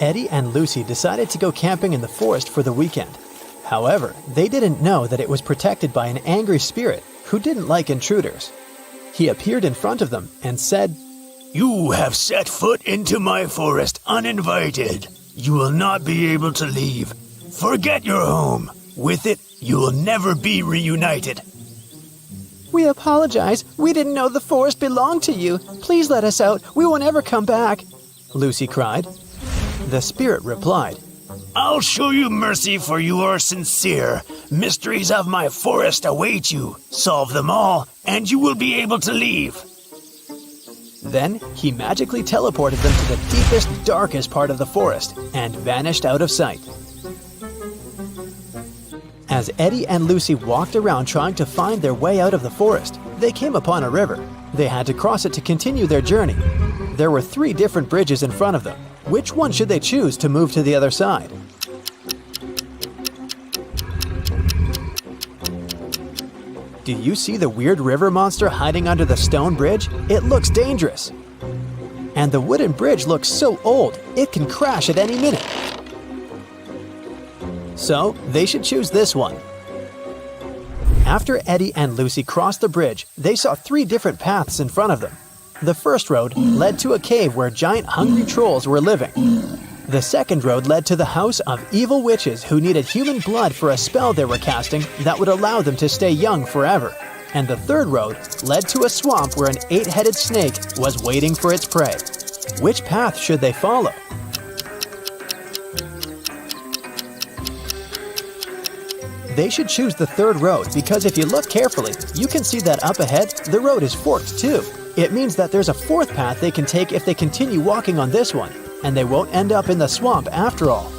Eddie and Lucy decided to go camping in the forest for the weekend. However, they didn't know that it was protected by an angry spirit who didn't like intruders. He appeared in front of them and said, "You have set foot into my forest uninvited. You will not be able to leave. Forget your home. With it, you will never be reunited." "We apologize. We didn't know the forest belonged to you. Please let us out. We won't ever come back," Lucy cried. The spirit replied, "I'll show you mercy, for you are sincere. Mysteries of my forest await you. Solve them all, and you will be able to leave." Then he magically teleported them to the deepest, darkest part of the forest and vanished out of sight. As Eddie and Lucy walked around trying to find their way out of the forest, they came upon a river. They had to cross it to continue their journey. There were 3 different bridges in front of them. Which one should they choose to move to the other side? Do you see the weird river monster hiding under the stone bridge? It looks dangerous. And the wooden bridge looks so old, it can crash at any minute. So, they should choose this one. After Eddie and Lucy crossed the bridge, they saw 3 different paths in front of them. The first road led to a cave where giant hungry trolls were living. The second road led to the house of evil witches who needed human blood for a spell they were casting that would allow them to stay young forever. And the third road led to a swamp where an 8-headed snake was waiting for its prey. Which path should they follow? They should choose the third road because if you look carefully, you can see that up ahead, the road is forked too. It means that there's a 4th path they can take if they continue walking on this one, and they won't end up in the swamp after all.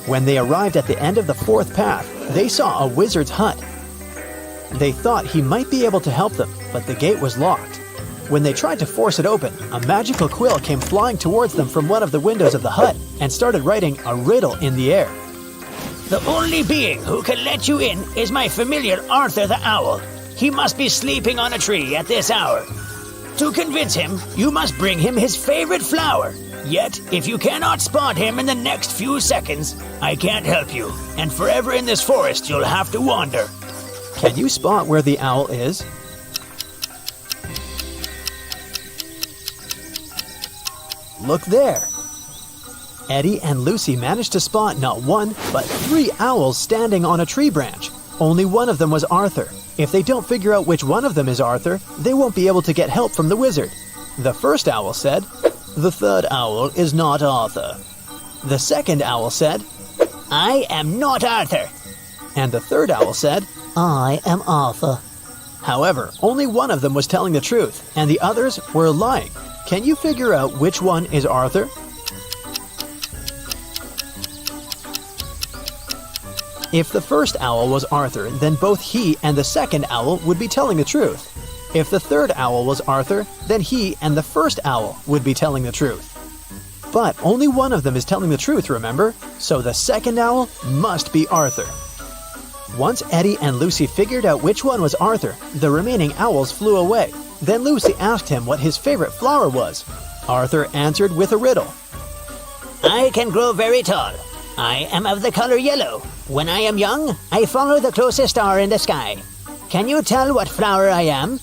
When they arrived at the end of the 4th path, they saw a wizard's hut. They thought he might be able to help them, but the gate was locked. When they tried to force it open, a magical quill came flying towards them from one of the windows of the hut and started writing a riddle in the air. "The only being who can let you in is my familiar Arthur the Owl. He must be sleeping on a tree at this hour. To convince him, you must bring him his favorite flower. Yet, if you cannot spot him in the next few seconds, I can't help you, and forever in this forest you'll have to wander." Can you spot where the owl is? Look there. Eddie and Lucy managed to spot not 1, but 3 owls standing on a tree branch. Only one of them was Arthur. If they don't figure out which one of them is Arthur, they won't be able to get help from the wizard. The first owl said, "The third owl is not Arthur." The second owl said, "I am not Arthur." And the third owl said, "I am Arthur." However, only one of them was telling the truth, and the others were lying. Can you figure out which one is Arthur? If the first owl was Arthur, then both he and the second owl would be telling the truth. If the third owl was Arthur, then he and the first owl would be telling the truth. But only one of them is telling the truth, remember? So the second owl must be Arthur. Once Eddie and Lucy figured out which one was Arthur, the remaining owls flew away. Then Lucy asked him what his favorite flower was. Arthur answered with a riddle. "I can grow very tall. I am of the color yellow. When I am young, I follow the closest star in the sky. Can you tell what flower I am?"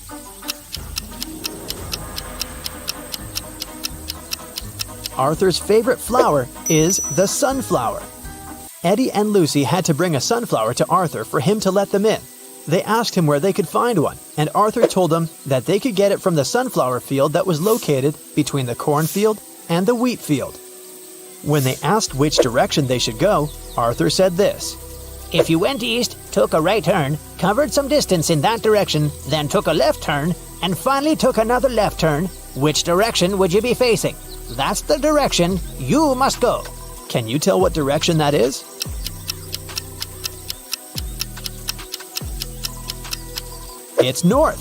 Arthur's favorite flower is the sunflower. Eddie and Lucy had to bring a sunflower to Arthur for him to let them in. They asked him where they could find one, and Arthur told them that they could get it from the sunflower field that was located between the cornfield and the wheat field. When they asked which direction they should go, Arthur said this. "If you went east, took a right turn, covered some distance in that direction, then took a left turn, and finally took another left turn, which direction would you be facing? That's the direction you must go." Can you tell what direction that is? It's north.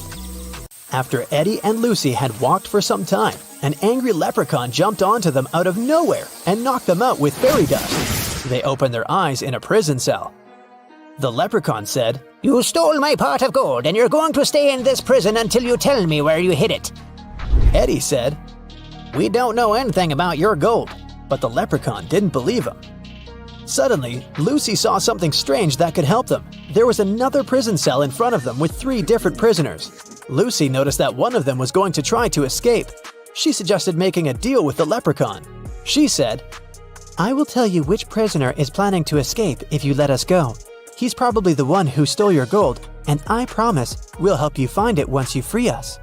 After Eddie and Lucy had walked for some time, an angry leprechaun jumped onto them out of nowhere and knocked them out with fairy dust. They opened their eyes in a prison cell. The leprechaun said, "You stole my pot of gold and you're going to stay in this prison until you tell me where you hid it." Eddie said, "We don't know anything about your gold, but the leprechaun didn't believe him. Suddenly, Lucy saw something strange that could help them. There was another prison cell in front of them with 3 different prisoners. Lucy noticed that one of them was going to try to escape. She suggested making a deal with the leprechaun. She said, "I will tell you which prisoner is planning to escape if you let us go. He's probably the one who stole your gold, and I promise we'll help you find it once you free us."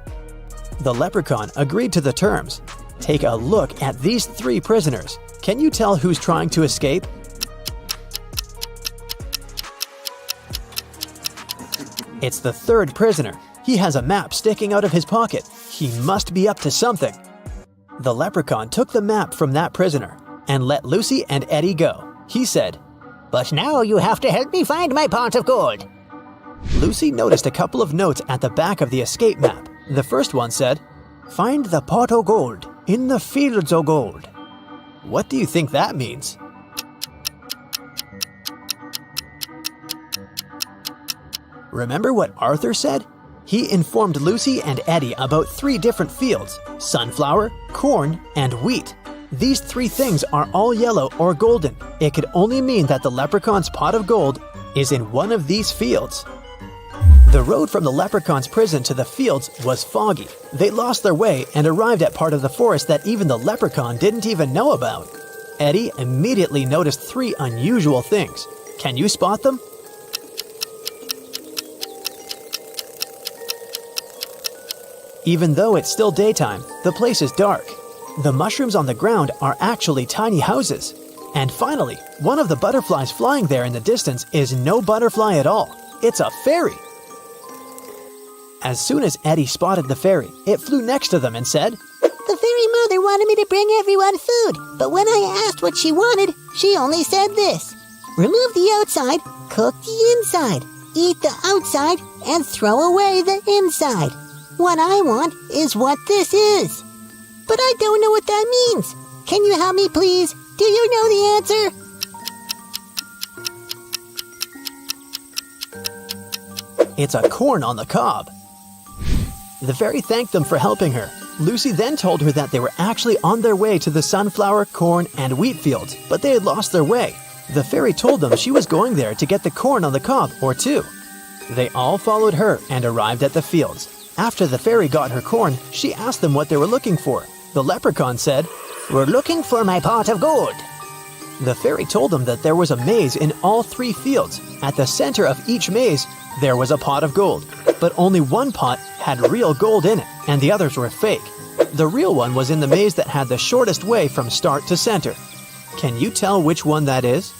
The leprechaun agreed to the terms. Take a look at these 3 prisoners. Can you tell who's trying to escape? It's the 3rd prisoner. He has a map sticking out of his pocket. He must be up to something. The leprechaun took the map from that prisoner and let Lucy and Eddie go. He said, "But now you have to help me find my pot of gold." Lucy noticed a couple of notes at the back of the escape map. The first one said, "Find the pot of gold in the fields of gold." What do you think that means? Remember what Arthur said? He informed Lucy and Eddie about 3 different fields: sunflower, corn, and wheat. These 3 things are all yellow or golden. It could only mean that the leprechaun's pot of gold is in one of these fields. The road from the leprechaun's prison to the fields was foggy. They lost their way and arrived at part of the forest that even the leprechaun didn't even know about. Eddie immediately noticed 3 unusual things. Can you spot them? Even though it's still daytime, the place is dark. The mushrooms on the ground are actually tiny houses. And finally, one of the butterflies flying there in the distance is no butterfly at all. It's a fairy. As soon as Eddie spotted the fairy, it flew next to them and said, "The fairy mother wanted me to bring everyone food, but when I asked what she wanted, she only said this: remove the outside, cook the inside, eat the outside, and throw away the inside. What I want is what this is. But I don't know what that means. Can you help me, please? Do you know the answer?" It's a corn on the cob. The fairy thanked them for helping her. Lucy then told her that they were actually on their way to the sunflower, corn, and wheat fields, but they had lost their way. The fairy told them she was going there to get the corn on the cob or 2. They all followed her and arrived at the fields. After the fairy got her corn, she asked them what they were looking for. The leprechaun said, "We're looking for my pot of gold." The fairy told them that there was a maze in all 3 fields. At the center of each maze, there was a pot of gold, but only one pot had real gold in it, and the others were fake. The real one was in the maze that had the shortest way from start to center. Can you tell which one that is?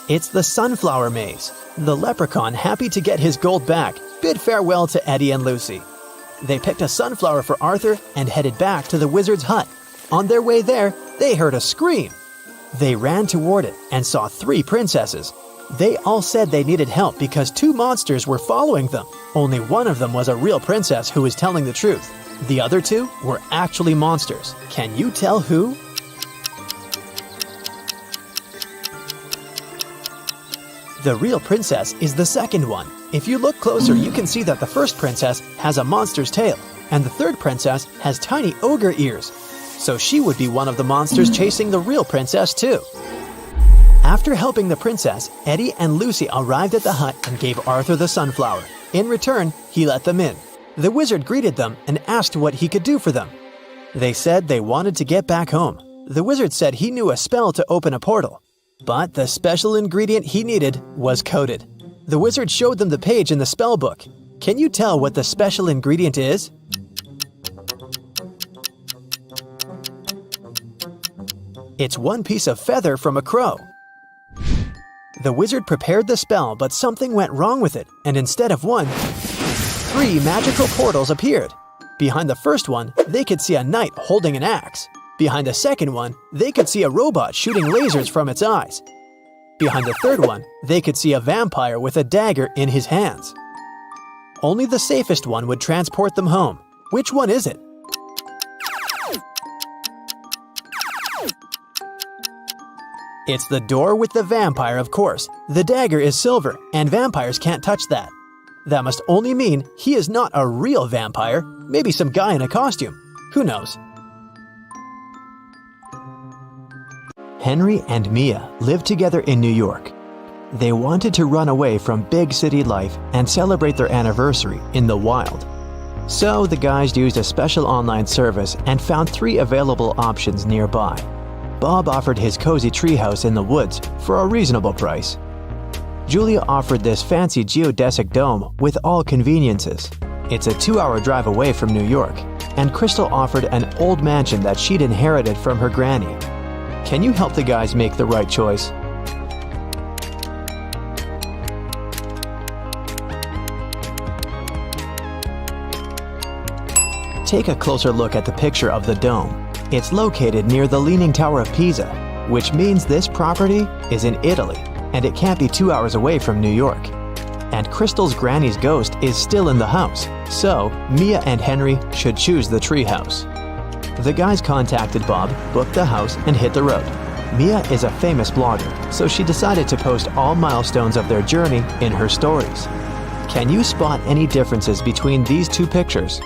It's the sunflower maze. The leprechaun, happy to get his gold back, bid farewell to Eddie and Lucy. They picked a sunflower for Arthur and headed back to the wizard's hut. On their way there, they heard a scream. They ran toward it and saw 3 princesses. They all said they needed help because 2 monsters were following them. Only one of them was a real princess who was telling the truth. The other 2 were actually monsters. Can you tell who? The real princess is the second one. If you look closer, you can see that the first princess has a monster's tail, and the third princess has tiny ogre ears. So she would be one of the monsters chasing the real princess too. After helping the princess, Eddie and Lucy arrived at the hut and gave Arthur the sunflower. In return, he let them in. The wizard greeted them and asked what he could do for them. They said they wanted to get back home. The wizard said he knew a spell to open a portal, but the special ingredient he needed was coated. The wizard showed them the page in the spell book. Can you tell what the special ingredient is? It's one piece of feather from a crow. The wizard prepared the spell, but something went wrong with it, and instead of 1, 3 magical portals appeared. Behind the first one, they could see a knight holding an axe. Behind the second one, they could see a robot shooting lasers from its eyes. Behind the third one, they could see a vampire with a dagger in his hands. Only the safest one would transport them home. Which one is it? It's the door with the vampire, of course. The dagger is silver, and vampires can't touch that. That must only mean he is not a real vampire, maybe some guy in a costume. Who knows? Henry and Mia lived together in New York. They wanted to run away from big city life and celebrate their anniversary in the wild. So the guys used a special online service and found 3 available options nearby. Bob offered his cozy treehouse in the woods for a reasonable price. Julia offered this fancy geodesic dome with all conveniences. It's a 2-hour drive away from New York, and Crystal offered an old mansion that she'd inherited from her granny. Can you help the guys make the right choice? Take a closer look at the picture of the dome. It's located near the Leaning Tower of Pisa, which means this property is in Italy, and it can't be 2 hours away from New York. And Crystal's granny's ghost is still in the house, so Mia and Henry should choose the treehouse. The guys contacted Bob, booked the house, and hit the road. Mia is a famous blogger, so she decided to post all milestones of their journey in her stories. Can you spot any differences between these 2 pictures?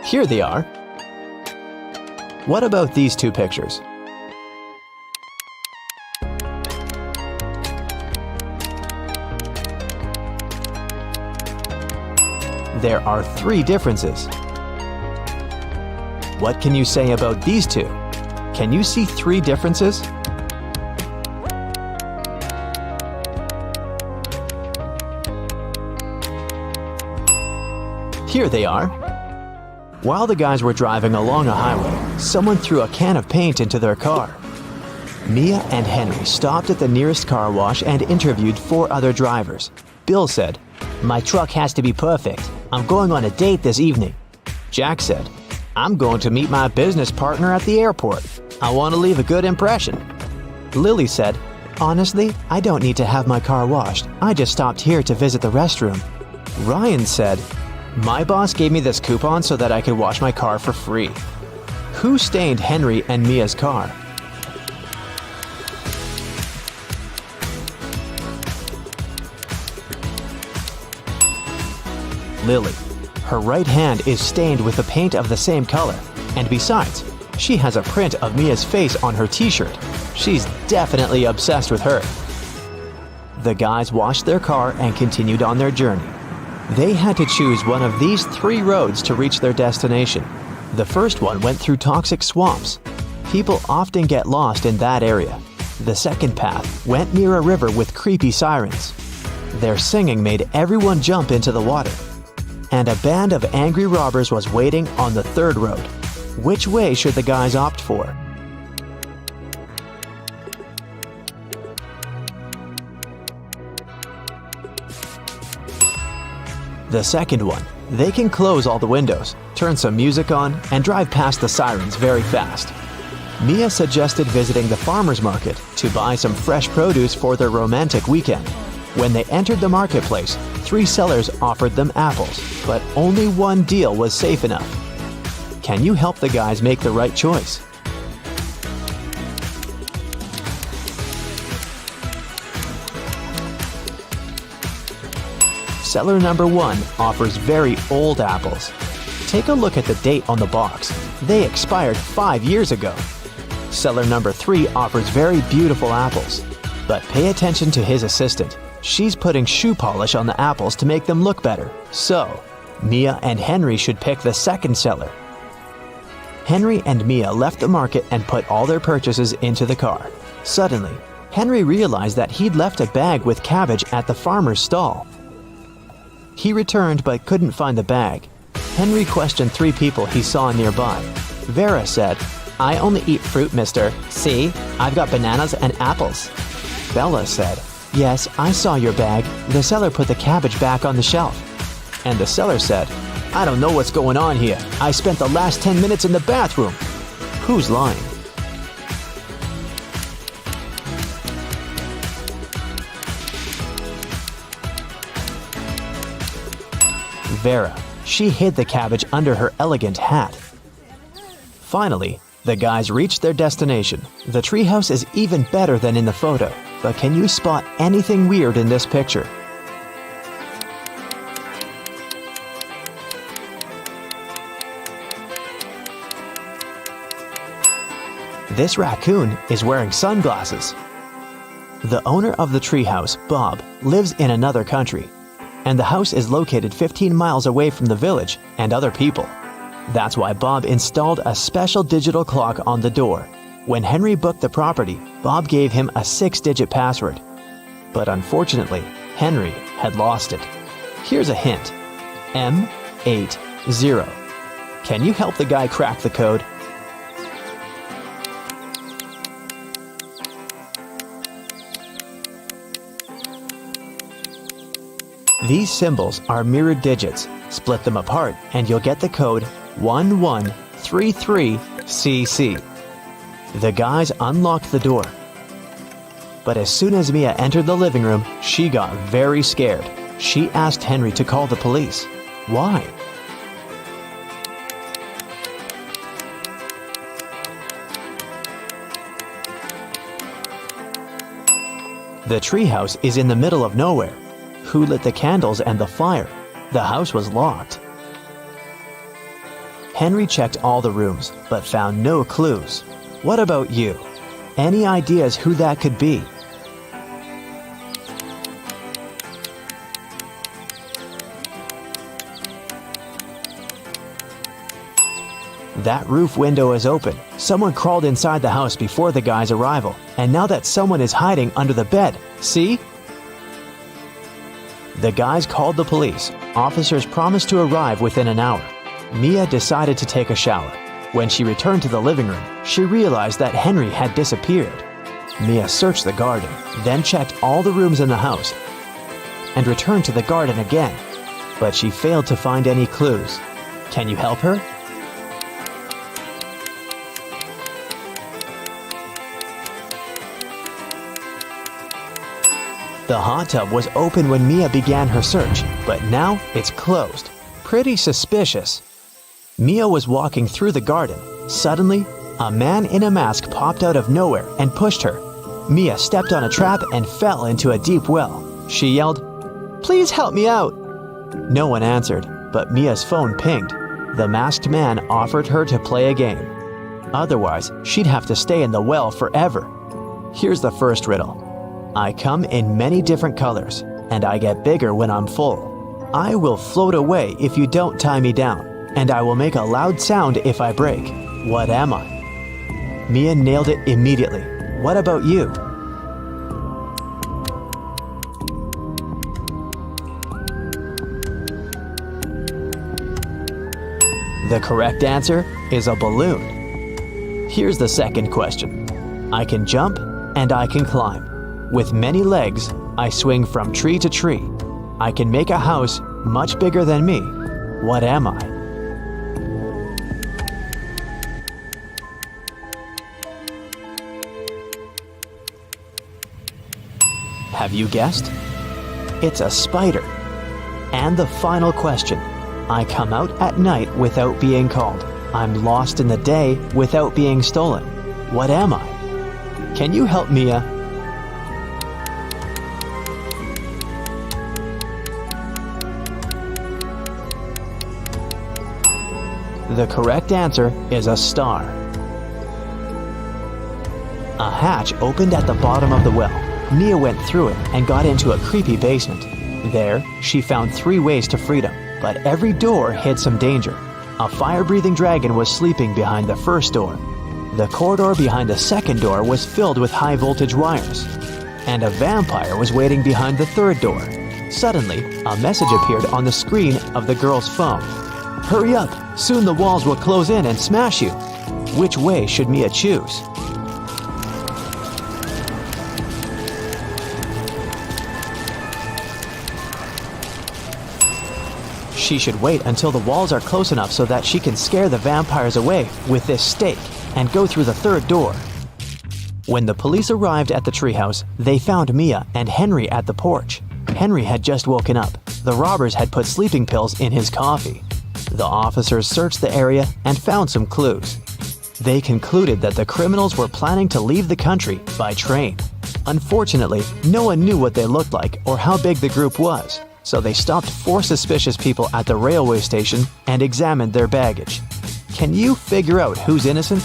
Here they are. What about these 2 pictures? There are 3 differences. What can you say about these 2? Can you see 3 differences? Here they are. While the guys were driving along a highway, someone threw a can of paint into their car. Mia and Henry stopped at the nearest car wash and interviewed 4 other drivers. Bill said, My truck has to be perfect. I'm going on a date this evening. Jack said, I'm going to meet my business partner at the airport. I want to leave a good impression. Lily said, Honestly, I don't need to have my car washed. I just stopped here to visit the restroom. Ryan said, My boss gave me this coupon so that I could wash my car for free. Who stained Henry and Mia's car? Lily. Her right hand is stained with the paint of the same color, and besides, she has a print of Mia's face on her t-shirt. She's definitely obsessed with her. The guys washed their car and continued on their journey. They had to choose one of these 3 roads to reach their destination. The first one went through toxic swamps. People often get lost in that area. The second path went near a river with creepy sirens. Their singing made everyone jump into the water. And a band of angry robbers was waiting on the 3rd road. Which way should the guys opt for? The second one. They can close all the windows, turn some music on, and drive past the sirens very fast. Mia suggested visiting the farmer's market to buy some fresh produce for their romantic weekend. When they entered the marketplace, 3 sellers offered them apples, but only one deal was safe enough. Can you help the guys make the right choice? Seller number 1 offers very old apples. Take a look at the date on the box. They expired 5 years ago. Seller number 3 offers very beautiful apples. But pay attention to his assistant. She's putting shoe polish on the apples to make them look better. So, Mia and Henry should pick the second seller. Henry and Mia left the market and put all their purchases into the car. Suddenly, Henry realized that he'd left a bag with cabbage at the farmer's stall. He returned but couldn't find the bag. Henry questioned 3 people he saw nearby. Vera said, I only eat fruit, mister. See, I've got bananas and apples. Bella said, Yes, I saw your bag. The seller put the cabbage back on the shelf. And the seller said, I don't know what's going on here. I spent the last 10 minutes in the bathroom. Who's lying? Vera. She hid the cabbage under her elegant hat. Finally, the guys reached their destination. The treehouse is even better than in the photo. But can you spot anything weird in this picture? This raccoon is wearing sunglasses. The owner of the treehouse, Bob, lives in another country, and the house is located 15 miles away from the village and other people. That's why Bob installed a special digital clock on the door. When Henry booked the property, Bob gave him a 6-digit password. But unfortunately, Henry had lost it. Here's a hint. M80. Can you help the guy crack the code? These symbols are mirrored digits. Split them apart and you'll get the code 1133CC. The guys unlocked the door. But as soon as Mia entered the living room, she got very scared. She asked Henry to call the police. Why? The treehouse is in the middle of nowhere. Who lit the candles and the fire? The house was locked. Henry checked all the rooms, but found no clues. What about you? Any ideas who that could be? That roof window is open. Someone crawled inside the house before the guy's arrival, and now that someone is hiding under the bed. See? The guys called the police. Officers promised to arrive within an hour. Mia decided to take a shower. When she returned to the living room, she realized that Henry had disappeared. Mia searched the garden, then checked all the rooms in the house, and returned to the garden again. But she failed to find any clues. Can you help her? The hot tub was open when Mia began her search, but now it's closed. Pretty suspicious. Mia was walking through the garden. Suddenly, a man in a mask popped out of nowhere and pushed her. Mia stepped on a trap and fell into a deep well. She yelled, "Please help me out!" No one answered, but Mia's phone pinged. The masked man offered her to play a game. Otherwise, she'd have to stay in the well forever. Here's the first riddle. I come in many different colors, and I get bigger when I'm full. I will float away if you don't tie me down, and I will make a loud sound if I break. What am I? Mia nailed it immediately. What about you? The correct answer is a balloon. Here's the second question. I can jump and I can climb. With many legs, I swing from tree to tree. I can make a house much bigger than me. What am I? Have you guessed? It's a spider. And the final question. I come out at night without being called. I'm lost in the day without being stolen. What am I? Can you help Mia? The correct answer is a star. A hatch opened at the bottom of the well. Mia went through it and got into a creepy basement. There, she found 3 ways to freedom, but every door hid some danger. A fire-breathing dragon was sleeping behind the first door. The corridor behind the second door was filled with high-voltage wires. And a vampire was waiting behind the third door. Suddenly, a message appeared on the screen of the girl's phone. Hurry up! Soon the walls will close in and smash you. Which way should Mia choose? She should wait until the walls are close enough so that she can scare the vampires away with this stake and go through the third door. When the police arrived at the treehouse, they found Mia and Henry at the porch. Henry had just woken up. The robbers had put sleeping pills in his coffee. The officers searched the area and found some clues. They concluded that the criminals were planning to leave the country by train. Unfortunately, no one knew what they looked like or how big the group was, so they stopped 4 suspicious people at the railway station and examined their baggage. Can you figure out who's innocent?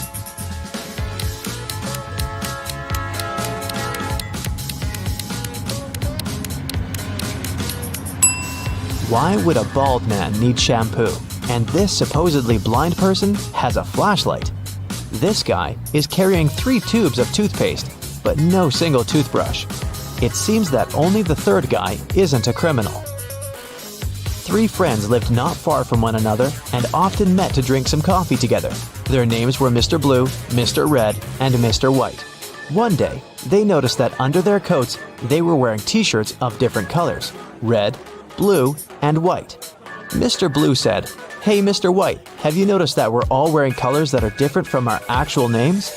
Why would a bald man need shampoo? And this supposedly blind person has a flashlight. This guy is carrying 3 tubes of toothpaste, but no single toothbrush. It seems that only the third guy isn't a criminal. 3 friends lived not far from one another and often met to drink some coffee together. Their names were Mr. Blue, Mr. Red, and Mr. White. One day, they noticed that under their coats, they were wearing t-shirts of different colors: red, blue, and white. Mr. Blue said, "Hey, Mr. White, have you noticed that we're all wearing colors that are different from our actual names?"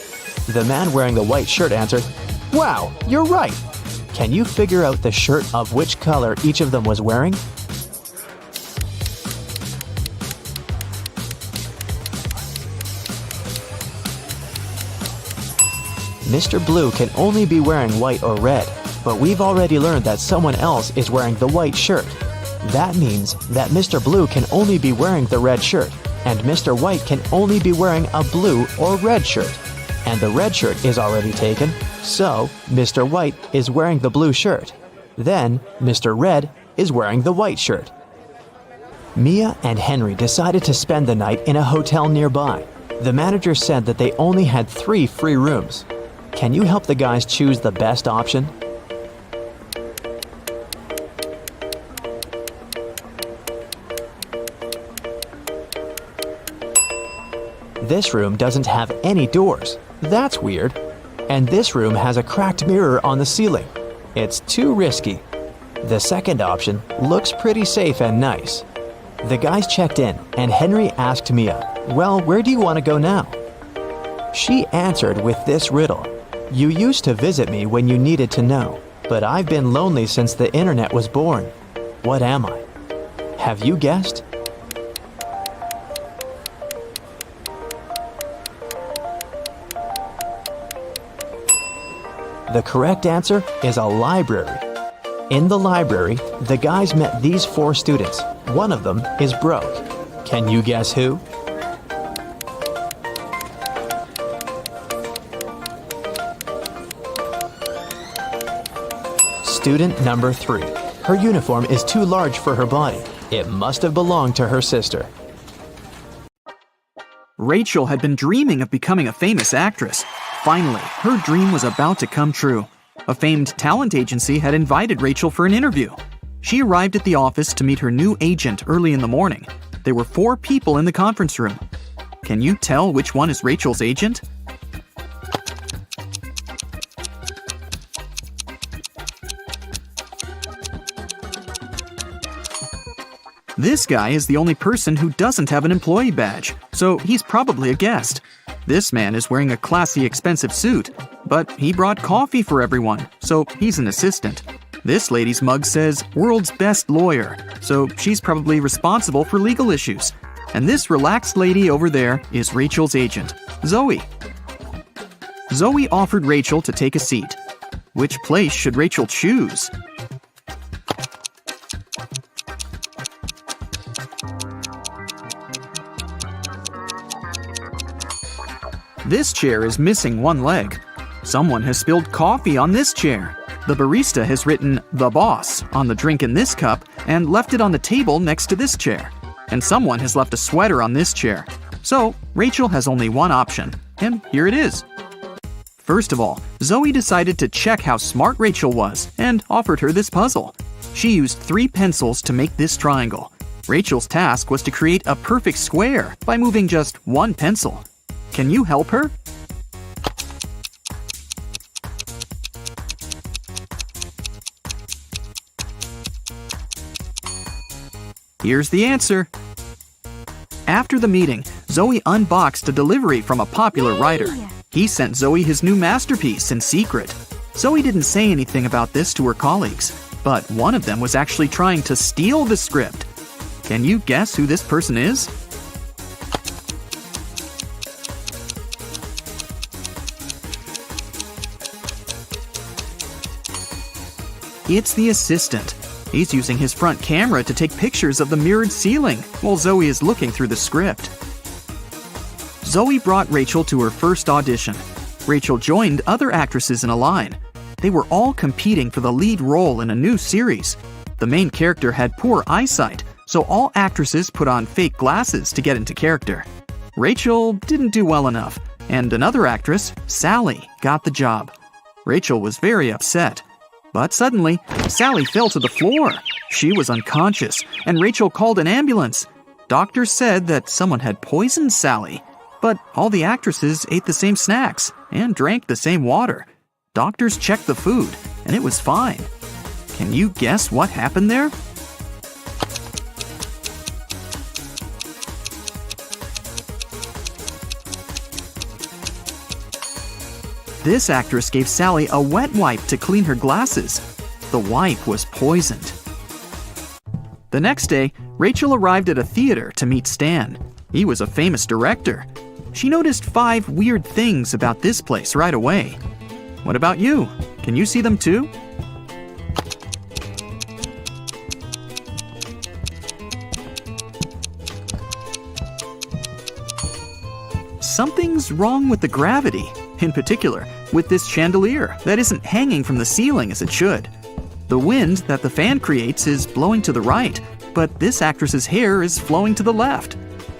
The man wearing the white shirt answered, "Wow, you're right. Can you figure out the shirt of which color each of them was wearing?" Mr. Blue can only be wearing white or red, but we've already learned that someone else is wearing the white shirt. That means that Mr. Blue can only be wearing the red shirt, and Mr. White can only be wearing a blue or red shirt. And the red shirt is already taken, so Mr. White is wearing the blue shirt. Then Mr. Red is wearing the white shirt. Mia and Henry decided to spend the night in a hotel nearby. The manager said that they only had 3 free rooms. Can you help the guys choose the best option? This room doesn't have any doors. That's weird. And this room has a cracked mirror on the ceiling. It's too risky. The second option looks pretty safe and nice. The guys checked in, and Henry asked Mia, "Well, where do you want to go now?" She answered with this riddle: "You used to visit me when you needed to know, but I've been lonely since the internet was born. What am I?" Have you guessed? The correct answer is a library. In the library, the guys met these 4 students. One of them is broke. Can you guess who? Student number 3. Her uniform is too large for her body. It must have belonged to her sister. Rachel had been dreaming of becoming a famous actress. Finally, her dream was about to come true. A famed talent agency had invited Rachel for an interview. She arrived at the office to meet her new agent early in the morning. There were 4 people in the conference room. Can you tell which one is Rachel's agent? This guy is the only person who doesn't have an employee badge, so he's probably a guest. This man is wearing a classy, expensive suit, but he brought coffee for everyone, so he's an assistant. This lady's mug says "World's Best Lawyer," so she's probably responsible for legal issues. And this relaxed lady over there is Rachel's agent, Zoe. Zoe offered Rachel to take a seat. Which place should Rachel choose? This chair is missing one leg. Someone has spilled coffee on this chair. The barista has written "The Boss" on the drink in this cup and left it on the table next to this chair. And someone has left a sweater on this chair. So, Rachel has only one option, and here it is. First of all, Zoe decided to check how smart Rachel was and offered her this puzzle. She used 3 pencils to make this triangle. Rachel's task was to create a perfect square by moving just 1 pencil. Can you help her? Here's the answer. After the meeting, Zoe unboxed a delivery from a popular writer. He sent Zoe his new masterpiece in secret. Zoe didn't say anything about this to her colleagues, but one of them was actually trying to steal the script. Can you guess who this person is? It's the assistant. He's using his front camera to take pictures of the mirrored ceiling while Zoe is looking through the script. Zoe brought Rachel to her first audition. Rachel joined other actresses in a line. They were all competing for the lead role in a new series. The main character had poor eyesight, so all actresses put on fake glasses to get into character. Rachel didn't do well enough, and another actress, Sally, got the job. Rachel was very upset. But suddenly, Sally fell to the floor. She was unconscious, and Rachel called an ambulance. Doctors said that someone had poisoned Sally. But all the actresses ate the same snacks and drank the same water. Doctors checked the food, and it was fine. Can you guess what happened there? This actress gave Sally a wet wipe to clean her glasses. The wipe was poisoned. The next day, Rachel arrived at a theater to meet Stan. He was a famous director. She noticed 5 weird things about this place right away. What about you? Can you see them too? Something's wrong with the gravity. In particular, with this chandelier that isn't hanging from the ceiling as it should. The wind that the fan creates is blowing to the right, but this actress's hair is flowing to the left.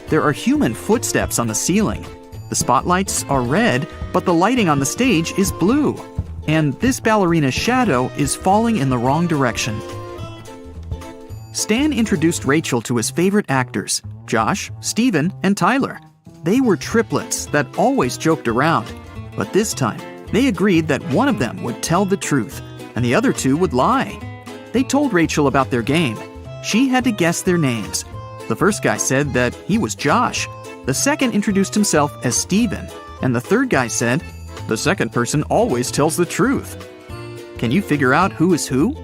There are human footsteps on the ceiling. The spotlights are red, but the lighting on the stage is blue. And this ballerina's shadow is falling in the wrong direction. Stan introduced Rachel to his favorite actors, Josh, Steven, and Tyler. They were triplets that always joked around. But this time, they agreed that one of them would tell the truth, and the other 2 would lie. They told Rachel about their game. She had to guess their names. The first guy said that he was Josh. The second introduced himself as Steven, and the third guy said, "The second person always tells the truth." Can you figure out who is who?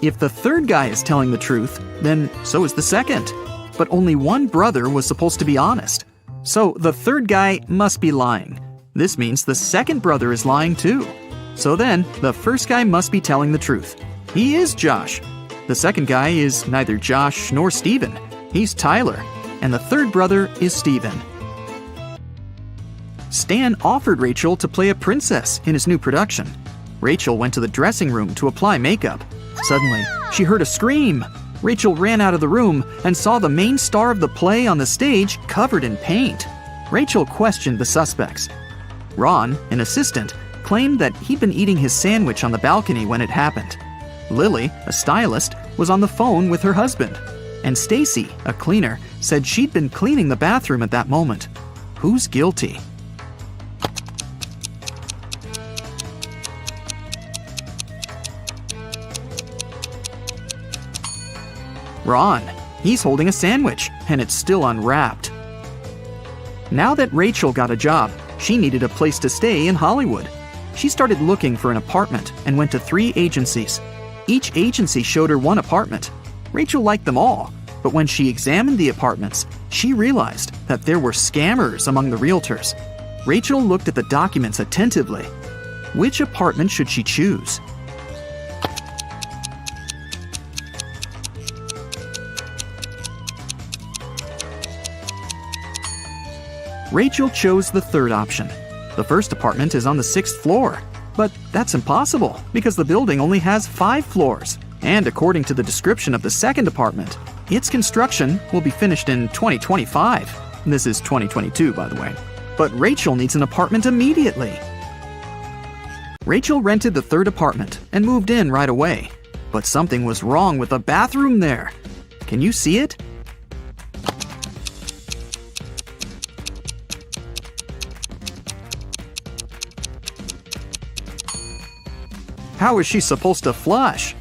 If the third guy is telling the truth, then so is the second. But only one brother was supposed to be honest. So the third guy must be lying. This means the second brother is lying too. So then, the first guy must be telling the truth. He is Josh. The second guy is neither Josh nor Steven. He's Tyler. And the third brother is Steven. Stan offered Rachel to play a princess in his new production. Rachel went to the dressing room to apply makeup. Suddenly, she heard a scream. Rachel ran out of the room and saw the main star of the play on the stage covered in paint. Rachel questioned the suspects. Ron, an assistant, claimed that he'd been eating his sandwich on the balcony when it happened. Lily, a stylist, was on the phone with her husband. And Stacy, a cleaner, said she'd been cleaning the bathroom at that moment. Who's guilty? Ron. He's holding a sandwich, and it's still unwrapped. Now that Rachel got a job, she needed a place to stay in Hollywood. She started looking for an apartment and went to 3 agencies. Each agency showed her one apartment. Rachel liked them all, but when she examined the apartments, she realized that there were scammers among the realtors. Rachel looked at the documents attentively. Which apartment should she choose? Rachel chose the third option. The first apartment is on the 6th floor. But that's impossible because the building only has 5 floors. And according to the description of the second apartment, its construction will be finished in 2025. This is 2022, by the way. But Rachel needs an apartment immediately. Rachel rented the third apartment and moved in right away. But something was wrong with the bathroom there. Can you see it? How is she supposed to flush?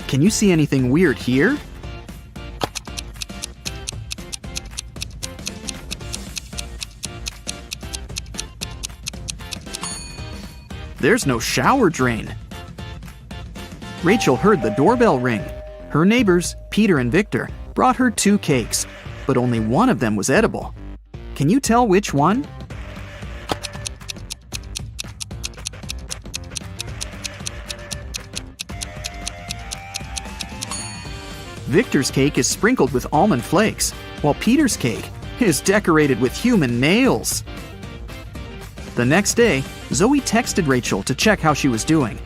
Can you see anything weird here? There's no shower drain. Rachel heard the doorbell ring. Her neighbors, Peter and Victor, brought her 2 cakes. but only one of them was edible. Can you tell which one? Victor's cake is sprinkled with almond flakes, while Peter's cake is decorated with human nails. The next day, Zoe texted Rachel to check how she was doing.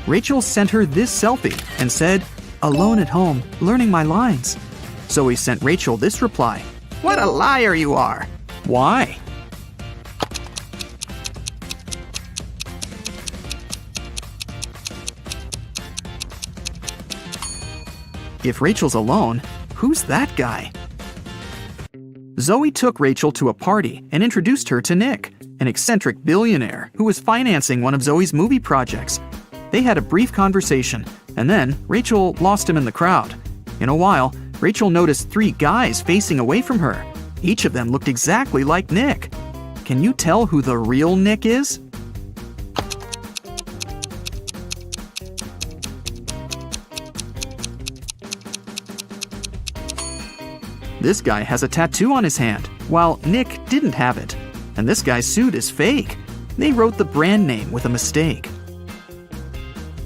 Rachel sent her this selfie and said, "Alone at home, learning my lines." Zoe sent Rachel this reply, "What a liar you are!" Why? If Rachel's alone, who's that guy? Zoe took Rachel to a party and introduced her to Nick, an eccentric billionaire who was financing one of Zoe's movie projects. They had a brief conversation, and then Rachel lost him in the crowd. In a while, Rachel noticed 3 guys facing away from her. Each of them looked exactly like Nick. Can you tell who the real Nick is? This guy has a tattoo on his hand, while Nick didn't have it. And this guy's suit is fake. They wrote the brand name with a mistake.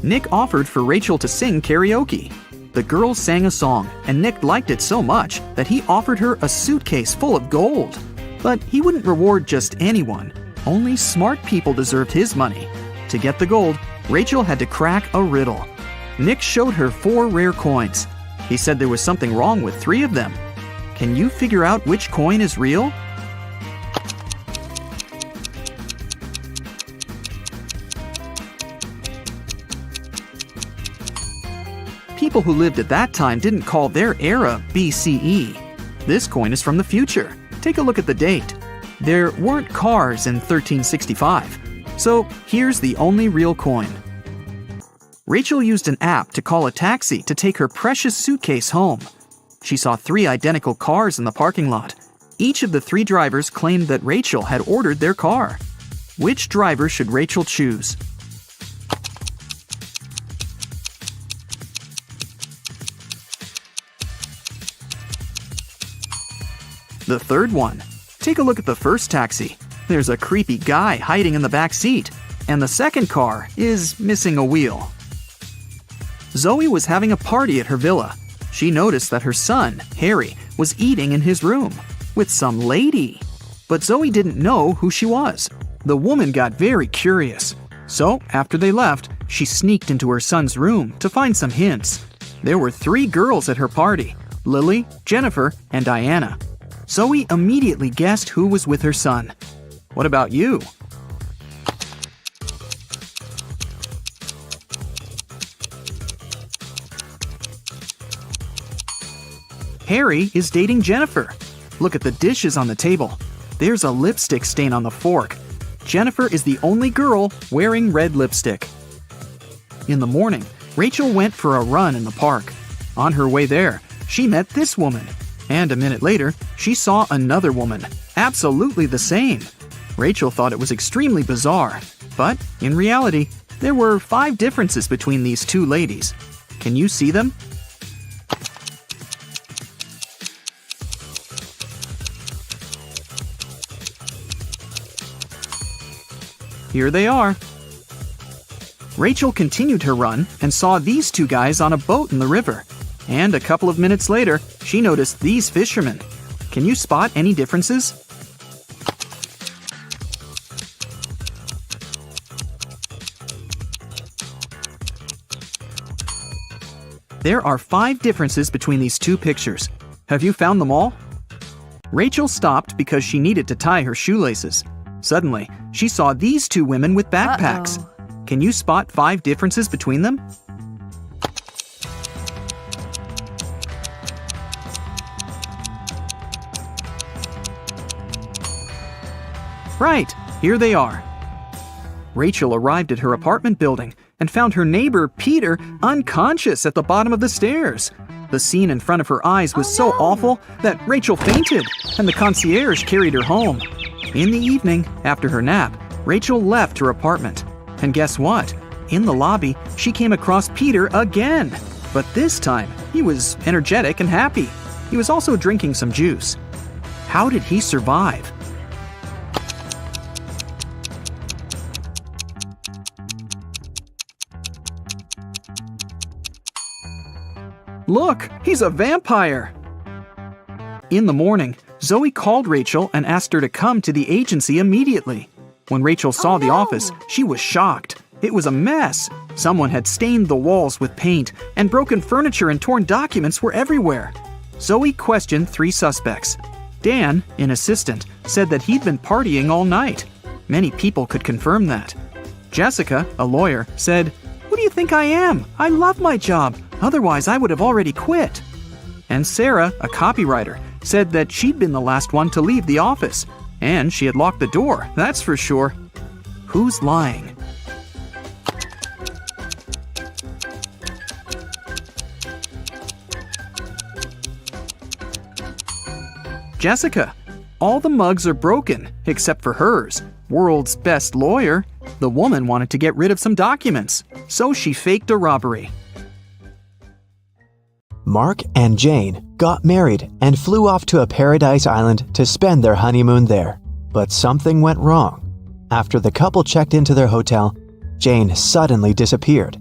Nick offered for Rachel to sing karaoke. The girls sang a song, and Nick liked it so much that he offered her a suitcase full of gold. But he wouldn't reward just anyone. Only smart people deserved his money. To get the gold, Rachel had to crack a riddle. Nick showed her 4 rare coins. He said there was something wrong with 3 of them. Can you figure out which coin is real? People who lived at that time didn't call their era BCE. This coin is from the future. Take a look at the date. There weren't cars in 1365. So here's the only real coin. Rachel used an app to call a taxi to take her precious suitcase home. She saw 3 identical cars in the parking lot. Each of the 3 drivers claimed that Rachel had ordered their car. Which driver should Rachel choose? The third one. Take a look at the first taxi. There's a creepy guy hiding in the back seat, and the second car is missing a wheel. Zoe was having a party at her villa. She noticed that her son, Harry, was eating in his room with some lady. But Zoe didn't know who she was. The woman got very curious. So, after they left, she sneaked into her son's room to find some hints. There were 3 girls at her party, Lily, Jennifer, and Diana. Zoe immediately guessed who was with her son. What about you? Harry is dating Jennifer. Look at the dishes on the table. There's a lipstick stain on the fork. Jennifer is the only girl wearing red lipstick. In the morning, Rachel went for a run in the park. On her way there, she met this woman. And a minute later, she saw another woman, absolutely the same. Rachel thought it was extremely bizarre. But, in reality, there were 5 differences between these 2 ladies. Can you see them? Here they are. Rachel continued her run and saw these 2 guys on a boat in the river. And a couple of minutes later, she noticed these fishermen. Can you spot any differences? There are 5 differences between these 2 pictures. Have you found them all? Rachel stopped because she needed to tie her shoelaces. Suddenly, she saw these 2 women with backpacks. Can you spot 5 differences between them? Right, here they are. Rachel arrived at her apartment building and found her neighbor, Peter, unconscious at the bottom of the stairs. The scene in front of her eyes was so awful that Rachel fainted, and the concierge carried her home. In the evening, after her nap, Rachel left her apartment. And guess what? In the lobby, she came across Peter again. But this time, he was energetic and happy. He was also drinking some juice. How did he survive? Look, he's a vampire! In the morning, Zoe called Rachel and asked her to come to the agency immediately. When Rachel saw the office, she was shocked. It was a mess. Someone had stained the walls with paint, and broken furniture and torn documents were everywhere. Zoe questioned 3 suspects. Dan, an assistant, said that he'd been partying all night. Many people could confirm that. Jessica, a lawyer, said, "Who do you think I am? I love my job. Otherwise, I would have already quit." And Sarah, a copywriter, said that she'd been the last one to leave the office. And she had locked the door, that's for sure. Who's lying? Jessica. All the mugs are broken, except for hers. World's best lawyer. The woman wanted to get rid of some documents, so she faked a robbery. Mark and Jane got married and flew off to a paradise island to spend their honeymoon there. But something went wrong. After the couple checked into their hotel, Jane suddenly disappeared.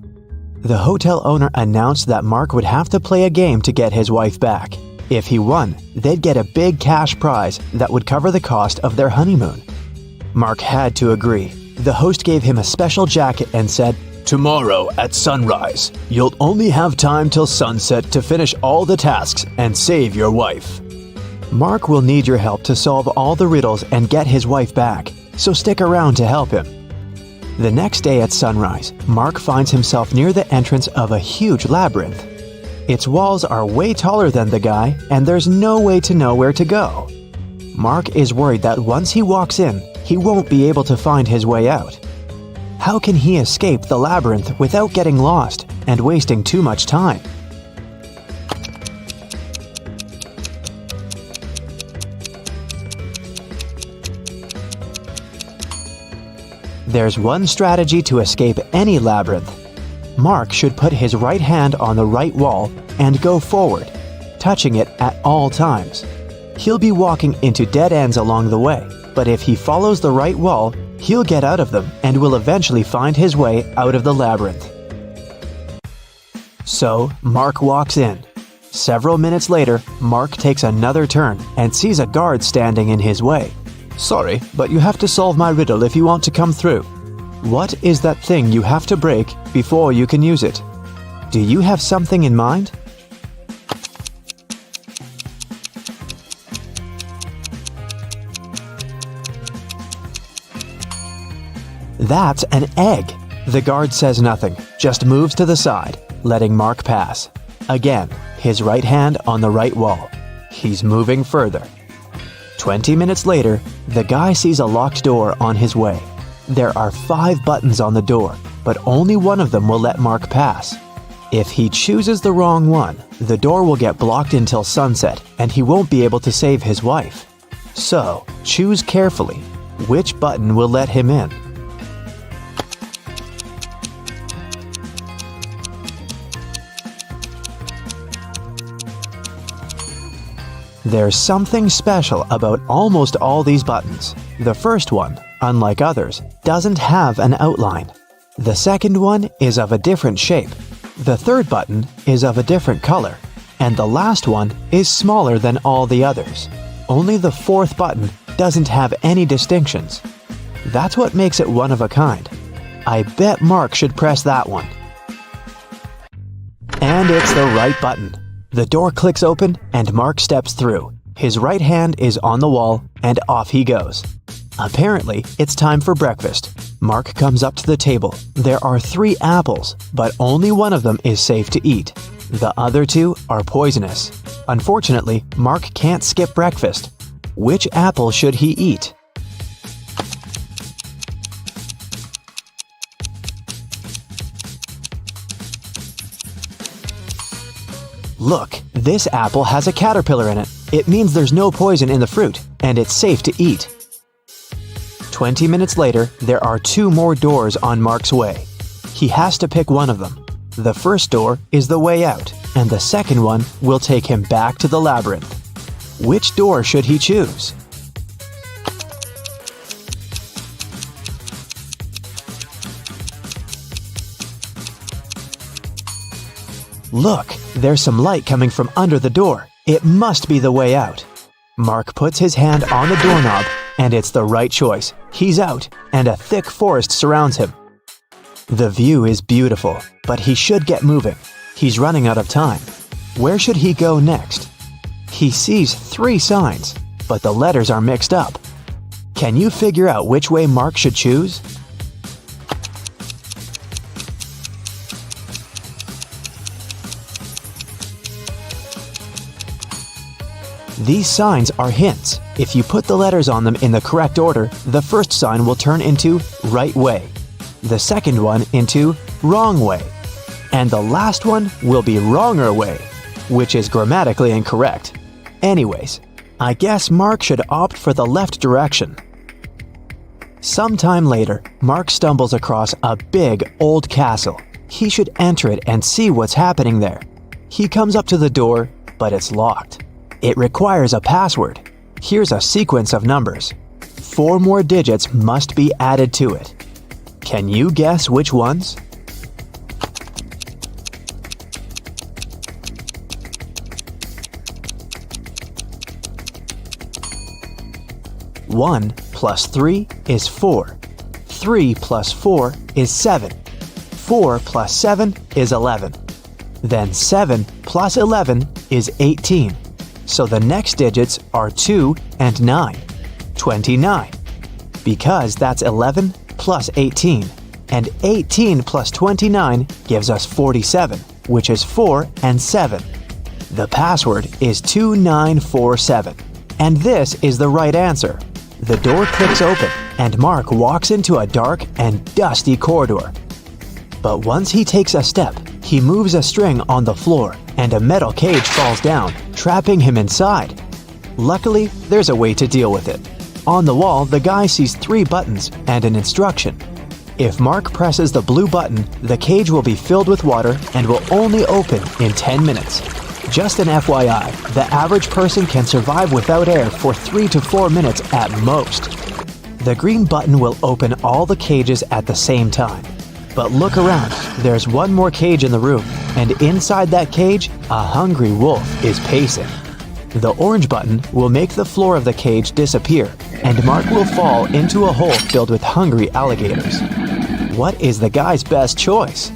The hotel owner announced that Mark would have to play a game to get his wife back. If he won, they'd get a big cash prize that would cover the cost of their honeymoon. Mark had to agree. The host gave him a special jacket and said, "Tomorrow at sunrise, you'll only have time till sunset to finish all the tasks and save your wife. Mark will need your help to solve all the riddles and get his wife back, so stick around to help him." The next day at sunrise, Mark finds himself near the entrance of a huge labyrinth. Its walls are way taller than the guy, and there's no way to know where to go. Mark is worried that once he walks in, he won't be able to find his way out. How can he escape the labyrinth without getting lost and wasting too much time? There's one strategy to escape any labyrinth. Mark should put his right hand on the right wall and go forward, touching it at all times. He'll be walking into dead ends along the way, but if he follows the right wall, he'll get out of them and will eventually find his way out of the labyrinth. So, Mark walks in. Several minutes later, Mark takes another turn and sees a guard standing in his way. "Sorry, but you have to solve my riddle if you want to come through." What is that thing you have to break before you can use it? Do you have something in mind? That's an egg. The guard says nothing, just moves to the side, letting Mark pass. Again, his right hand on the right wall. He's moving further. 20 minutes later, the guy sees a locked door on his way. There are 5 buttons on the door, but only one of them will let Mark pass. If he chooses the wrong one, the door will get blocked until sunset, and he won't be able to save his wife. So, choose carefully. Which button will let him in? There's something special about almost all these buttons. The first one, unlike others, doesn't have an outline. The second one is of a different shape. The third button is of a different color. And the last one is smaller than all the others. Only the fourth button doesn't have any distinctions. That's what makes it one of a kind. I bet Mark should press that one. And it's the right button. The door clicks open and Mark steps through. His right hand is on the wall and off he goes. Apparently, it's time for breakfast. Mark comes up to the table. There are 3 apples, but only one of them is safe to eat. The other 2 are poisonous. Unfortunately, Mark can't skip breakfast. Which apple should he eat? Look, this apple has a caterpillar in it. It means there's no poison in the fruit, and it's safe to eat. 20 minutes later, there are 2 more doors on Mark's way. He has to pick one of them. The first door is the way out, and the second one will take him back to the labyrinth. Which door should he choose? Look, there's some light coming from under the door. It must be the way out. Mark puts his hand on the doorknob, and it's the right choice. He's out, and a thick forest surrounds him. The view is beautiful, but he should get moving. He's running out of time. Where should he go next? He sees 3 signs, but the letters are mixed up. Can you figure out which way Mark should choose? These signs are hints. If you put the letters on them in the correct order, the first sign will turn into right way, the second one into wrong way, and the last one will be wronger way, which is grammatically incorrect. Anyways, I guess Mark should opt for the left direction. Sometime later, Mark stumbles across a big old castle. He should enter it and see what's happening there. He comes up to the door, but it's locked. It requires a password. Here's a sequence of numbers. 4 more digits must be added to it. Can you guess which ones? One plus 3 is 4. 3 plus 4 is 7. 4 plus 7 is 11. Then 7 plus 11 is 18. So the next digits are 2 and 9. 29. Because that's 11 plus 18. And 18 plus 29 gives us 47, which is 4 and 7. The password is 2947. And this is the right answer. The door clicks open, and Mark walks into a dark and dusty corridor. But once he takes a step, he moves a string on the floor, and a metal cage falls down, trapping him inside. Luckily, there's a way to deal with it. On the wall, the guy sees 3 buttons and an instruction. If Mark presses the blue button, the cage will be filled with water and will only open in 10 minutes. Just an FYI, the average person can survive without air for 3 to 4 minutes at most. The green button will open all the cages at the same time. But look around, there's one more cage in the room, and inside that cage, a hungry wolf is pacing. The orange button will make the floor of the cage disappear, and Mark will fall into a hole filled with hungry alligators. What is the guy's best choice?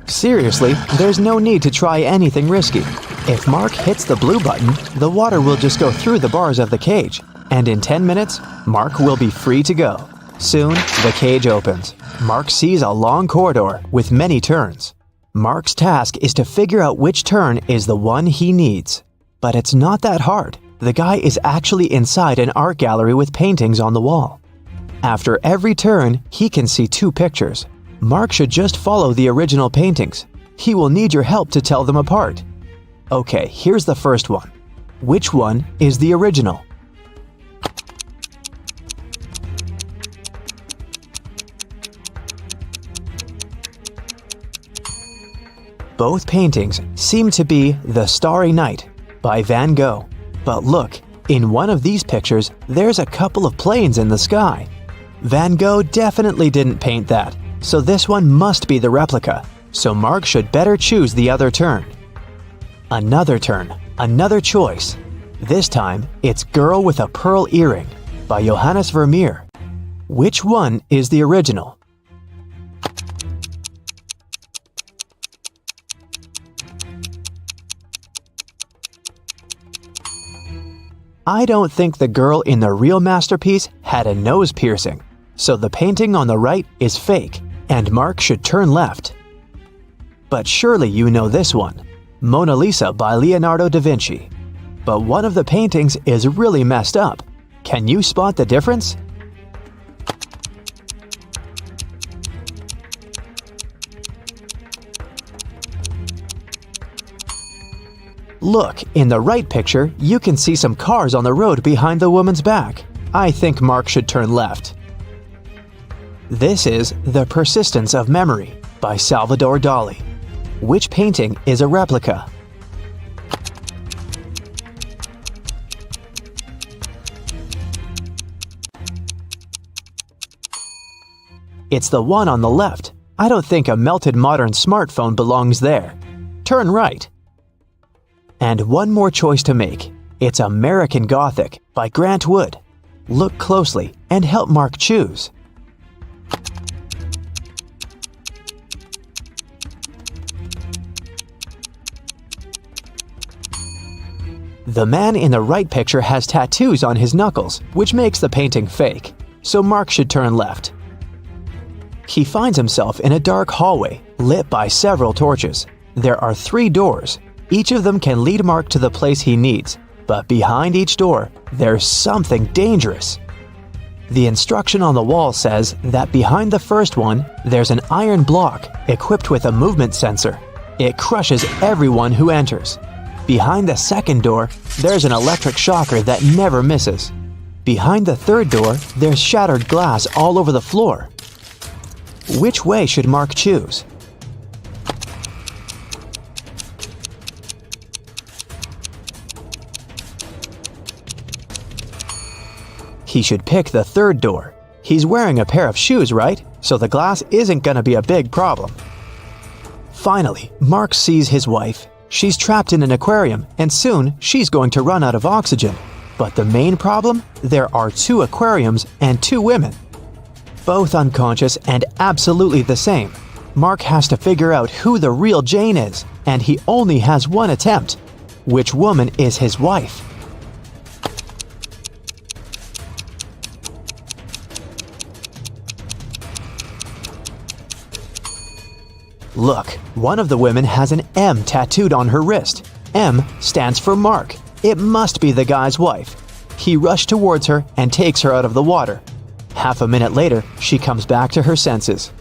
Seriously, there's no need to try anything risky. If Mark hits the blue button, the water will just go through the bars of the cage, and in 10 minutes, Mark will be free to go. Soon, the cage opens. Mark sees a long corridor with many turns. Mark's task is to figure out which turn is the one he needs. But it's not that hard. The guy is actually inside an art gallery with paintings on the wall. After every turn, he can see 2 pictures. Mark should just follow the original paintings. He will need your help to tell them apart. Okay, here's the first one. Which one is the original? Both paintings seem to be The Starry Night by Van Gogh. But look, in one of these pictures, there's a couple of planes in the sky. Van Gogh definitely didn't paint that, so this one must be the replica. So Mark should better choose the other turn. Another turn, another choice. This time, it's Girl with a Pearl Earring by Johannes Vermeer. Which one is the original? I don't think the girl in the real masterpiece had a nose piercing, so the painting on the right is fake, and Mark should turn left. But surely you know this one, Mona Lisa by Leonardo da Vinci. But one of the paintings is really messed up. Can you spot the difference? Look, in the right picture, you can see some cars on the road behind the woman's back. I think Mark should turn left. This is The Persistence of Memory by Salvador Dali. Which painting is a replica? It's the one on the left. I don't think a melted modern smartphone belongs there. Turn right. And one more choice to make. It's American Gothic by Grant Wood. Look closely and help Mark choose. The man in the right picture has tattoos on his knuckles, which makes the painting fake, so Mark should turn left. He finds himself in a dark hallway, lit by several torches. There are 3 doors. Each of them can lead Mark to the place he needs, but behind each door, there's something dangerous. The instruction on the wall says that behind the first one, there's an iron block equipped with a movement sensor. It crushes everyone who enters. Behind the second door, there's an electric shocker that never misses. Behind the third door, there's shattered glass all over the floor. Which way should Mark choose? He should pick the third door. He's wearing a pair of shoes, right? So the glass isn't gonna be a big problem. Finally, Mark sees his wife. She's trapped in an aquarium, and soon she's going to run out of oxygen. But the main problem? There are 2 aquariums and 2 women. Both unconscious and absolutely the same. Mark has to figure out who the real Jane is, and he only has one attempt. Which woman is his wife? Look, one of the women has an M tattooed on her wrist. M stands for Mark. It must be the guy's wife. He rushed towards her and takes her out of the water. Half a minute later, she comes back to her senses.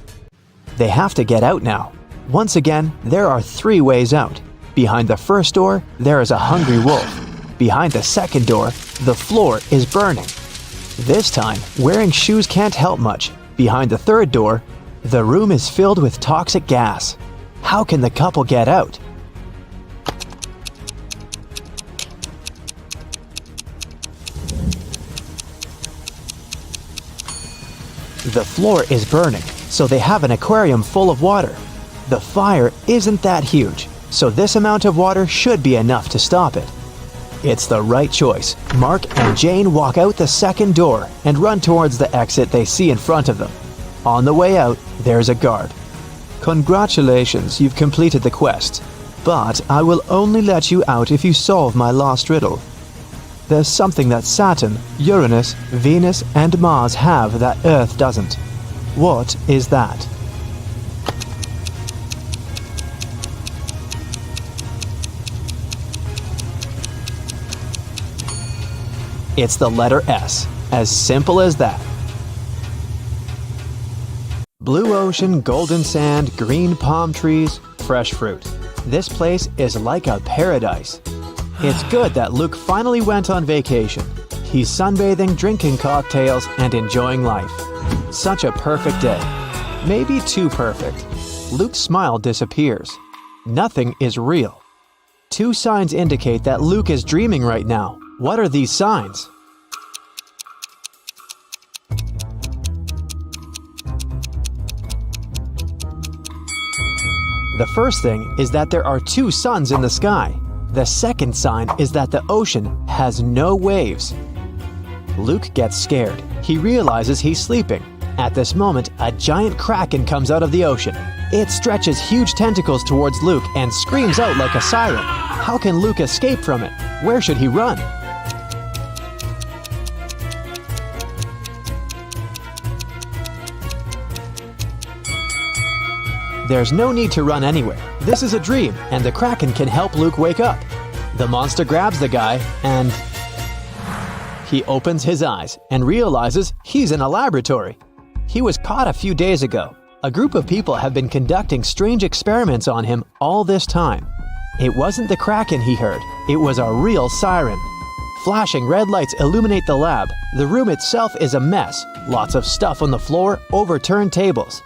They have to get out now. Once again, there are 3 ways out. Behind the first door, there is a hungry wolf. Behind the second door, the floor is burning. This time, wearing shoes can't help much. Behind the third door, the room is filled with toxic gas. How can the couple get out? The floor is burning, so they have an aquarium full of water. The fire isn't that huge, so this amount of water should be enough to stop it. It's the right choice. Mark and Jane walk out the second door and run towards the exit they see in front of them. On the way out, there's a guard. Congratulations, you've completed the quest. But I will only let you out if you solve my last riddle. There's something that Saturn, Uranus, Venus, and Mars have that Earth doesn't. What is that? It's the letter S. As simple as that. Blue ocean, golden sand, green palm trees, fresh fruit. This place is like a paradise. It's good that Luke finally went on vacation. He's sunbathing, drinking cocktails, and enjoying life. Such a perfect day. Maybe too perfect. Luke's smile disappears. Nothing is real. 2 signs indicate that Luke is dreaming right now. What are these signs? The first thing is that there are 2 suns in the sky. The second sign is that the ocean has no waves. Luke gets scared. He realizes he's sleeping. At this moment, a giant kraken comes out of the ocean. It stretches huge tentacles towards Luke and screams out like a siren. How can Luke escape from it? Where should he run? There's no need to run anywhere. This is a dream, and the kraken can help Luke wake up. The monster grabs the guy, and he opens his eyes and realizes he's in a laboratory. He was caught a few days ago. A group of people have been conducting strange experiments on him all this time. It wasn't the kraken he heard, it was a real siren. Flashing red lights illuminate the lab. The room itself is a mess. Lots of stuff on the floor, overturned tables.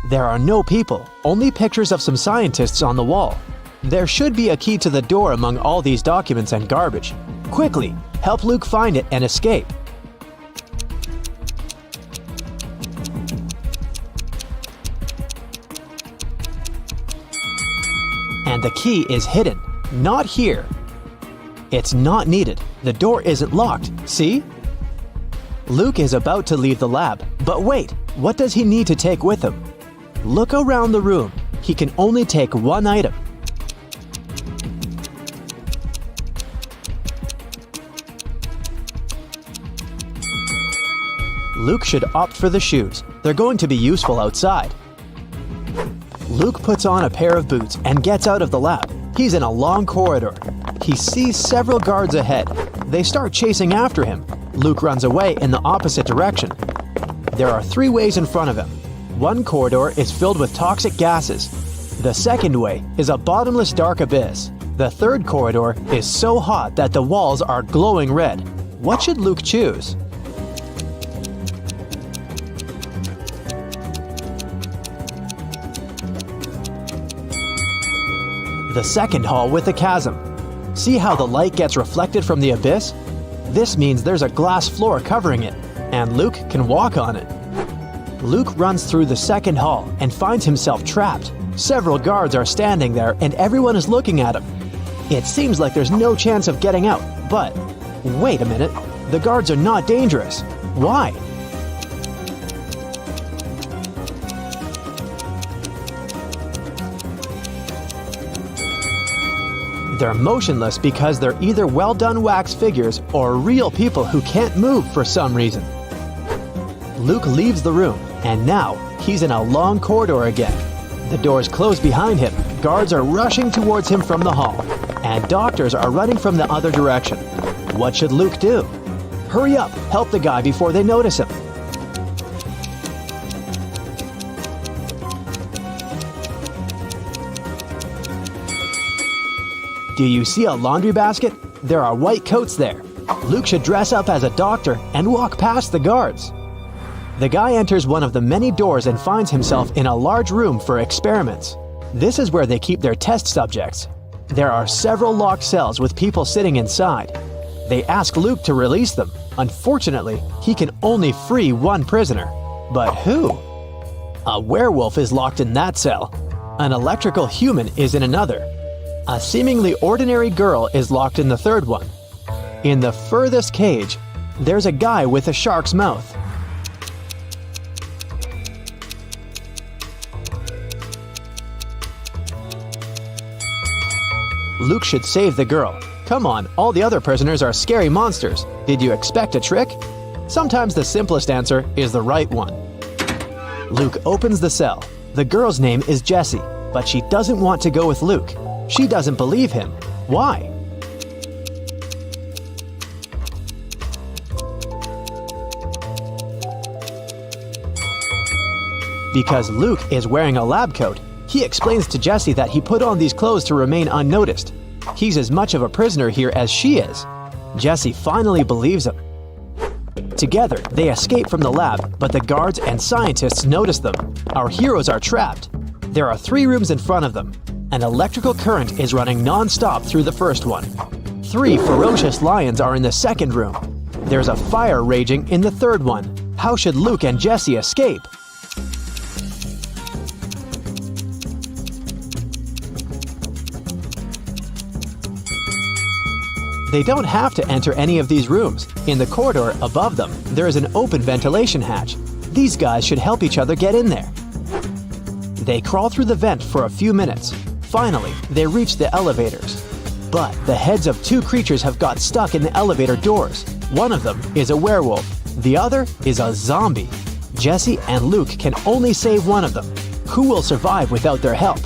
There are no people, only pictures of some scientists on the wall. There should be a key to the door among all these documents and garbage. Quickly, help Luke find it and escape. And the key is hidden. Not here. It's not needed. The door isn't locked. See? Luke is about to leave the lab. But wait, what does he need to take with him? Look around the room. He can only take one item. Luke should opt for the shoes. They're going to be useful outside. Luke puts on a pair of boots and gets out of the lab. He's in a long corridor. He sees several guards ahead. They start chasing after him. Luke runs away in the opposite direction. There are 3 ways in front of him. One corridor is filled with toxic gases. The second way is a bottomless dark abyss. The third corridor is so hot that the walls are glowing red. What should Luke choose? The second hall with a chasm. See how the light gets reflected from the abyss? This means there's a glass floor covering it, and Luke can walk on it. Luke runs through the second hall and finds himself trapped. Several guards are standing there and everyone is looking at him. It seems like there's no chance of getting out, but wait a minute, the guards are not dangerous. Why? They're motionless because they're either well-done wax figures or real people who can't move for some reason. Luke leaves the room, and now he's in a long corridor again. The doors close behind him, guards are rushing towards him from the hall, and doctors are running from the other direction. What should Luke do? Hurry up, help the guy before they notice him. Do you see a laundry basket? There are white coats there. Luke should dress up as a doctor and walk past the guards. The guy enters one of the many doors and finds himself in a large room for experiments. This is where they keep their test subjects. There are several locked cells with people sitting inside. They ask Luke to release them. Unfortunately, he can only free one prisoner. But who? A werewolf is locked in that cell. An electrical human is in another. A seemingly ordinary girl is locked in the third one. In the furthest cage, there's a guy with a shark's mouth. Luke should save the girl. Come on, all the other prisoners are scary monsters. Did you expect a trick? Sometimes the simplest answer is the right one. Luke opens the cell. The girl's name is Jessie, but she doesn't want to go with Luke. She doesn't believe him. Why? Because Luke is wearing a lab coat. He explains to Jessie that he put on these clothes to remain unnoticed. He's as much of a prisoner here as she is. Jessie finally believes him. Together, they escape from the lab, but the guards and scientists notice them. Our heroes are trapped. There are 3 rooms in front of them. An electrical current is running non-stop through the first one. 3 ferocious lions are in the second room. There's a fire raging in the third one. How should Luke and Jessie escape? They don't have to enter any of these rooms. In the corridor above them, there is an open ventilation hatch. These guys should help each other get in there. They crawl through the vent for a few minutes. Finally, they reach the elevators. But the heads of 2 creatures have got stuck in the elevator doors. One of them is a werewolf. The other is a zombie. Jessie and Luke can only save one of them. Who will survive without their help?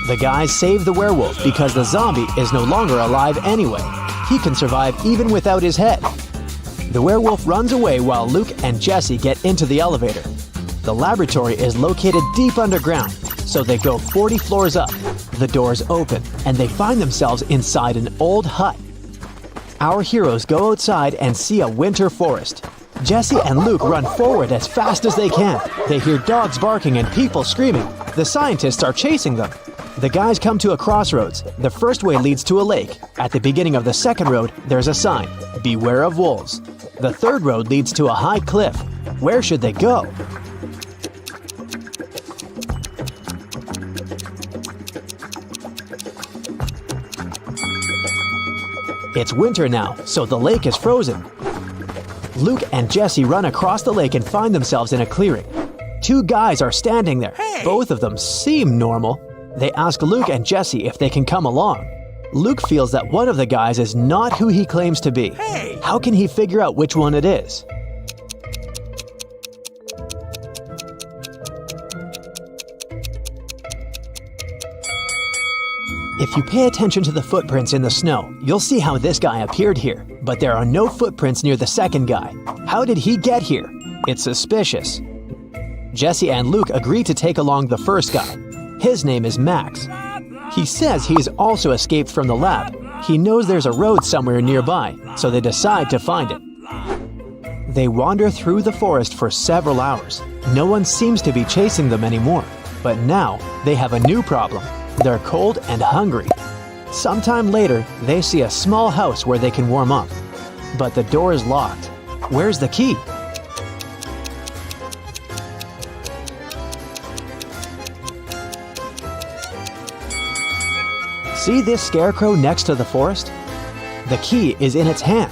The guys save the werewolf because the zombie is no longer alive anyway. He can survive even without his head. The werewolf runs away while Luke and Jessie get into the elevator. The laboratory is located deep underground, so they go 40 floors up. The doors open, and they find themselves inside an old hut. Our heroes go outside and see a winter forest. Jesse and Luke run forward as fast as they can. They hear dogs barking and people screaming. The scientists are chasing them. The guys come to a crossroads. The first way leads to a lake. At the beginning of the second road, there's a sign, "Beware of wolves." The third road leads to a high cliff. Where should they go? It's winter now, so the lake is frozen. Luke and Jesse run across the lake and find themselves in a clearing. Two guys are standing there. Both of them seem normal. They ask Luke and Jesse if they can come along. Luke feels that one of the guys is not who he claims to be. How can he figure out which one it is? If you pay attention to the footprints in the snow, you'll see how this guy appeared here, but there are no footprints near the second guy. How did he get here? It's suspicious. Jesse and Luke agree to take along the first guy. His name is Max. He says he's also escaped from the lab. He knows there's a road somewhere nearby, so they decide to find it. They wander through the forest for several hours. No one seems to be chasing them anymore. But now, they have a new problem. They're cold and hungry. Sometime later, they see a small house where they can warm up. But the door is locked. Where's the key? See this scarecrow next to the forest? The key is in its hand.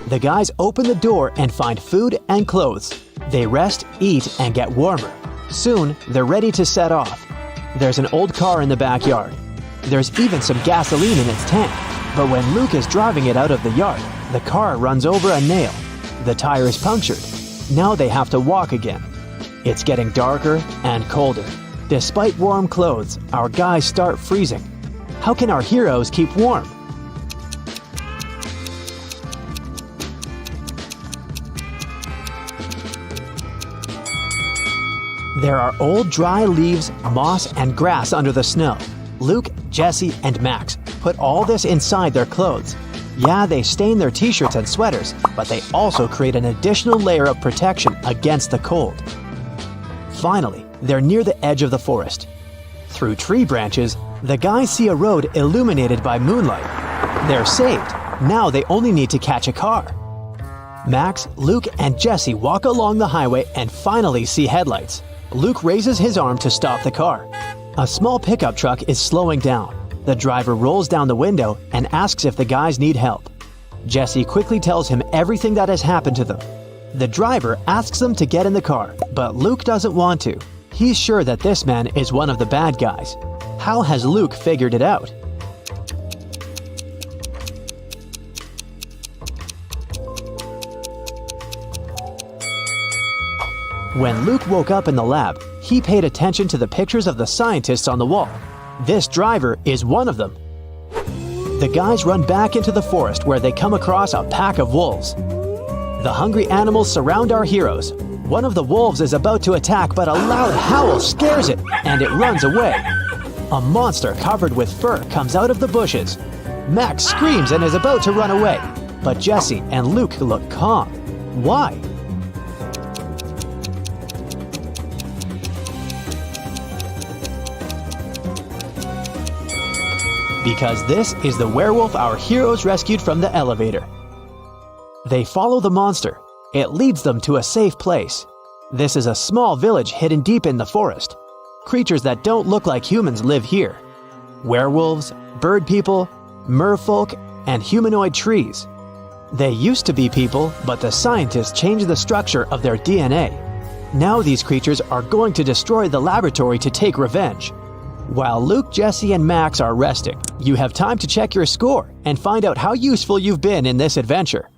The guys open the door and find food and clothes. They rest, eat, and get warmer. Soon, they're ready to set off. There's an old car in the backyard. There's even some gasoline in its tank. But when Luke is driving it out of the yard, the car runs over a nail. The tire is punctured. Now they have to walk again. It's getting darker and colder. Despite warm clothes, our guys start freezing. How can our heroes keep warm? There are old dry leaves, moss, and grass under the snow. Luke, Jesse, and Max put all this inside their clothes. Yeah, they stain their t-shirts and sweaters, but they also create an additional layer of protection against the cold. Finally, they're near the edge of the forest. Through tree branches, the guys see a road illuminated by moonlight. They're saved. Now they only need to catch a car. Max, Luke, and Jesse walk along the highway and finally see headlights. Luke raises his arm to stop the car. A small pickup truck is slowing down. The driver rolls down the window and asks if the guys need help. Jesse quickly tells him everything that has happened to them. The driver asks them to get in the car, but Luke doesn't want to. He's sure that this man is one of the bad guys. How has Luke figured it out? When Luke woke up in the lab, he paid attention to the pictures of the scientists on the wall. This driver is one of them. The guys run back into the forest where they come across a pack of wolves. The hungry animals surround our heroes. One of the wolves is about to attack, but a loud howl scares it, and it runs away. A monster covered with fur comes out of the bushes. Max screams and is about to run away, but Jesse and Luke look calm. Why? Because this is the werewolf our heroes rescued from the elevator. They follow the monster. It leads them to a safe place. This is a small village hidden deep in the forest. Creatures that don't look like humans live here. Werewolves, bird people, merfolk, and humanoid trees. They used to be people, but the scientists changed the structure of their DNA. Now these creatures are going to destroy the laboratory to take revenge. While Luke, Jesse, and Max are resting, you have time to check your score and find out how useful you've been in this adventure.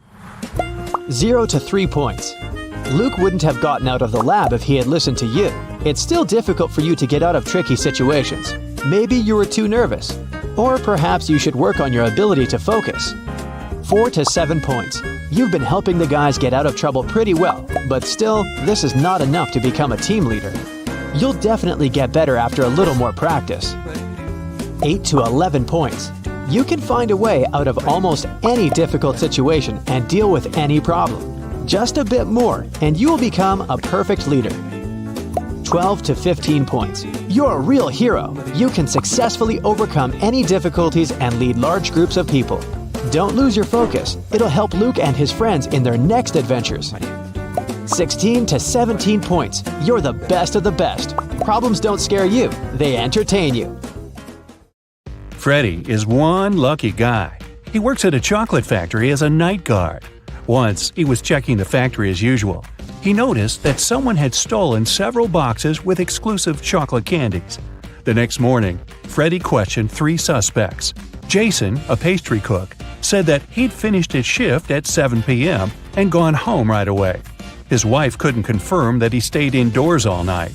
0 to 3 points. Luke wouldn't have gotten out of the lab if he had listened to you. It's still difficult for you to get out of tricky situations. Maybe you were too nervous. Or perhaps you should work on your ability to focus. 4 to 7 points. You've been helping the guys get out of trouble pretty well, but still, this is not enough to become a team leader. You'll definitely get better after a little more practice. 8 to 11 points. You can find a way out of almost any difficult situation and deal with any problem. Just a bit more, and you will become a perfect leader. 12 to 15 points. You're a real hero. You can successfully overcome any difficulties and lead large groups of people. Don't lose your focus. It'll help Luke and his friends in their next adventures. 16 to 17 points. You're the best of the best. Problems don't scare you, they entertain you. Freddie is one lucky guy. He works at a chocolate factory as a night guard. Once, he was checking the factory as usual. He noticed that someone had stolen several boxes with exclusive chocolate candies. The next morning, Freddie questioned 3 suspects. Jason, a pastry cook, said that he'd finished his shift at 7 p.m. and gone home right away. His wife couldn't confirm that he stayed indoors all night.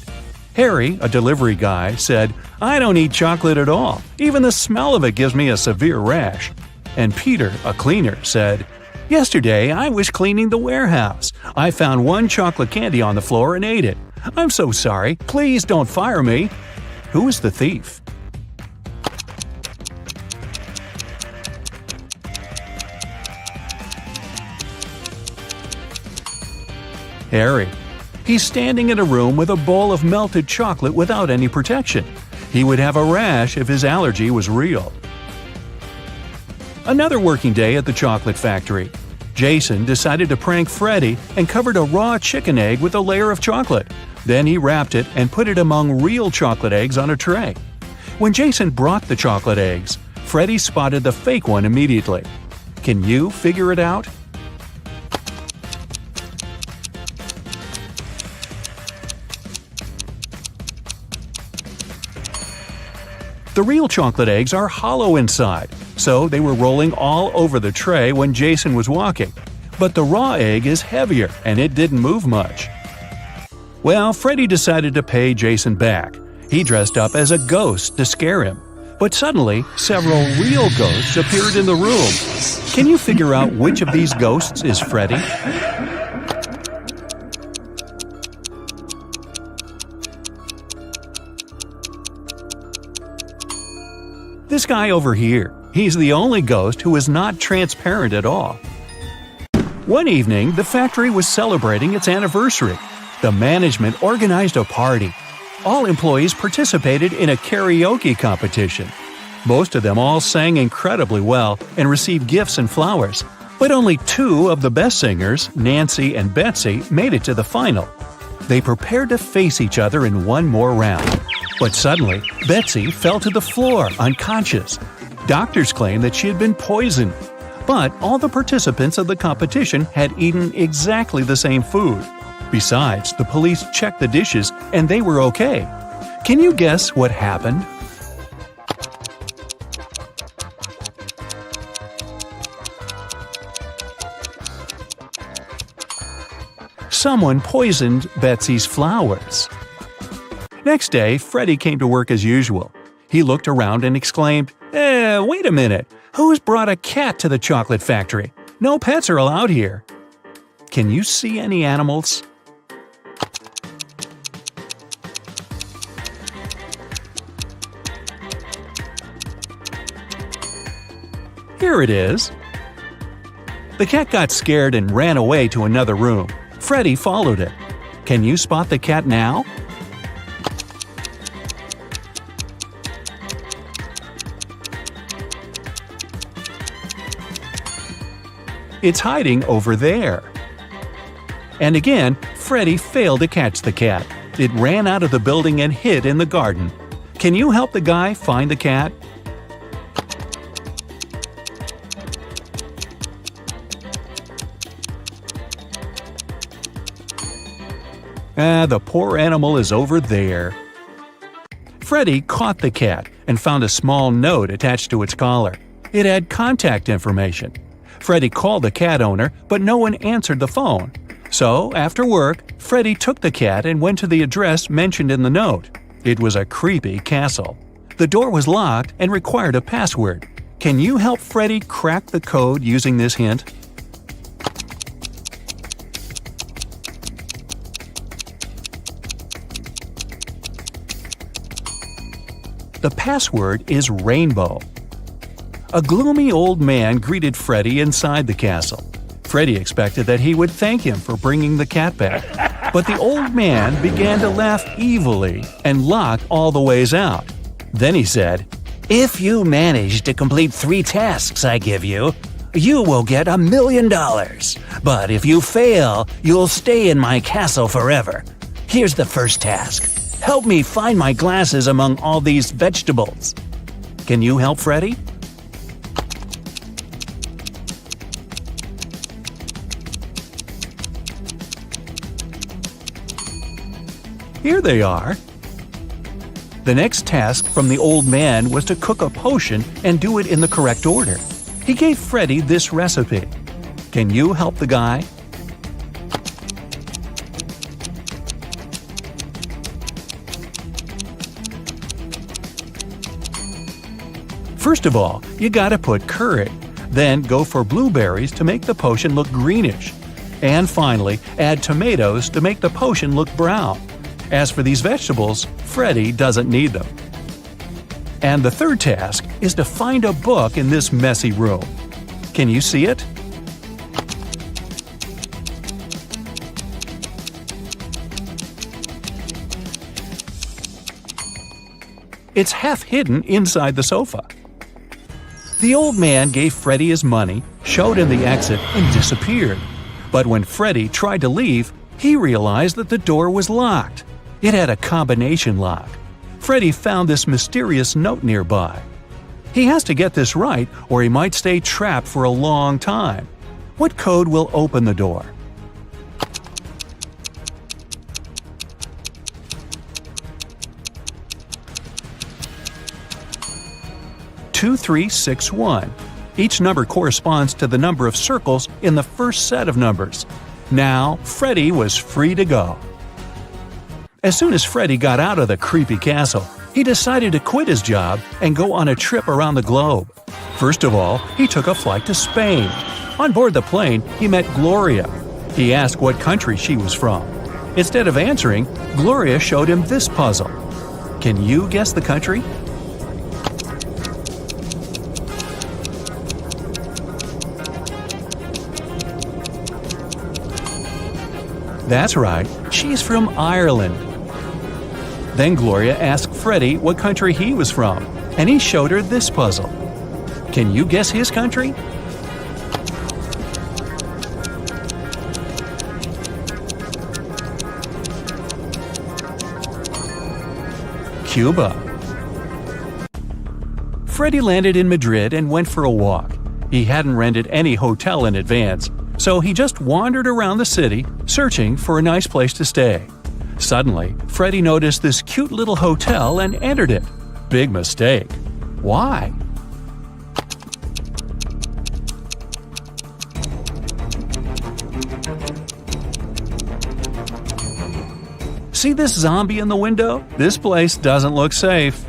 Harry, a delivery guy, said, "I don't eat chocolate at all. Even the smell of it gives me a severe rash." And Peter, a cleaner, said, "Yesterday I was cleaning the warehouse. I found one chocolate candy on the floor and ate it. I'm so sorry. Please don't fire me." Who is the thief? Harry. He's standing in a room with a bowl of melted chocolate without any protection. He would have a rash if his allergy was real. Another working day at the chocolate factory. Jason decided to prank Freddie and covered a raw chicken egg with a layer of chocolate. Then he wrapped it and put it among real chocolate eggs on a tray. When Jason brought the chocolate eggs, Freddie spotted the fake one immediately. Can you figure it out? The real chocolate eggs are hollow inside, so they were rolling all over the tray when Jason was walking. But the raw egg is heavier, and it didn't move much. Well, Freddie decided to pay Jason back. He dressed up as a ghost to scare him. But suddenly, several real ghosts appeared in the room. Can you figure out which of these ghosts is Freddie? This guy over here. He's the only ghost who is not transparent at all. One evening, the factory was celebrating its anniversary. The management organized a party. All employees participated in a karaoke competition. Most of them all sang incredibly well and received gifts and flowers. But only 2 of the best singers, Nancy and Betsy, made it to the final. They prepared to face each other in one more round. But suddenly, Betsy fell to the floor, unconscious. Doctors claimed that she had been poisoned. But all the participants of the competition had eaten exactly the same food. Besides, the police checked the dishes and they were okay. Can you guess what happened? Someone poisoned Betsy's flowers. Next day, Freddie came to work as usual. He looked around and exclaimed, wait a minute, who's brought a cat to the chocolate factory? No pets are allowed here. Can you see any animals? Here it is. The cat got scared and ran away to another room. Freddie followed it. Can you spot the cat now? It's hiding over there. And again, Freddie failed to catch the cat. It ran out of the building and hid in the garden. Can you help the guy find the cat? The poor animal is over there. Freddie caught the cat and found a small note attached to its collar. It had contact information. Freddie called the cat owner, but no one answered the phone. So, after work, Freddie took the cat and went to the address mentioned in the note. It was a creepy castle. The door was locked and required a password. Can you help Freddie crack the code using this hint? The password is rainbow. A gloomy old man greeted Freddy inside the castle. Freddy expected that he would thank him for bringing the cat back, but the old man began to laugh evilly and locked all the ways out. Then he said, "If you manage to complete 3 tasks I give you, you will get $1 million. But if you fail, you'll stay in my castle forever. Here's the first task. Help me find my glasses among all these vegetables." Can you help Freddy? Here they are. The next task from the old man was to cook a potion and do it in the correct order. He gave Freddy this recipe. Can you help the guy? First of all, you gotta put curry. Then go for blueberries to make the potion look greenish. And finally, add tomatoes to make the potion look brown. As for these vegetables, Freddy doesn't need them. And the third task is to find a book in this messy room. Can you see it? It's half hidden inside the sofa. The old man gave Freddy his money, showed him the exit, and disappeared. But when Freddy tried to leave, he realized that the door was locked. It had a combination lock. Freddy found this mysterious note nearby. He has to get this right or he might stay trapped for a long time. What code will open the door? "2361. Each number corresponds to the number of circles in the first set of numbers. Now, Freddy was free to go. As soon as Freddy got out of the creepy castle, he decided to quit his job and go on a trip around the globe. First of all, he took a flight to Spain. On board the plane, he met Gloria. He asked what country she was from. Instead of answering, Gloria showed him this puzzle. Can you guess the country? That's right, she's from Ireland. Then Gloria asked Freddy what country he was from, and he showed her this puzzle. Can you guess his country? Cuba. Freddy landed in Madrid and went for a walk. He hadn't rented any hotel in advance, so he just wandered around the city, searching for a nice place to stay. Suddenly, Freddy noticed this cute little hotel and entered it. Big mistake. Why? See this zombie in the window? This place doesn't look safe.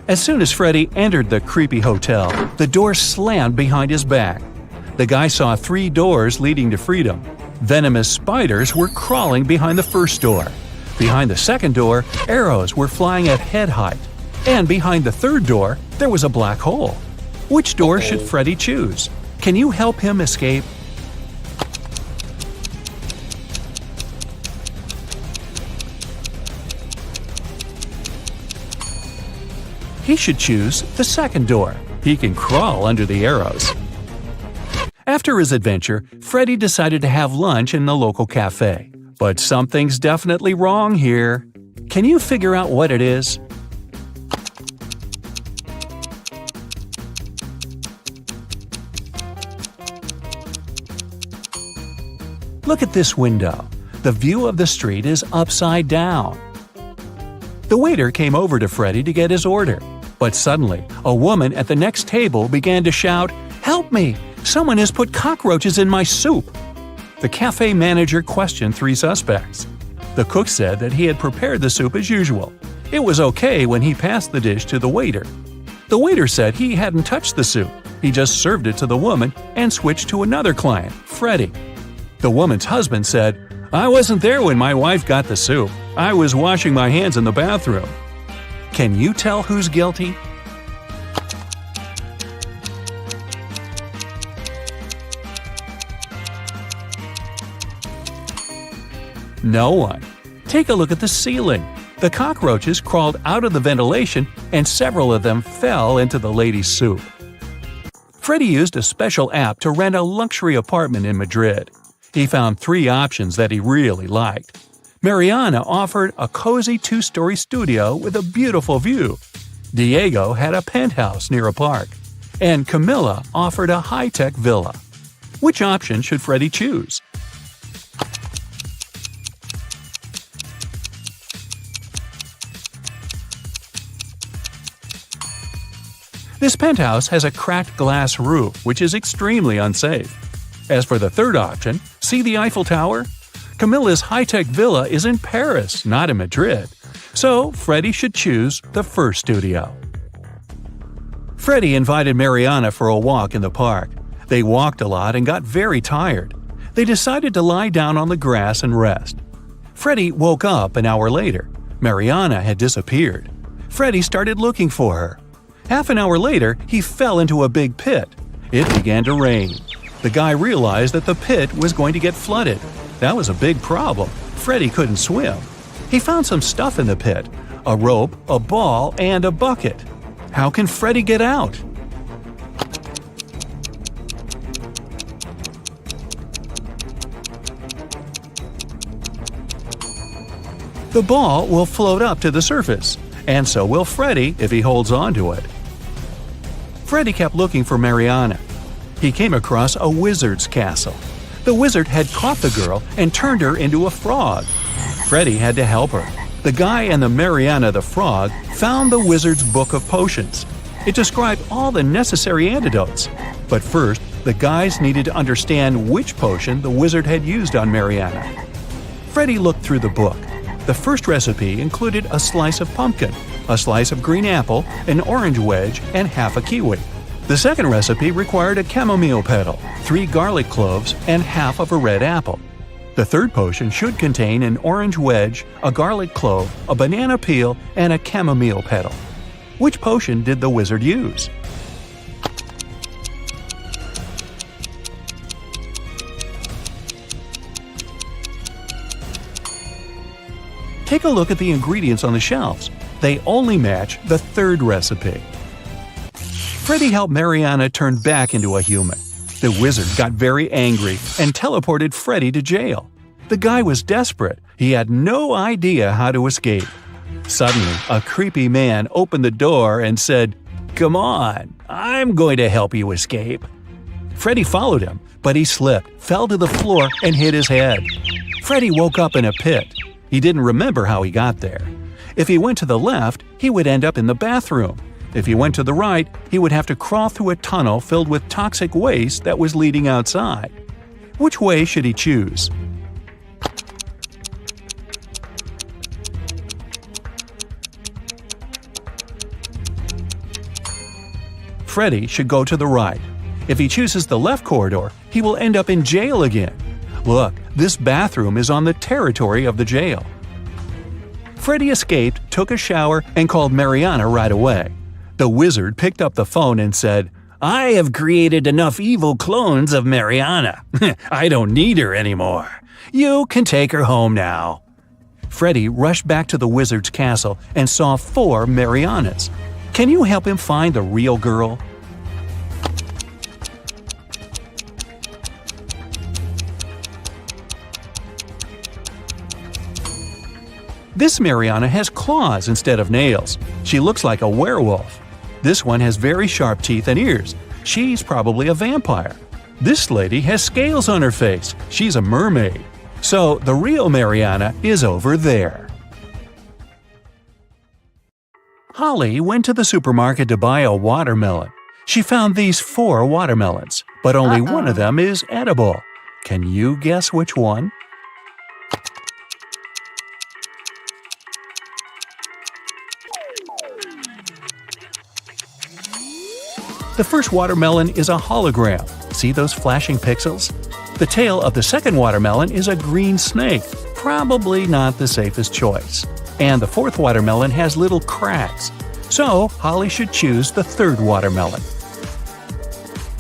As soon as Freddy entered the creepy hotel, the door slammed behind his back. The guy saw 3 doors leading to freedom. Venomous spiders were crawling behind the first door. Behind the second door, arrows were flying at head height. And behind the third door, there was a black hole. Which door should Freddy choose? Can you help him escape? He should choose the second door. He can crawl under the arrows. After his adventure, Freddy decided to have lunch in the local cafe. But something's definitely wrong here. Can you figure out what it is? Look at this window. The view of the street is upside down. The waiter came over to Freddy to get his order. But suddenly, a woman at the next table began to shout, "Help me! Someone has put cockroaches in my soup!" The cafe manager questioned 3 suspects. The cook said that he had prepared the soup as usual. It was okay when he passed the dish to the waiter. The waiter said he hadn't touched the soup. He just served it to the woman and switched to another client, Freddy. The woman's husband said, "I wasn't there when my wife got the soup. I was washing my hands in the bathroom." Can you tell who's guilty? No one. Take a look at the ceiling. The cockroaches crawled out of the ventilation and several of them fell into the lady's soup. Freddy used a special app to rent a luxury apartment in Madrid. He found 3 options that he really liked. Mariana offered a cozy 2-story studio with a beautiful view. Diego had a penthouse near a park. And Camilla offered a high-tech villa. Which option should Freddy choose? This penthouse has a cracked glass roof, which is extremely unsafe. As for the third option, see the Eiffel Tower? Camilla's high-tech villa is in Paris, not in Madrid. So, Freddy should choose the first studio. Freddy invited Mariana for a walk in the park. They walked a lot and got very tired. They decided to lie down on the grass and rest. Freddy woke up an hour later. Mariana had disappeared. Freddy started looking for her. Half an hour later, he fell into a big pit. It began to rain. The guy realized that the pit was going to get flooded. That was a big problem. Freddy couldn't swim. He found some stuff in the pit: a rope, a ball, and a bucket. How can Freddy get out? The ball will float up to the surface, and so will Freddy if he holds on to it. Freddy kept looking for Mariana. He came across a wizard's castle. The wizard had caught the girl and turned her into a frog. Freddy had to help her. The guy and the Mariana the frog found the wizard's book of potions. It described all the necessary antidotes. But first, the guys needed to understand which potion the wizard had used on Mariana. Freddy looked through the book. The first recipe included a slice of pumpkin, a slice of green apple, an orange wedge, and half a kiwi. The second recipe required a chamomile petal, 3 garlic cloves, and half of a red apple. The third potion should contain an orange wedge, a garlic clove, a banana peel, and a chamomile petal. Which potion did the wizard use? Take a look at the ingredients on the shelves. They only match the third recipe. Freddy helped Mariana turn back into a human. The wizard got very angry and teleported Freddy to jail. The guy was desperate. He had no idea how to escape. Suddenly, a creepy man opened the door and said, "Come on, I'm going to help you escape." Freddy followed him, but he slipped, fell to the floor, and hit his head. Freddy woke up in a pit. He didn't remember how he got there. If he went to the left, he would end up in the bathroom. If he went to the right, he would have to crawl through a tunnel filled with toxic waste that was leading outside. Which way should he choose? Freddy should go to the right. If he chooses the left corridor, he will end up in jail again. Look, this bathroom is on the territory of the jail. Freddy escaped, took a shower, and called Mariana right away. The wizard picked up the phone and said, "I have created enough evil clones of Mariana. I don't need her anymore. You can take her home now." Freddy rushed back to the wizard's castle and saw 4 Marianas. Can you help him find the real girl? This Mariana has claws instead of nails. She looks like a werewolf. This one has very sharp teeth and ears. She's probably a vampire. This lady has scales on her face. She's a mermaid. So the real Mariana is over there. Holly went to the supermarket to buy a watermelon. She found these 4 watermelons, but only one of them is edible. Can you guess which one? The first watermelon is a hologram. See those flashing pixels? The tail of the second watermelon is a green snake, probably not the safest choice. and the fourth watermelon has little cracks. So Holly should choose the third watermelon.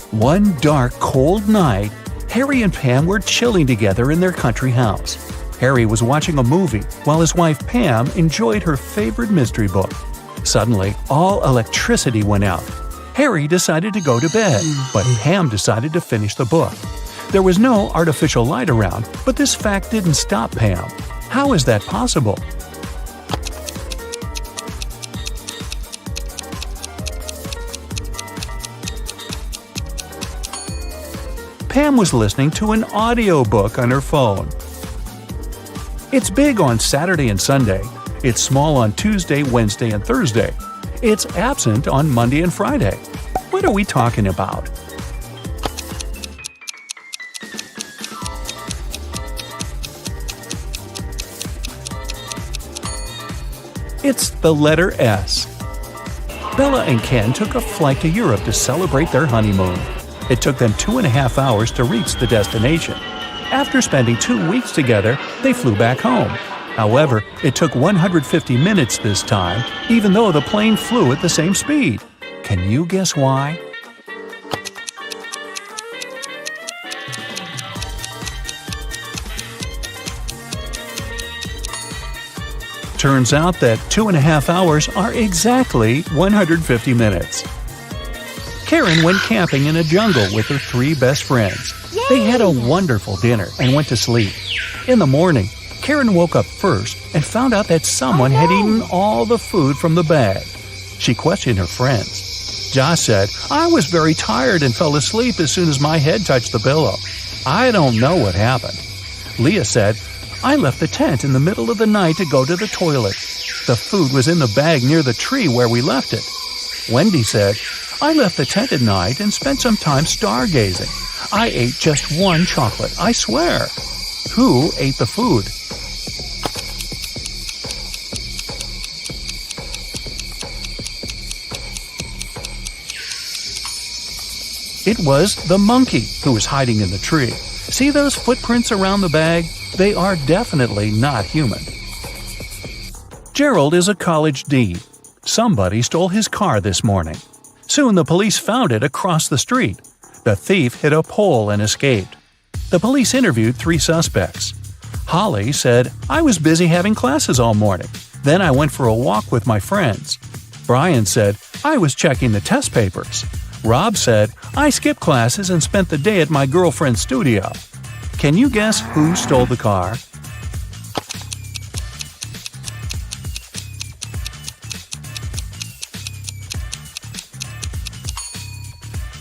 One dark, cold night, Harry and Pam were chilling together in their country house. Harry was watching a movie while his wife Pam enjoyed her favorite mystery book. Suddenly, all electricity went out. Harry decided to go to bed, but Pam decided to finish the book. There was no artificial light around, but this fact didn't stop Pam. How is that possible? Pam was listening to an audiobook on her phone. It's big on Saturday and Sunday. It's small on Tuesday, Wednesday, and Thursday. It's absent on Monday and Friday. What are we talking about? It's the letter S. Bella and Ken took a flight to Europe to celebrate their honeymoon. It took them 2.5 hours to reach the destination. After spending 2 weeks together, they flew back home. However, it took 150 minutes this time, even though the plane flew at the same speed. Can you guess why? Turns out that 2.5 hours are exactly 150 minutes. Karen went camping in a jungle with her 3 best friends. They had a wonderful dinner and went to sleep. In the morning, Karen woke up first and found out that someone had eaten all the food from the bag. She questioned her friends. Josh said, "I was very tired and fell asleep as soon as my head touched the pillow. I don't know what happened." Leah said, "I left the tent in the middle of the night to go to the toilet. The food was in the bag near the tree where we left it." Wendy said, "I left the tent at night and spent some time stargazing. I ate just 1 chocolate, I swear." Who ate the food? It was the monkey who was hiding in the tree. See those footprints around the bag? They are definitely not human. Gerald is a college dean. Somebody stole his car this morning. Soon the police found it across the street. The thief hit a pole and escaped. The police interviewed 3 suspects. Holly said, "I was busy having classes all morning. Then I went for a walk with my friends." Brian said, "I was checking the test papers." Rob said, "I skipped classes and spent the day at my girlfriend's studio." Can you guess who stole the car?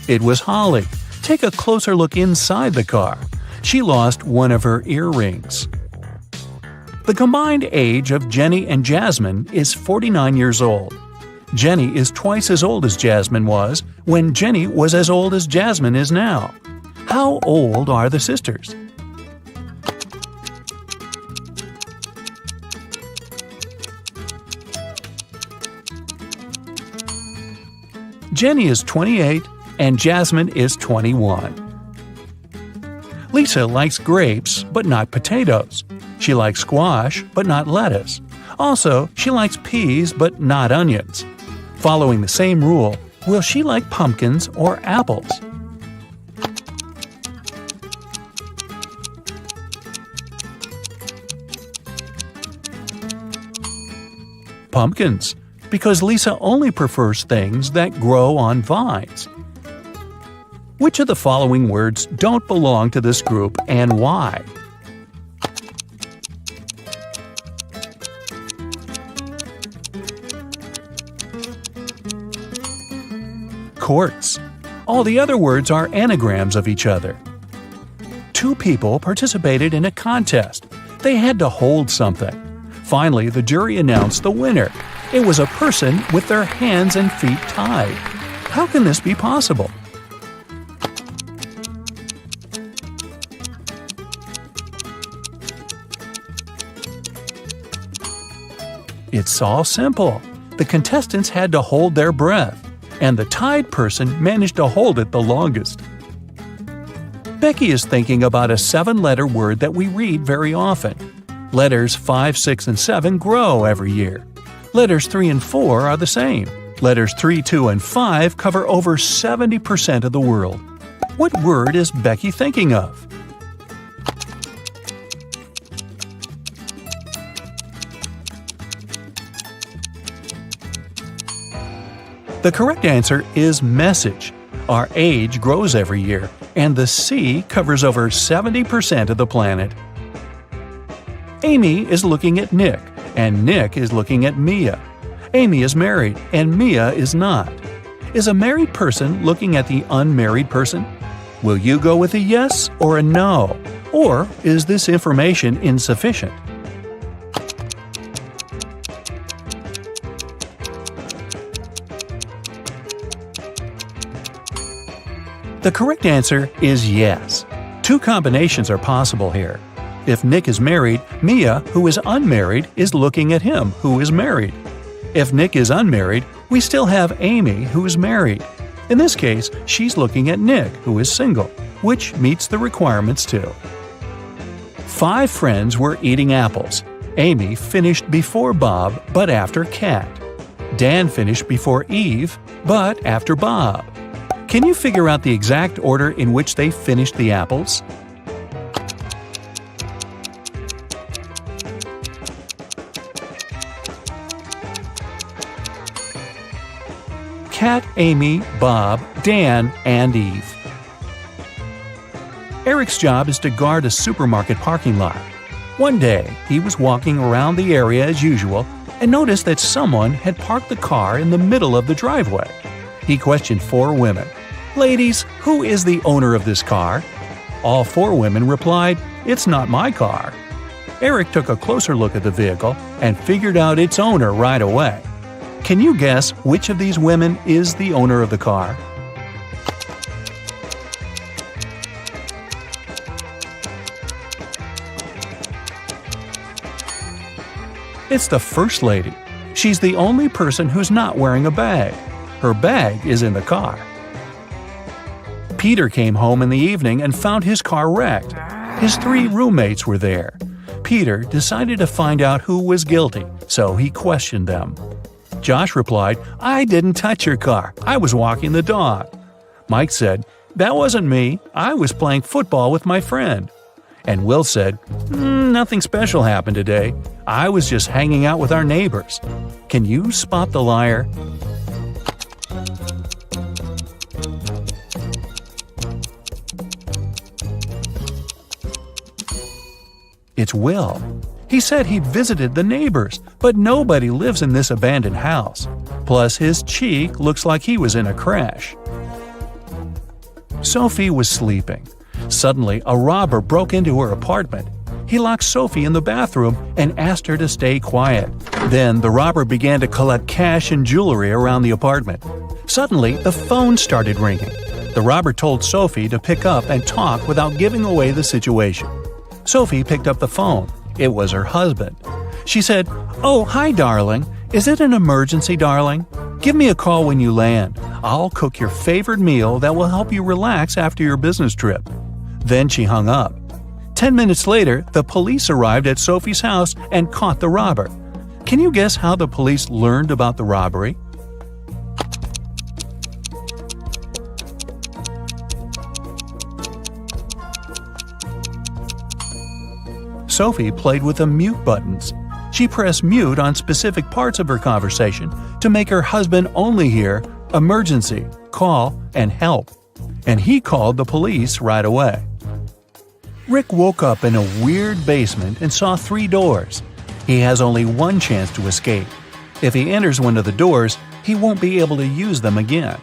It was Holly. Take a closer look inside the car. She lost one of her earrings. The combined age of Jenny and Jasmine is 49 years old. Jenny is twice as old as Jasmine was when Jenny was as old as Jasmine is now. How old are the sisters? Jenny is 28 and Jasmine is 21. Lisa likes grapes but not potatoes. She likes squash but not lettuce. Also, she likes peas but not onions. Following the same rule, will she like pumpkins or apples? Pumpkins, because Lisa only prefers things that grow on vines. Which of the following words don't belong to this group and why? Quartz. All the other words are anagrams of each other. 2 people participated in a contest. They had to hold something. Finally, the jury announced the winner. It was a person with their hands and feet tied. How can this be possible? It's all simple. The contestants had to hold their breath, and the tied person managed to hold it the longest. Becky is thinking about a 7-letter word that we read very often. Letters 5, 6, and 7 grow every year. Letters 3 and 4 are the same. Letters 3, 2, and 5 cover over 70% of the world. What word is Becky thinking of? The correct answer is message. Our age grows every year, and the sea covers over 70% of the planet. Amy is looking at Nick, and Nick is looking at Mia. Amy is married, and Mia is not. Is a married person looking at the unmarried person? Will you go with a yes or a no? Or is this information insufficient? The correct answer is yes. Two combinations are possible here. If Nick is married, Mia, who is unmarried, is looking at him, who is married. If Nick is unmarried, we still have Amy, who is married. In this case, she's looking at Nick, who is single, which meets the requirements too. 5 friends were eating apples. Amy finished before Bob, but after Kat. Dan finished before Eve, but after Bob. Can you figure out the exact order in which they finished the apples? Kat, Amy, Bob, Dan, and Eve. Eric's job is to guard a supermarket parking lot. One day, he was walking around the area as usual and noticed that someone had parked the car in the middle of the driveway. He questioned 4 women. "Ladies, who is the owner of this car?" All 4 women replied, "It's not my car." Eric took a closer look at the vehicle and figured out its owner right away. Can you guess which of these women is the owner of the car? It's the First Lady. She's the only person who's not wearing a bag. Her bag is in the car. Peter came home in the evening and found his car wrecked. His 3 roommates were there. Peter decided to find out who was guilty, so he questioned them. Josh replied, "I didn't touch your car. I was walking the dog." Mike said, "That wasn't me. I was playing football with my friend." And Will said, "Nothing special happened today. I was just hanging out with our neighbors." Can you spot the liar? It's Will. He said he visited the neighbors, but nobody lives in this abandoned house. Plus, his cheek looks like he was in a crash. Sophie was sleeping. Suddenly, a robber broke into her apartment. He locked Sophie in the bathroom and asked her to stay quiet. Then, the robber began to collect cash and jewelry around the apartment. Suddenly, the phone started ringing. The robber told Sophie to pick up and talk without giving away the situation. Sophie picked up the phone. It was her husband. She said, "Oh, hi, darling. Is it an emergency, darling? Give me a call when you land. I'll cook your favorite meal that will help you relax after your business trip." Then she hung up. 10 minutes later, the police arrived at Sophie's house and caught the robber. Can you guess how the police learned about the robbery? Sophie played with the mute buttons. She pressed mute on specific parts of her conversation to make her husband only hear emergency, call, and help. And he called the police right away. Rick woke up in a weird basement and saw 3 doors. He has only one chance to escape. If he enters one of the doors, he won't be able to use them again.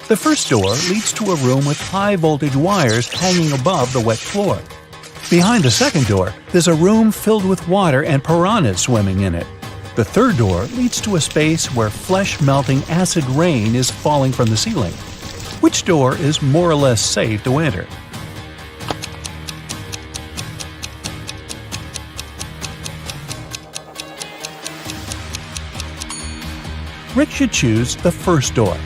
The first door leads to a room with high-voltage wires hanging above the wet floor. Behind the second door, there's a room filled with water and piranhas swimming in it. The third door leads to a space where flesh-melting acid rain is falling from the ceiling. Which door is more or less safe to enter? Rick should choose the first door.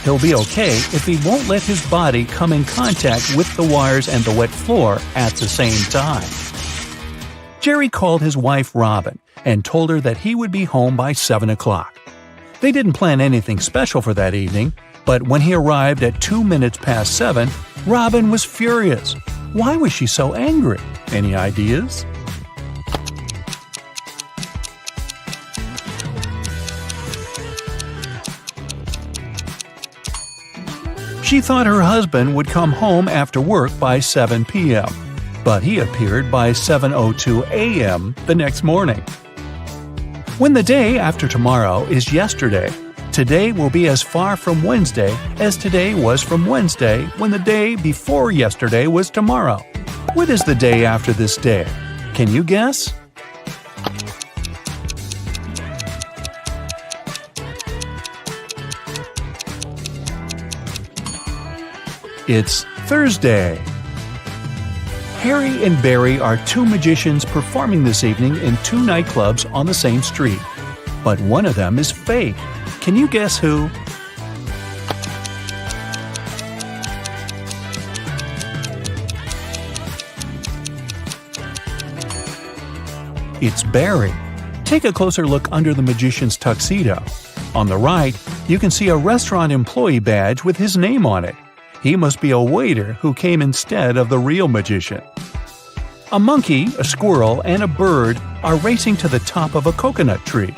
He'll be okay if he won't let his body come in contact with the wires and the wet floor at the same time. Jerry called his wife Robin and told her that he would be home by 7 o'clock. They didn't plan anything special for that evening, but when he arrived at 2 minutes past 7, Robin was furious. Why was she so angry? Any ideas? She thought her husband would come home after work by 7 p.m., but he appeared by 7:02 a.m. the next morning. When the day after tomorrow is yesterday, today will be as far from Wednesday as today was from Wednesday when the day before yesterday was tomorrow. What is the day after this day? Can you guess? It's Thursday. Harry and Barry are two magicians performing this evening in two nightclubs on the same street. But one of them is fake. Can you guess who? It's Barry. Take a closer look under the magician's tuxedo. On the right, you can see a restaurant employee badge with his name on it. He must be a waiter who came instead of the real magician. A monkey, a squirrel, and a bird are racing to the top of a coconut tree.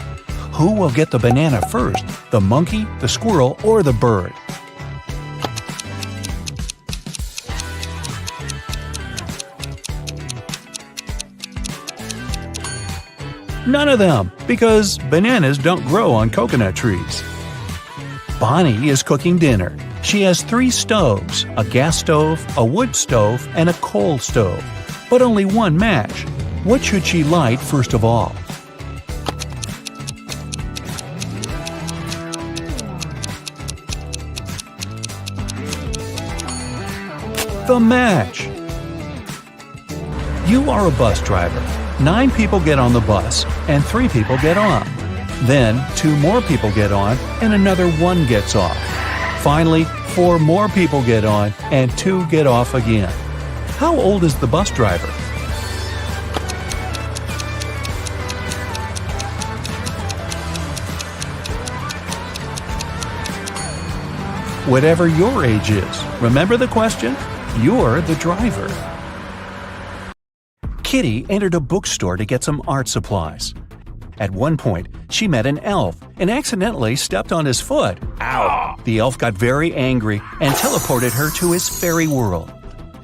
Who will get the banana first, the monkey, the squirrel, or the bird? None of them, because bananas don't grow on coconut trees. Bonnie is cooking dinner. She has 3 stoves, a gas stove, a wood stove, and a coal stove, but only one match. What should she light first of all? The match. You are a bus driver. 9 people get on the bus, and 3 people get on. Then 2 more people get on, and another 1 gets off. Finally, 4 more people get on, and 2 get off again. How old is the bus driver? Whatever your age is, remember the question? You're the driver. Kitty entered a bookstore to get some art supplies. At one point, she met an elf and accidentally stepped on his foot. Ow! The elf got very angry and teleported her to his fairy world.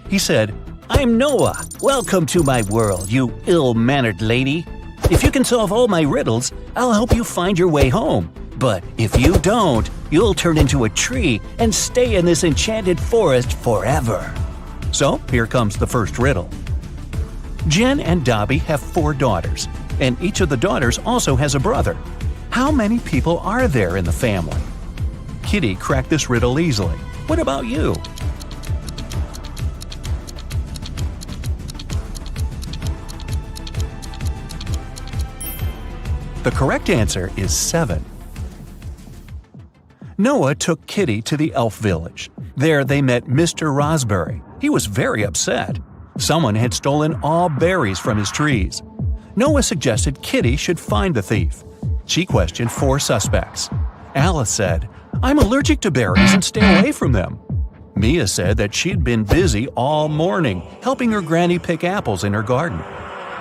He said, I'm Noah. Welcome to my world, you ill-mannered lady. If you can solve all my riddles, I'll help you find your way home. But if you don't, you'll turn into a tree and stay in this enchanted forest forever. So, here comes the first riddle. Jen and Dobby have 4 daughters, and each of the daughters also has a brother. How many people are there in the family? Kitty cracked this riddle easily. What about you? The correct answer is 7. Noah took Kitty to the elf village. There they met Mr. Raspberry. He was very upset. Someone had stolen all berries from his trees. Noah suggested Kitty should find the thief. She questioned 4 suspects. Alice said, I'm allergic to berries and stay away from them. Mia said that she'd been busy all morning, helping her granny pick apples in her garden.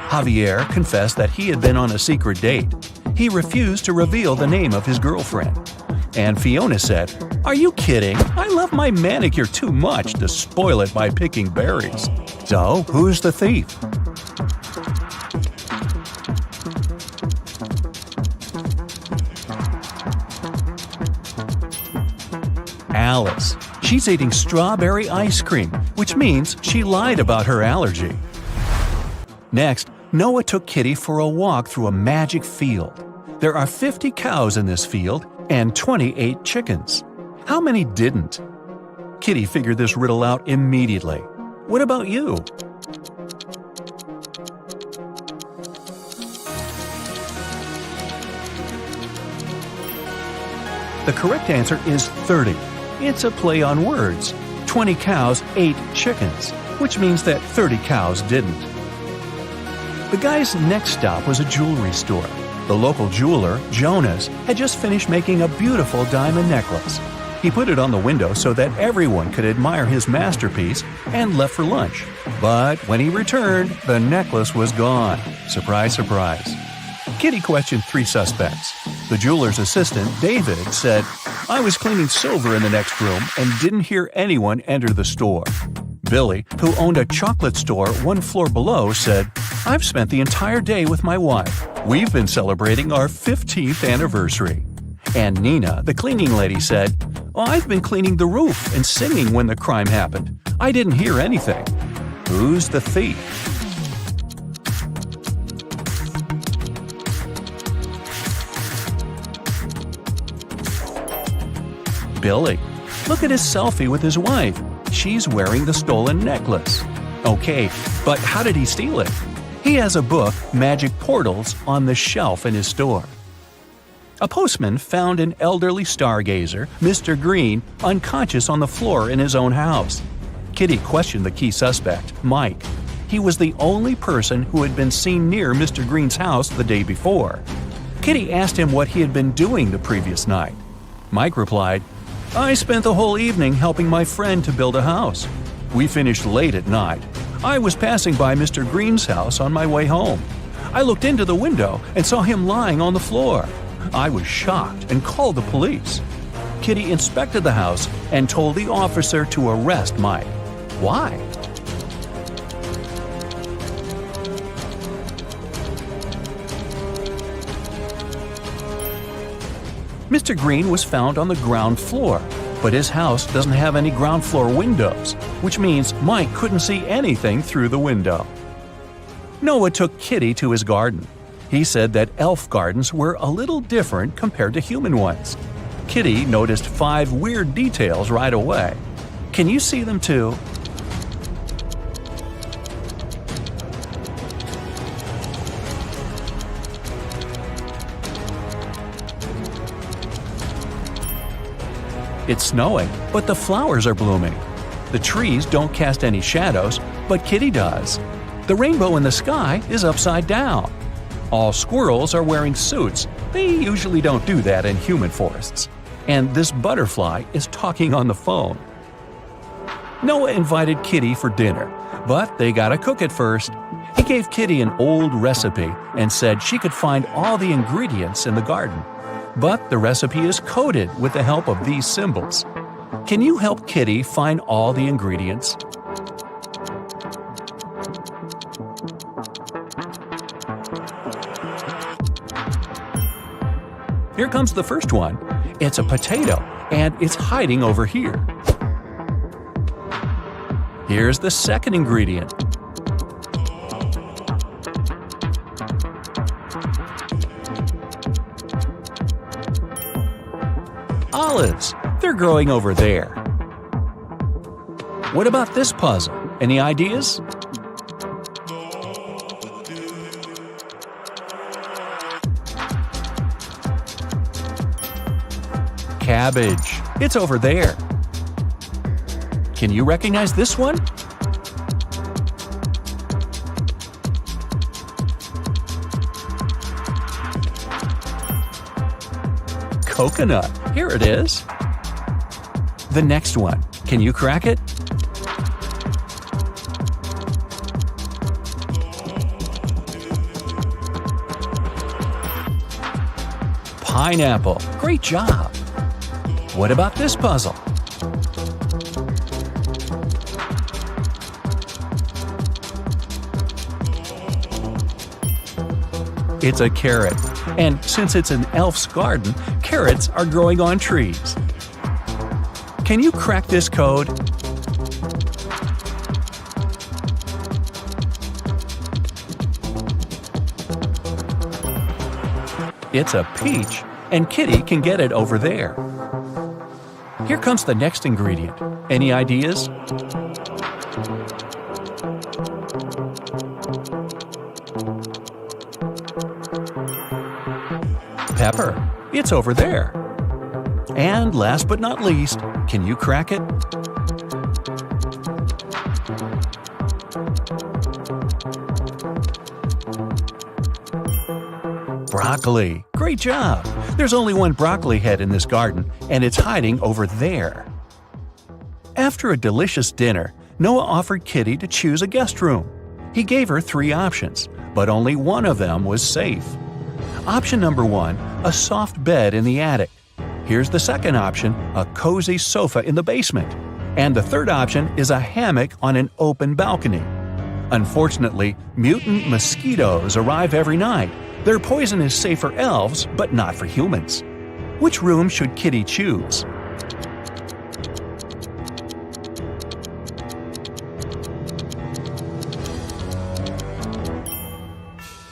Javier confessed that he had been on a secret date. He refused to reveal the name of his girlfriend. And Fiona said, Are you kidding? I love my manicure too much to spoil it by picking berries. So, who's the thief? Alice. She's eating strawberry ice cream, which means she lied about her allergy. Next, Noah took Kitty for a walk through a magic field. There are 50 cows in this field and 28 chickens. How many didn't? Kitty figured this riddle out immediately. What about you? The correct answer is 30. It's a play on words. 20 cows ate chickens, which means that 30 cows didn't. The guy's next stop was a jewelry store. The local jeweler, Jonas, had just finished making a beautiful diamond necklace. He put it on the window so that everyone could admire his masterpiece and left for lunch. But when he returned, the necklace was gone. Surprise, surprise. Kitty questioned 3 suspects. The jeweler's assistant, David, said, "I was cleaning silver in the next room and didn't hear anyone enter the store." Billy, who owned a chocolate store 1 floor below, said, "I've spent the entire day with my wife. We've been celebrating our 15th anniversary." And Nina, the cleaning lady, said, "I've been cleaning the roof and singing when the crime happened. I didn't hear anything." Who's the thief? Billy. Look at his selfie with his wife. She's wearing the stolen necklace. Okay, but how did he steal it? He has a book, Magic Portals, on the shelf in his store. A postman found an elderly stargazer, Mr. Green, unconscious on the floor in his own house. Kitty questioned the key suspect, Mike. He was the only person who had been seen near Mr. Green's house the day before. Kitty asked him what he had been doing the previous night. Mike replied, "I spent the whole evening helping my friend to build a house. We finished late at night. I was passing by Mr. Green's house on my way home. I looked into the window and saw him lying on the floor. I was shocked and called the police." Kitty inspected the house and told the officer to arrest Mike. Why? Mr. Green was found on the ground floor, but his house doesn't have any ground floor windows, which means Mike couldn't see anything through the window. Noah took Kitty to his garden. He said that elf gardens were a little different compared to human ones. Kitty noticed 5 weird details right away. Can you see them too? It's snowing, but the flowers are blooming. The trees don't cast any shadows, but Kitty does. The rainbow in the sky is upside down. All squirrels are wearing suits. They usually don't do that in human forests. And this butterfly is talking on the phone. Noah invited Kitty for dinner, but they gotta cook it first. He gave Kitty an old recipe and said she could find all the ingredients in the garden. But the recipe is coded with the help of these symbols. Can you help Kitty find all the ingredients? Here comes the first one. It's a potato, and it's hiding over here. Here's the second ingredient. Olives. They're growing over there. What about this puzzle? Any ideas? Cabbage. It's over there. Can you recognize this one? Coconut. Here it is. The next one. Can you crack it? Pineapple. Great job. What about this puzzle? It's a carrot. And since it's an elf's garden, carrots are growing on trees. Can you crack this code? It's a peach, and Kitty can get it over there. Here comes the next ingredient. Any ideas? Pepper. It's over there. And last but not least, can you crack it? Broccoli. Great job! There's only one broccoli head in this garden, and it's hiding over there. After a delicious dinner, Noah offered Kitty to choose a guest room. He gave her 3 options, but only one of them was safe. Option number 1, a soft bed in the attic. Here's the second option, a cozy sofa in the basement. And the third option is a hammock on an open balcony. Unfortunately, mutant mosquitoes arrive every night. Their poison is safe for elves, but not for humans. Which room should Kitty choose?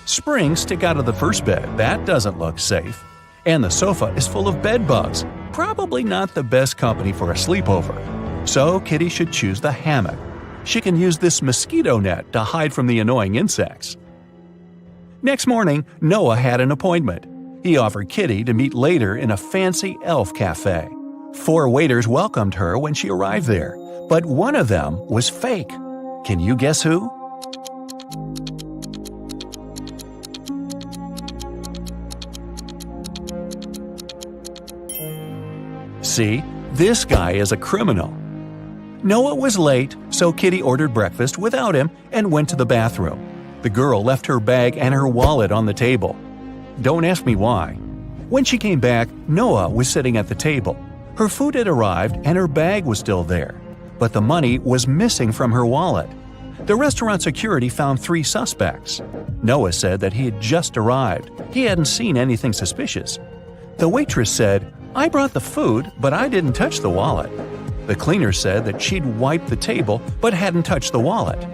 Springs stick out of the first bed. That doesn't look safe. And the sofa is full of bed bugs. Probably not the best company for a sleepover. So Kitty should choose the hammock. She can use this mosquito net to hide from the annoying insects. Next morning, Noah had an appointment. He offered Kitty to meet later in a fancy elf cafe. 4 waiters welcomed her when she arrived there, but one of them was fake. Can you guess who? See, this guy is a criminal. Noah was late, so Kitty ordered breakfast without him and went to the bathroom. The girl left her bag and her wallet on the table. Don't ask me why. When she came back, Noah was sitting at the table. Her food had arrived and her bag was still there, but the money was missing from her wallet. The restaurant security found 3 suspects. Noah said that he had just arrived. He hadn't seen anything suspicious. The waitress said, "I brought the food, but I didn't touch the wallet." The cleaner said that she'd wiped the table but hadn't touched the wallet.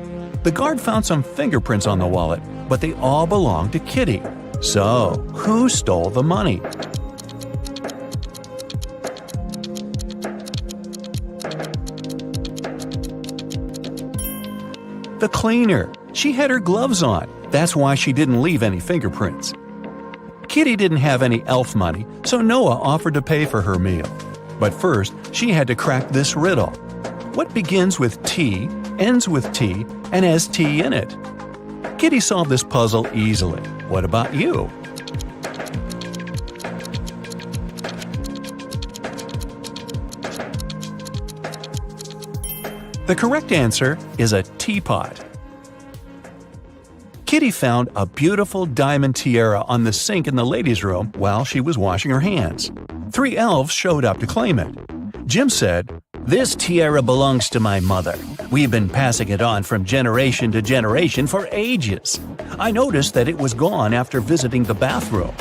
The guard found some fingerprints on the wallet, but they all belonged to Kitty. So, who stole the money? The cleaner. She had her gloves on. That's why she didn't leave any fingerprints. Kitty didn't have any elf money, so Noah offered to pay for her meal. But first, she had to crack this riddle. What begins with T, ends with T, and has T in it? Kitty solved this puzzle easily. What about you? The correct answer is a teapot. Kitty found a beautiful diamond tiara on the sink in the ladies' room while she was washing her hands. 3 elves showed up to claim it. Jim said, "This tiara belongs to my mother. We've been passing it on from generation to generation for ages. I noticed that it was gone after visiting the bathroom."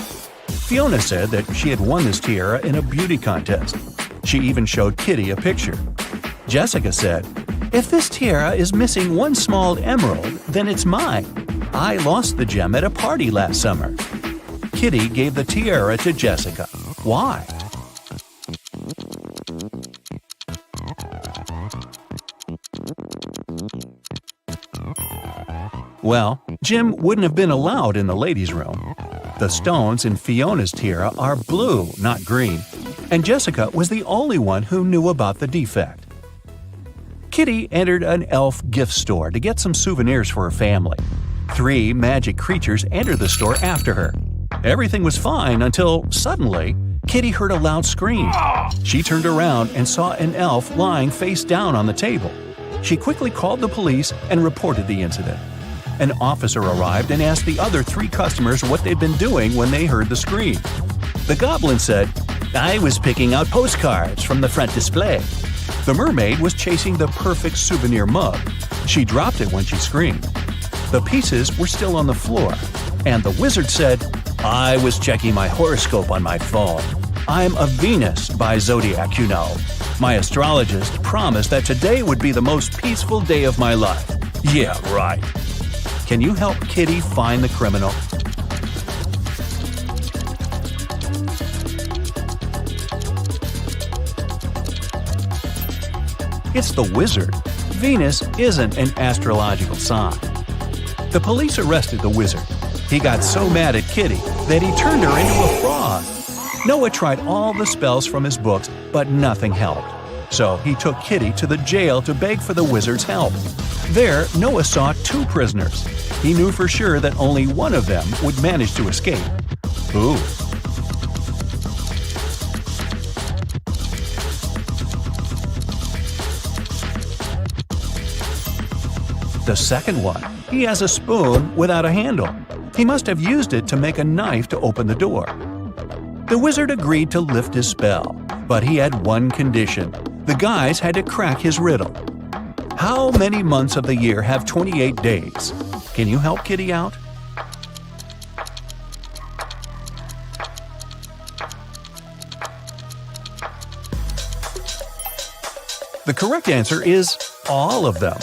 Fiona said that she had won this tiara in a beauty contest. She even showed Kitty a picture. Jessica said, "If this tiara is missing one small emerald, then it's mine. I lost the gem at a party last summer." Kitty gave the tiara to Jessica. Why? Well, Jim wouldn't have been allowed in the ladies' room. The stones in Fiona's tiara are blue, not green, and Jessica was the only one who knew about the defect. Kitty entered an elf gift store to get some souvenirs for her family. 3 magic creatures entered the store after her. Everything was fine until, suddenly, Kitty heard a loud scream. She turned around and saw an elf lying face down on the table. She quickly called the police and reported the incident. An officer arrived and asked the other 3 customers what they'd been doing when they heard the scream. The goblin said, "I was picking out postcards from the front display." The mermaid was chasing the perfect souvenir mug. She dropped it when she screamed. The pieces were still on the floor, and the wizard said, "I was checking my horoscope on my phone. I'm a Venus by zodiac, you know. My astrologist promised that today would be the most peaceful day of my life." Yeah, right. Can you help Kitty find the criminal? It's the wizard. Venus isn't an astrological sign. The police arrested the wizard. He got so mad at Kitty that he turned her into a frog. Noah tried all the spells from his books, but nothing helped. So he took Kitty to the jail to beg for the wizard's help. There, Noah saw 2 prisoners. He knew for sure that only one of them would manage to escape. Ooh. The second one, he has a spoon without a handle. He must have used it to make a knife to open the door. The wizard agreed to lift his spell, but he had one condition. The guys had to crack his riddle. How many months of the year have 28 days? Can you help Kitty out? The correct answer is all of them.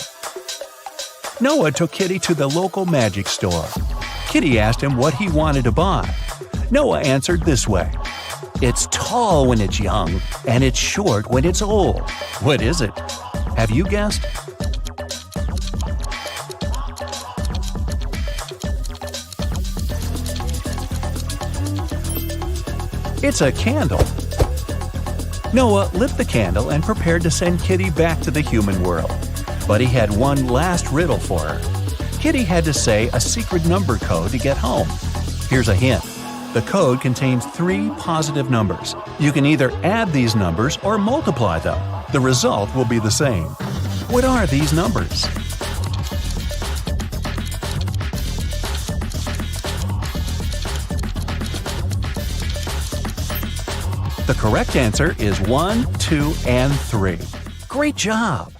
Noah took Kitty to the local magic store. Kitty asked him what he wanted to buy. Noah answered this way: "It's tall when it's young, and it's short when it's old." What is it? Have you guessed? It's a candle. Noah lit the candle and prepared to send Kitty back to the human world. But he had one last riddle for her. Kitty had to say a secret number code to get home. Here's a hint. The code contains 3 positive numbers. You can either add these numbers or multiply them. The result will be the same. What are these numbers? The correct answer is 1, 2, and 3. Great job!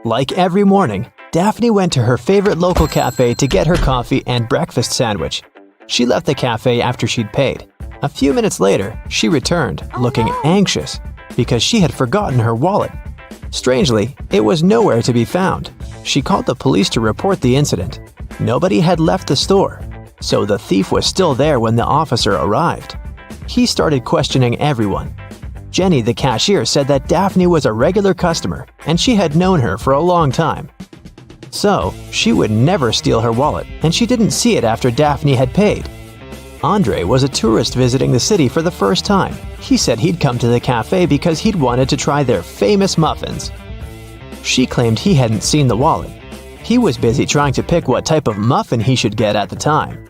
Like every morning, Daphne went to her favorite local cafe to get her coffee and breakfast sandwich. She left the cafe after she'd paid. A few minutes later, she returned, looking anxious, because she had forgotten her wallet. Strangely, it was nowhere to be found. She called the police to report the incident. Nobody had left the store, so the thief was still there when the officer arrived. He started questioning everyone. Jenny, the cashier, said that Daphne was a regular customer and she had known her for a long time. So, she would never steal her wallet, and she didn't see it after Daphne had paid. Andre was a tourist visiting the city for the first time. He said he'd come to the cafe because he'd wanted to try their famous muffins. She claimed he hadn't seen the wallet. He was busy trying to pick what type of muffin he should get at the time.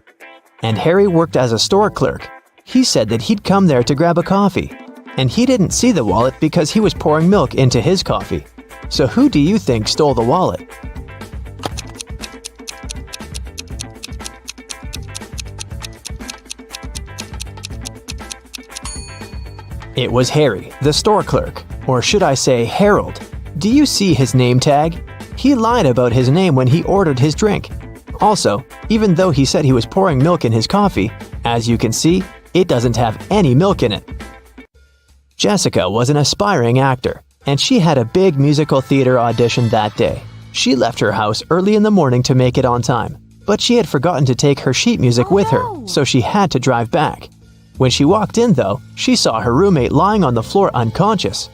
And Harry worked as a store clerk. He said that he'd come there to grab a coffee, and he didn't see the wallet because he was pouring milk into his coffee. So who do you think stole the wallet? It was Harry, the store clerk, or should I say Harold. Do you see his name tag? He lied about his name when he ordered his drink. Also, even though he said he was pouring milk in his coffee, as you can see, it doesn't have any milk in it. Jessica was an aspiring actor, and she had a big musical theater audition that day. She left her house early in the morning to make it on time, but she had forgotten to take her sheet music with her, so she had to drive back. When she walked in, though, she saw her roommate lying on the floor unconscious.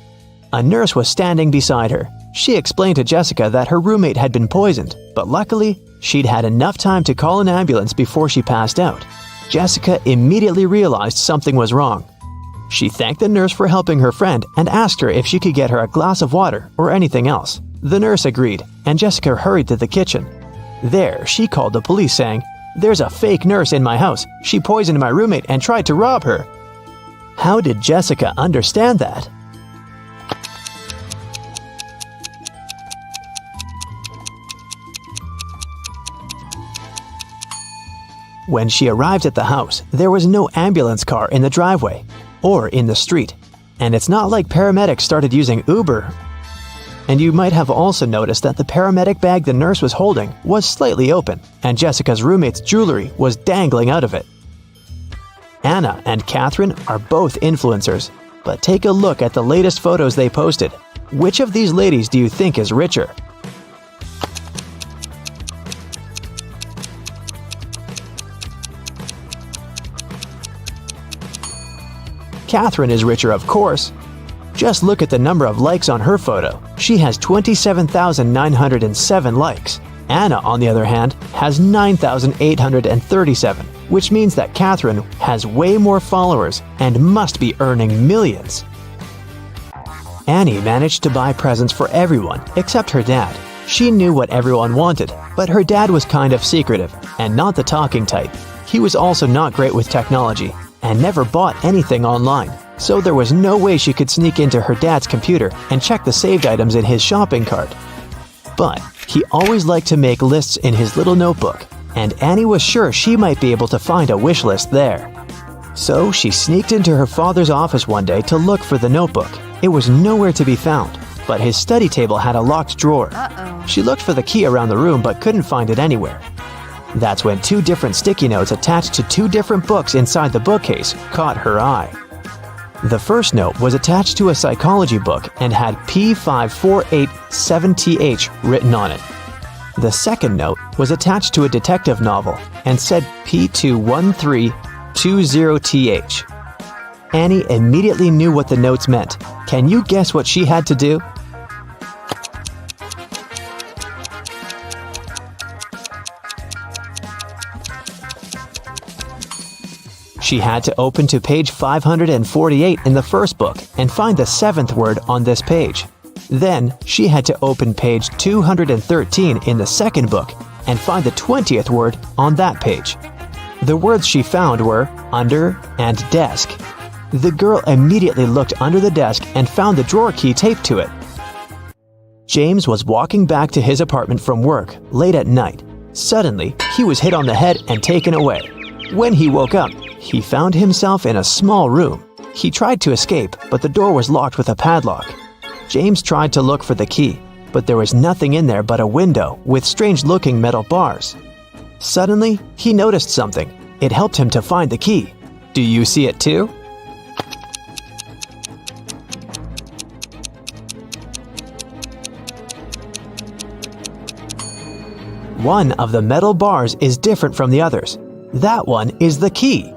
A nurse was standing beside her. She explained to Jessica that her roommate had been poisoned, but luckily, she'd had enough time to call an ambulance before she passed out. Jessica immediately realized something was wrong. She thanked the nurse for helping her friend and asked her if she could get her a glass of water or anything else. The nurse agreed, and Jessica hurried to the kitchen. There, she called the police saying, "There's a fake nurse in my house. She poisoned my roommate and tried to rob her." How did Jessica understand that? When she arrived at the house, there was no ambulance car in the driveway or in the street. And it's not like paramedics started using Uber. And you might have also noticed that the paramedic bag the nurse was holding was slightly open, and Jessica's roommate's jewelry was dangling out of it. Anna and Catherine are both influencers, but take a look at the latest photos they posted. Which of these ladies do you think is richer? Catherine is richer, of course. Just look at the number of likes on her photo. She has 27,907 likes. Anna, on the other hand, has 9,837, which means that Catherine has way more followers and must be earning millions. Annie managed to buy presents for everyone except her dad. She knew what everyone wanted, but her dad was kind of secretive and not the talking type. He was also not great with technology and never bought anything online, so there was no way she could sneak into her dad's computer and check the saved items in his shopping cart. But he always liked to make lists in his little notebook, and Annie was sure she might be able to find a wish list there. So she sneaked into her father's office one day to look for the notebook. It was nowhere to be found, but his study table had a locked drawer. She looked for the key around the room but couldn't find it anywhere. That's when 2 different sticky notes attached to 2 different books inside the bookcase caught her eye. The first note was attached to a psychology book and had P5487TH written on it. The second note was attached to a detective novel and said P21320TH. Annie immediately knew what the notes meant. Can you guess what she had to do? She had to open to page 548 in the first book and find the 7th word on this page. Then, she had to open page 213 in the second book and find the 20th word on that page. The words she found were under and desk. The girl immediately looked under the desk and found the drawer key taped to it. James was walking back to his apartment from work late at night. Suddenly, he was hit on the head and taken away. When he woke up, he found himself in a small room. He tried to escape, but the door was locked with a padlock. James tried to look for the key, but there was nothing in there but a window with strange-looking metal bars. Suddenly, he noticed something. It helped him to find the key. Do you see it too? One of the metal bars is different from the others. That one is the key.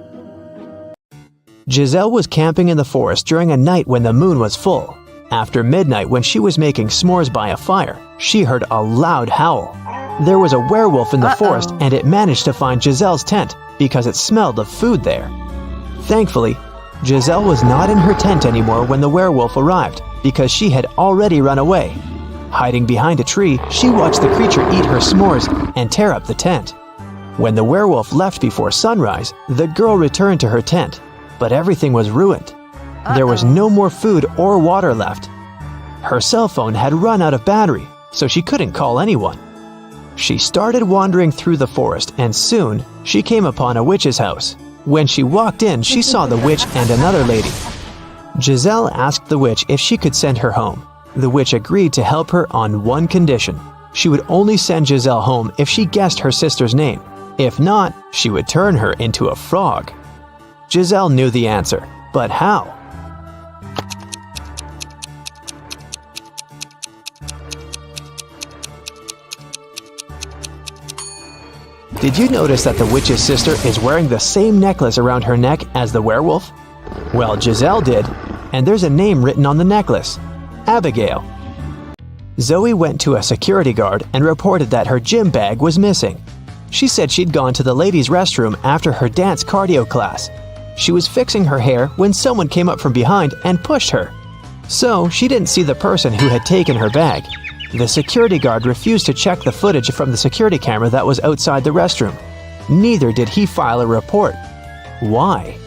Giselle was camping in the forest during a night when the moon was full. After midnight, when she was making s'mores by a fire, she heard a loud howl. There was a werewolf in the forest, and it managed to find Giselle's tent because it smelled of food there. Thankfully, Giselle was not in her tent anymore when the werewolf arrived because she had already run away. Hiding behind a tree, she watched the creature eat her s'mores and tear up the tent. When the werewolf left before sunrise, the girl returned to her tent, but everything was ruined. There was no more food or water left. Her cell phone had run out of battery, so she couldn't call anyone. She started wandering through the forest, and soon she came upon a witch's house. When she walked in, she saw the witch and another lady. Giselle asked the witch if she could send her home. The witch agreed to help her on one condition. She would only send Giselle home if she guessed her sister's name. If not, she would turn her into a frog. Giselle knew the answer, but how? Did you notice that the witch's sister is wearing the same necklace around her neck as the werewolf? Well, Giselle did, and there's a name written on the necklace: Abigail. Zoe went to a security guard and reported that her gym bag was missing. She said she'd gone to the ladies' restroom after her dance cardio class. She was fixing her hair when someone came up from behind and pushed her. So she didn't see the person who had taken her bag. The security guard refused to check the footage from the security camera that was outside the restroom. Neither did he file a report. Why?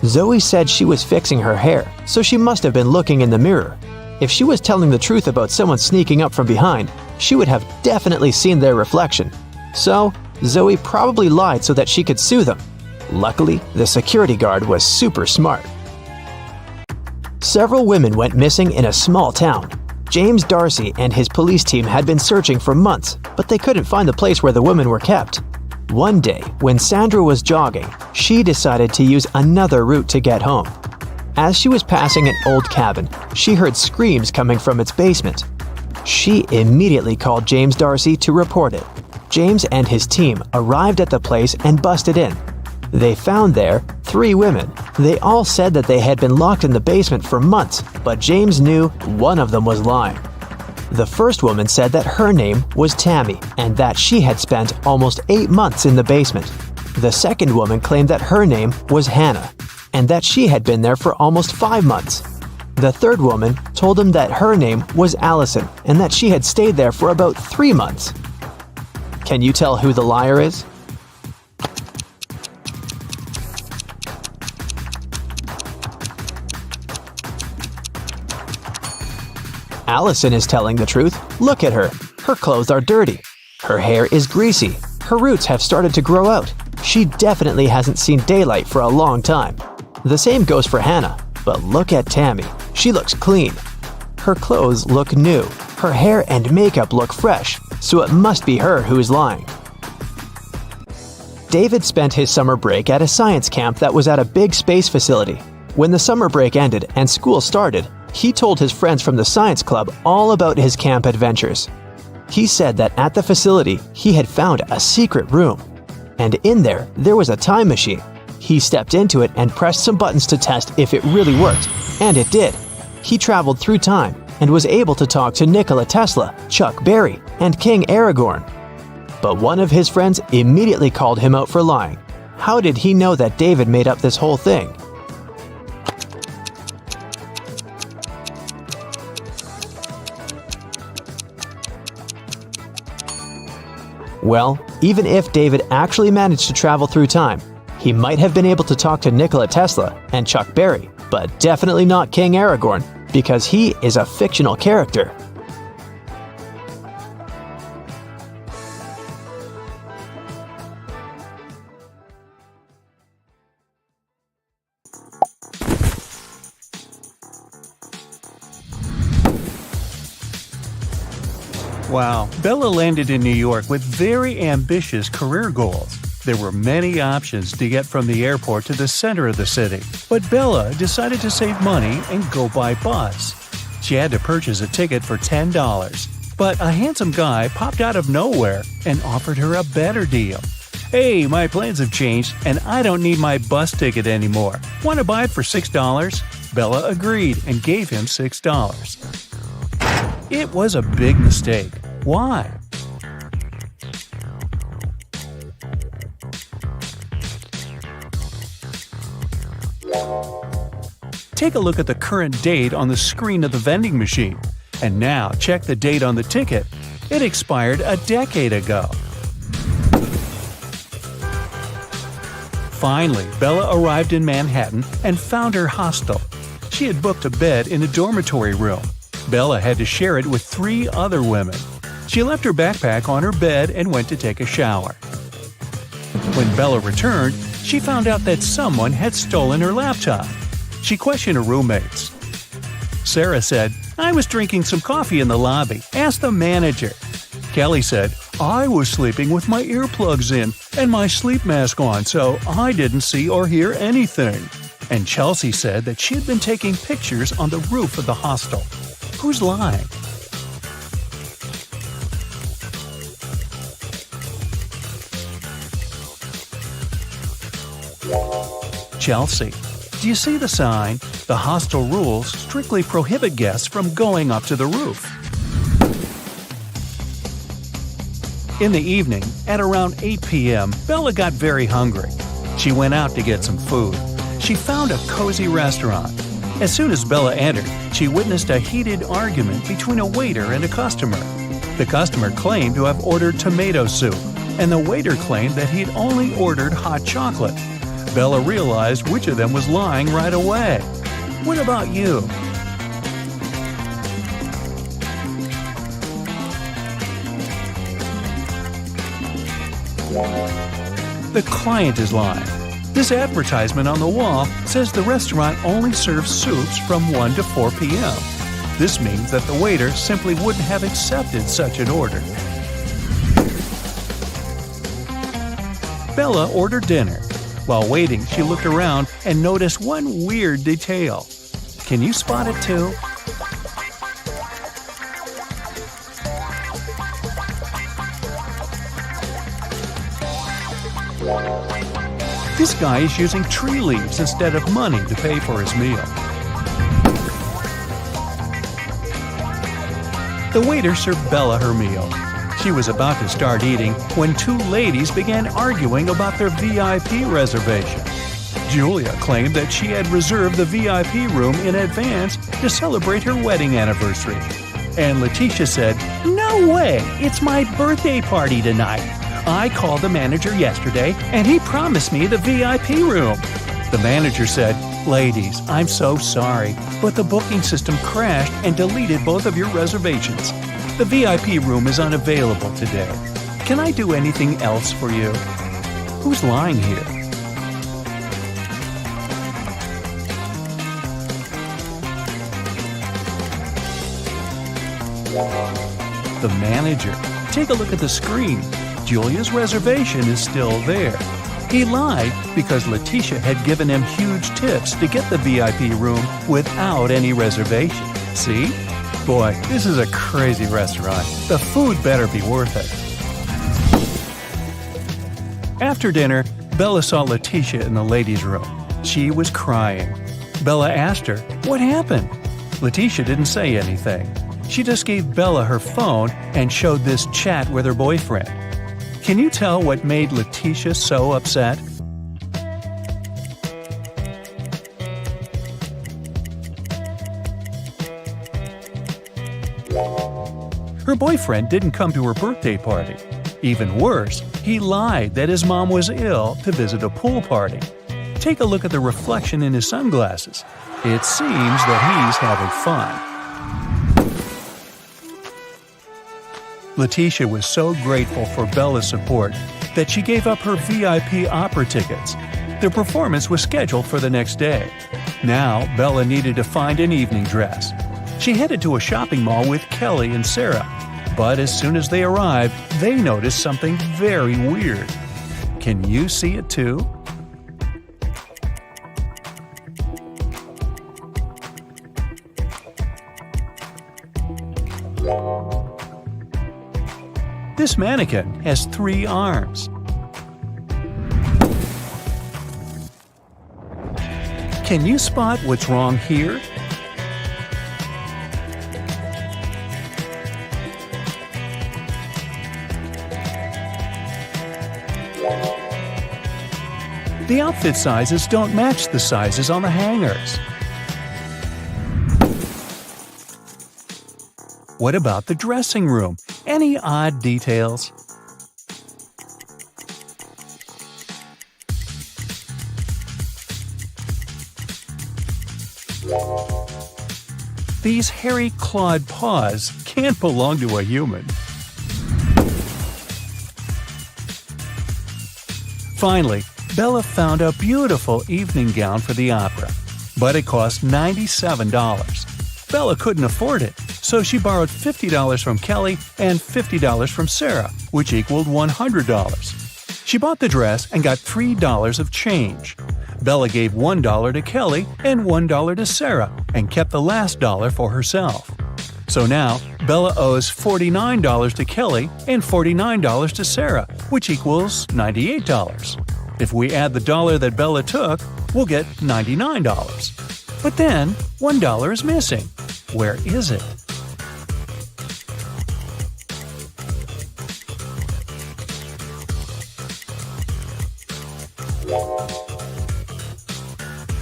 Zoe said she was fixing her hair, so she must have been looking in the mirror. If she was telling the truth about someone sneaking up from behind, she would have definitely seen their reflection. So, Zoe probably lied so that she could sue them. Luckily, the security guard was super smart. Several women went missing in a small town. James Darcy and his police team had been searching for months, but they couldn't find the place where the women were kept. One day, when Sandra was jogging, she decided to use another route to get home. As she was passing an old cabin, she heard screams coming from its basement. She immediately called James Darcy to report it. James and his team arrived at the place and busted in. They found there 3 women. They all said that they had been locked in the basement for months, but James knew one of them was lying. The first woman said that her name was Tammy and that she had spent almost 8 months in the basement. The second woman claimed that her name was Hannah and that she had been there for almost 5 months. The third woman told him that her name was Allison and that she had stayed there for about 3 months. Can you tell who the liar is? Allison is telling the truth. Look at her. Her clothes are dirty. Her hair is greasy. Her roots have started to grow out. She definitely hasn't seen daylight for a long time. The same goes for Hannah. But look at Tammy. She looks clean. Her clothes look new. Her hair and makeup look fresh. So it must be her who is lying. David spent his summer break at a science camp that was at a big space facility. When the summer break ended and school started, he told his friends from the science club all about his camp adventures. He said that at the facility, he had found a secret room. And in there was a time machine. He stepped into it and pressed some buttons to test if it really worked. And it did. He traveled through time and was able to talk to Nikola Tesla, Chuck Berry, and King Aragorn. But one of his friends immediately called him out for lying. How did he know that David made up this whole thing? Well, even if David actually managed to travel through time, he might have been able to talk to Nikola Tesla and Chuck Berry, but definitely not King Aragorn, because he is a fictional character. Wow, Bella landed in New York with very ambitious career goals. There were many options to get from the airport to the center of the city, but Bella decided to save money and go by bus. She had to purchase a ticket for $10, but a handsome guy popped out of nowhere and offered her a better deal. "Hey, my plans have changed and I don't need my bus ticket anymore. Want to buy it for $6? Bella agreed and gave him $6. It was a big mistake. Why? Take a look at the current date on the screen of the vending machine. And now check the date on the ticket. It expired a decade ago. Finally, Bella arrived in Manhattan and found her hostel. She had booked a bed in a dormitory room. Bella had to share it with 3 other women. She left her backpack on her bed and went to take a shower. When Bella returned, she found out that someone had stolen her laptop. She questioned her roommates. Sarah said, "I was drinking some coffee in the lobby. Ask the manager." Kelly said, "I was sleeping with my earplugs in and my sleep mask on, so I didn't see or hear anything." And Chelsea said that she had been taking pictures on the roof of the hostel. Who's lying? Chelsea. Do you see the sign? The hostel rules strictly prohibit guests from going up to the roof. In the evening, at around 8 p.m., Bella got very hungry. She went out to get some food. She found a cozy restaurant. As soon as Bella entered, she witnessed a heated argument between a waiter and a customer. The customer claimed to have ordered tomato soup, and the waiter claimed that he had only ordered hot chocolate. Bella realized which of them was lying right away. What about you? The client is lying. This advertisement on the wall says the restaurant only serves soups from 1 to 4 p.m. This means that the waiter simply wouldn't have accepted such an order. Bella ordered dinner. While waiting, she looked around and noticed one weird detail. Can you spot it too? This guy is using tree leaves instead of money to pay for his meal. The waiter served Bella her meal. She was about to start eating when 2 ladies began arguing about their VIP reservation. Julia claimed that she had reserved the VIP room in advance to celebrate her wedding anniversary. And Letitia said, "No way! It's my birthday party tonight. I called the manager yesterday and he promised me the VIP room." The manager said, "Ladies, I'm so sorry, but the booking system crashed and deleted both of your reservations. The VIP room is unavailable today. Can I do anything else for you?" Who's lying here? The manager. Take a look at the screen. Julia's reservation is still there. He lied because Letitia had given him huge tips to get the VIP room without any reservation. See? Boy, this is a crazy restaurant. The food better be worth it. After dinner, Bella saw Letitia in the ladies' room. She was crying. Bella asked her, "What happened?" Letitia didn't say anything. She just gave Bella her phone and showed this chat with her boyfriend. Can you tell what made Letitia so upset? Her boyfriend didn't come to her birthday party. Even worse, he lied that his mom was ill to visit a pool party. Take a look at the reflection in his sunglasses. It seems that he's having fun. Letitia was so grateful for Bella's support that she gave up her VIP opera tickets. The performance was scheduled for the next day. Now, Bella needed to find an evening dress. She headed to a shopping mall with Kelly and Sarah, but as soon as they arrived, they noticed something very weird. Can you see it too? This mannequin has 3 arms. Can you spot what's wrong here? The outfit sizes don't match the sizes on the hangers. What about the dressing room? Any odd details? These hairy clawed paws can't belong to a human. Finally, Bella found a beautiful evening gown for the opera, but it cost $97. Bella couldn't afford it, so she borrowed $50 from Kelly and $50 from Sarah, which equaled $100. She bought the dress and got $3 of change. Bella gave $1 to Kelly and $1 to Sarah and kept the last dollar for herself. So now, Bella owes $49 to Kelly and $49 to Sarah, which equals $98. If we add the dollar that Bella took, we'll get $99. But then, $1 is missing. Where is it?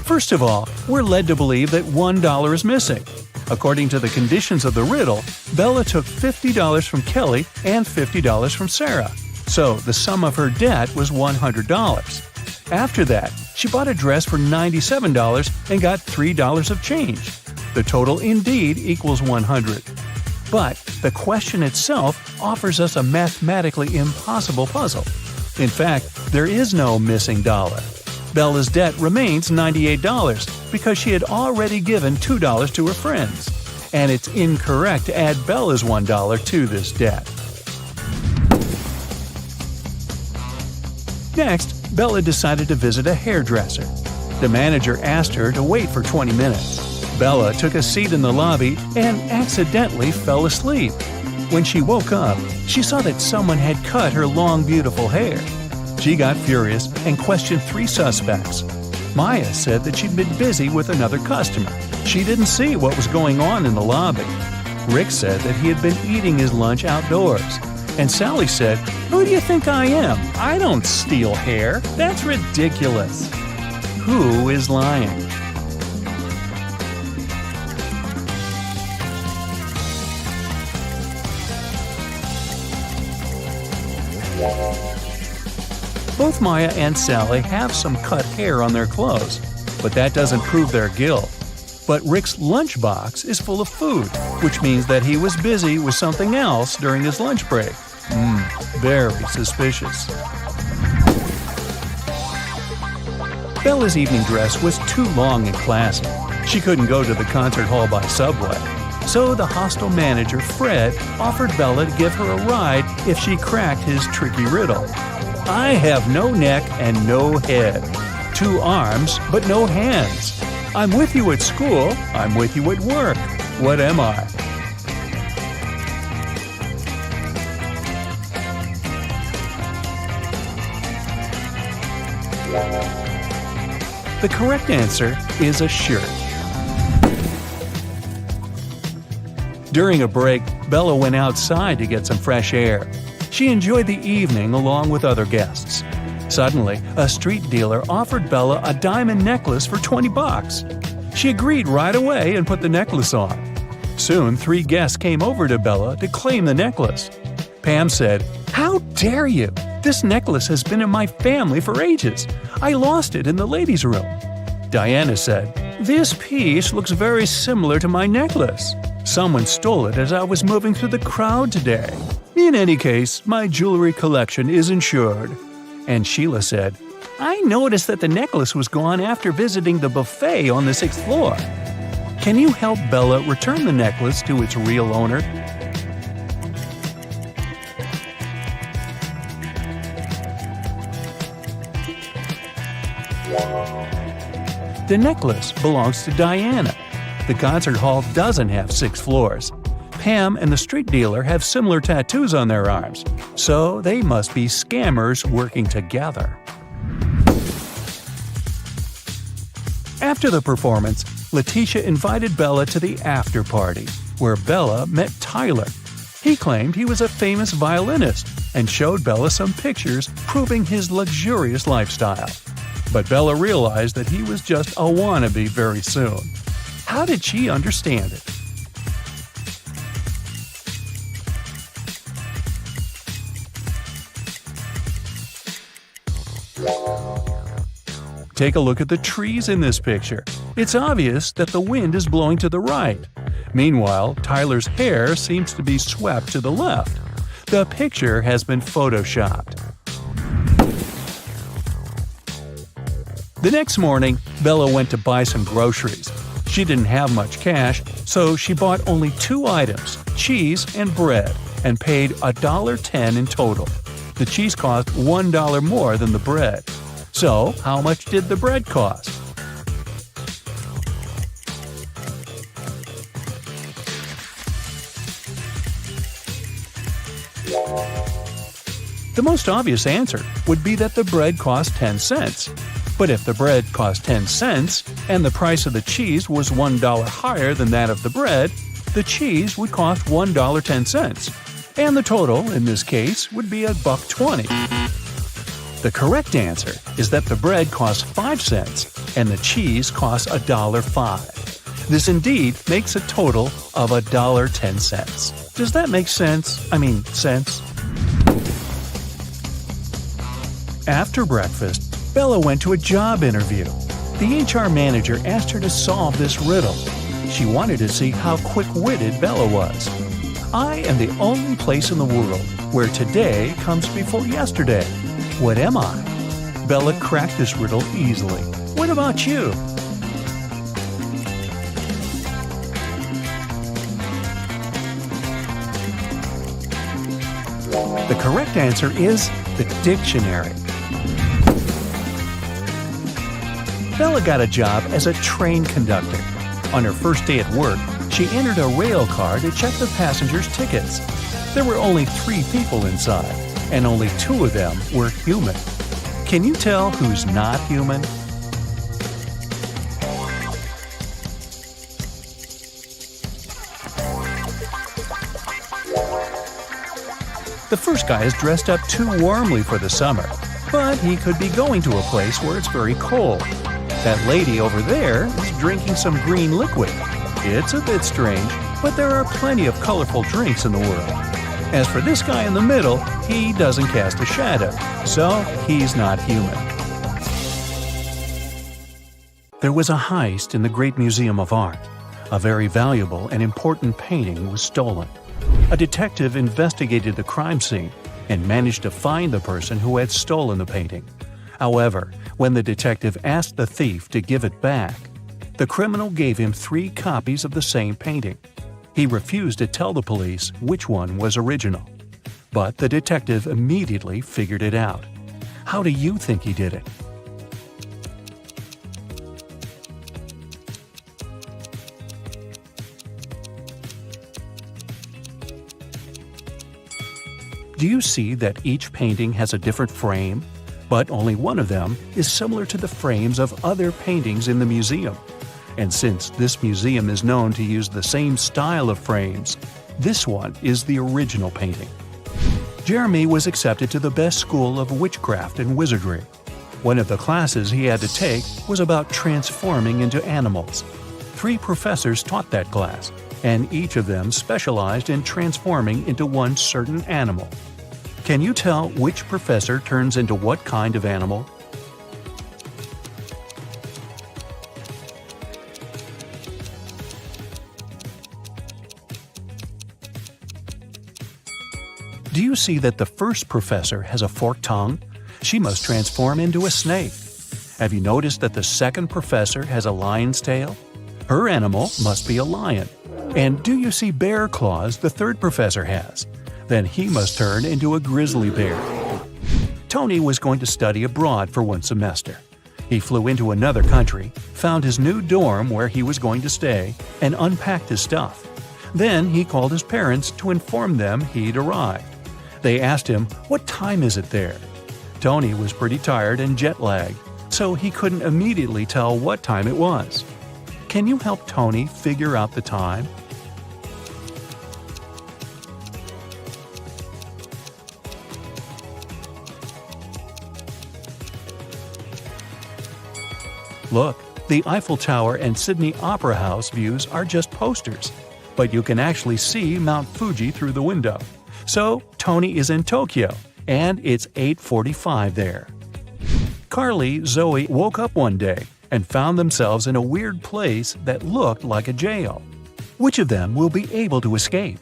First of all, we're led to believe that $1 is missing. According to the conditions of the riddle, Bella took $50 from Kelly and $50 from Sarah. So the sum of her debt was $100. After that, she bought a dress for $97 and got $3 of change. The total indeed equals $100. But the question itself offers us a mathematically impossible puzzle. In fact, there is no missing dollar. Bella's debt remains $98 because she had already given $2 to her friends. And it's incorrect to add Bella's $1 to this debt. Next, Bella decided to visit a hairdresser. The manager asked her to wait for 20 minutes. Bella took a seat in the lobby and accidentally fell asleep. When she woke up, she saw that someone had cut her long, beautiful hair. She got furious and questioned 3 suspects. Maya said that she'd been busy with another customer. She didn't see what was going on in the lobby. Rick said that he had been eating his lunch outdoors. And Sally said, "Who do you think I am? I don't steal hair. That's ridiculous." who is lying. Both Maya and Sally have some cut hair on their clothes, but that doesn't prove their guilt. But Rick's lunchbox is full of food, which means that he was busy with something else during his lunch break. Very suspicious. Bella's evening dress was too long and classy. She couldn't go to the concert hall by subway. So the hostel manager, Fred, offered Bella to give her a ride if she cracked his tricky riddle. I have no neck and no head. 2 arms, but no hands. I'm with you at school, I'm with you at work. What am I? The correct answer is a shirt. During a break, Bella went outside to get some fresh air. She enjoyed the evening along with other guests. Suddenly, a street dealer offered Bella a diamond necklace for $20. She agreed right away and put the necklace on. Soon, 3 guests came over to Bella to claim the necklace. Pam said, "How dare you? This necklace has been in my family for ages. I lost it in the ladies' room." Diana said, "This piece looks very similar to my necklace. Someone stole it as I was moving through the crowd today. In any case, my jewelry collection is insured." And Sheila said, "I noticed that the necklace was gone after visiting the buffet on the 6th floor. Can you help Bella return the necklace to its real owner?" The necklace belongs to Diana. The concert hall doesn't have 6 floors. Pam and the street dealer have similar tattoos on their arms, so they must be scammers working together. After the performance, Letitia invited Bella to the after party, where Bella met Tyler. He claimed he was a famous violinist and showed Bella some pictures proving his luxurious lifestyle. But Bella realized that he was just a wannabe very soon. How did she understand it? Take a look at the trees in this picture. It's obvious that the wind is blowing to the right. Meanwhile, Tyler's hair seems to be swept to the left. The picture has been photoshopped. The next morning, Bella went to buy some groceries. She didn't have much cash, so she bought only 2 items, cheese and bread, and paid $1.10 in total. The cheese cost $1 more than the bread. So, how much did the bread cost? The most obvious answer would be that the bread cost 10 cents. But if the bread cost 10 cents and the price of the cheese was $1 higher than that of the bread, the cheese would cost $1.10. And the total, in this case, would be $1.20. The correct answer is that the bread costs 5 cents and the cheese costs $1.05. This indeed makes a total of $1.10. Does that make sense? Sense? After breakfast, Bella went to a job interview. The HR manager asked her to solve this riddle. She wanted to see how quick-witted Bella was. I am the only place in the world where today comes before yesterday. What am I? Bella cracked this riddle easily. What about you? The correct answer is the dictionary. Bella got a job as a train conductor. On her first day at work, she entered a rail car to check the passengers' tickets. There were only 3 people inside, and only 2 of them were human. Can you tell who's not human? The first guy is dressed up too warmly for the summer, but he could be going to a place where it's very cold. That lady over there is drinking some green liquid. It's a bit strange, but there are plenty of colorful drinks in the world. As for this guy in the middle, he doesn't cast a shadow, so he's not human. There was a heist in the Great Museum of Art. A very valuable and important painting was stolen. A detective investigated the crime scene and managed to find the person who had stolen the painting. However, when the detective asked the thief to give it back, the criminal gave him 3 copies of the same painting. He refused to tell the police which one was original. But the detective immediately figured it out. How do you think he did it? Do you see that each painting has a different frame? But only one of them is similar to the frames of other paintings in the museum. And since this museum is known to use the same style of frames, this one is the original painting. Jeremy was accepted to the best school of witchcraft and wizardry. One of the classes he had to take was about transforming into animals. 3 professors taught that class, and each of them specialized in transforming into one certain animal. Can you tell which professor turns into what kind of animal? Do you see that the first professor has a forked tongue? She must transform into a snake. Have you noticed that the second professor has a lion's tail? Her animal must be a lion. And do you see bear claws the third professor has? Then he must turn into a grizzly bear. Tony was going to study abroad for 1 semester. He flew into another country, found his new dorm where he was going to stay, and unpacked his stuff. Then he called his parents to inform them he'd arrived. They asked him, "What time is it there?" Tony was pretty tired and jet-lagged, so he couldn't immediately tell what time it was. Can you help Tony figure out the time? Look, the Eiffel Tower and Sydney Opera House views are just posters, but you can actually see Mount Fuji through the window. So, Tony is in Tokyo, and it's 8:45 there. Carly, Zoe woke up one day and found themselves in a weird place that looked like a jail. Which of them will be able to escape?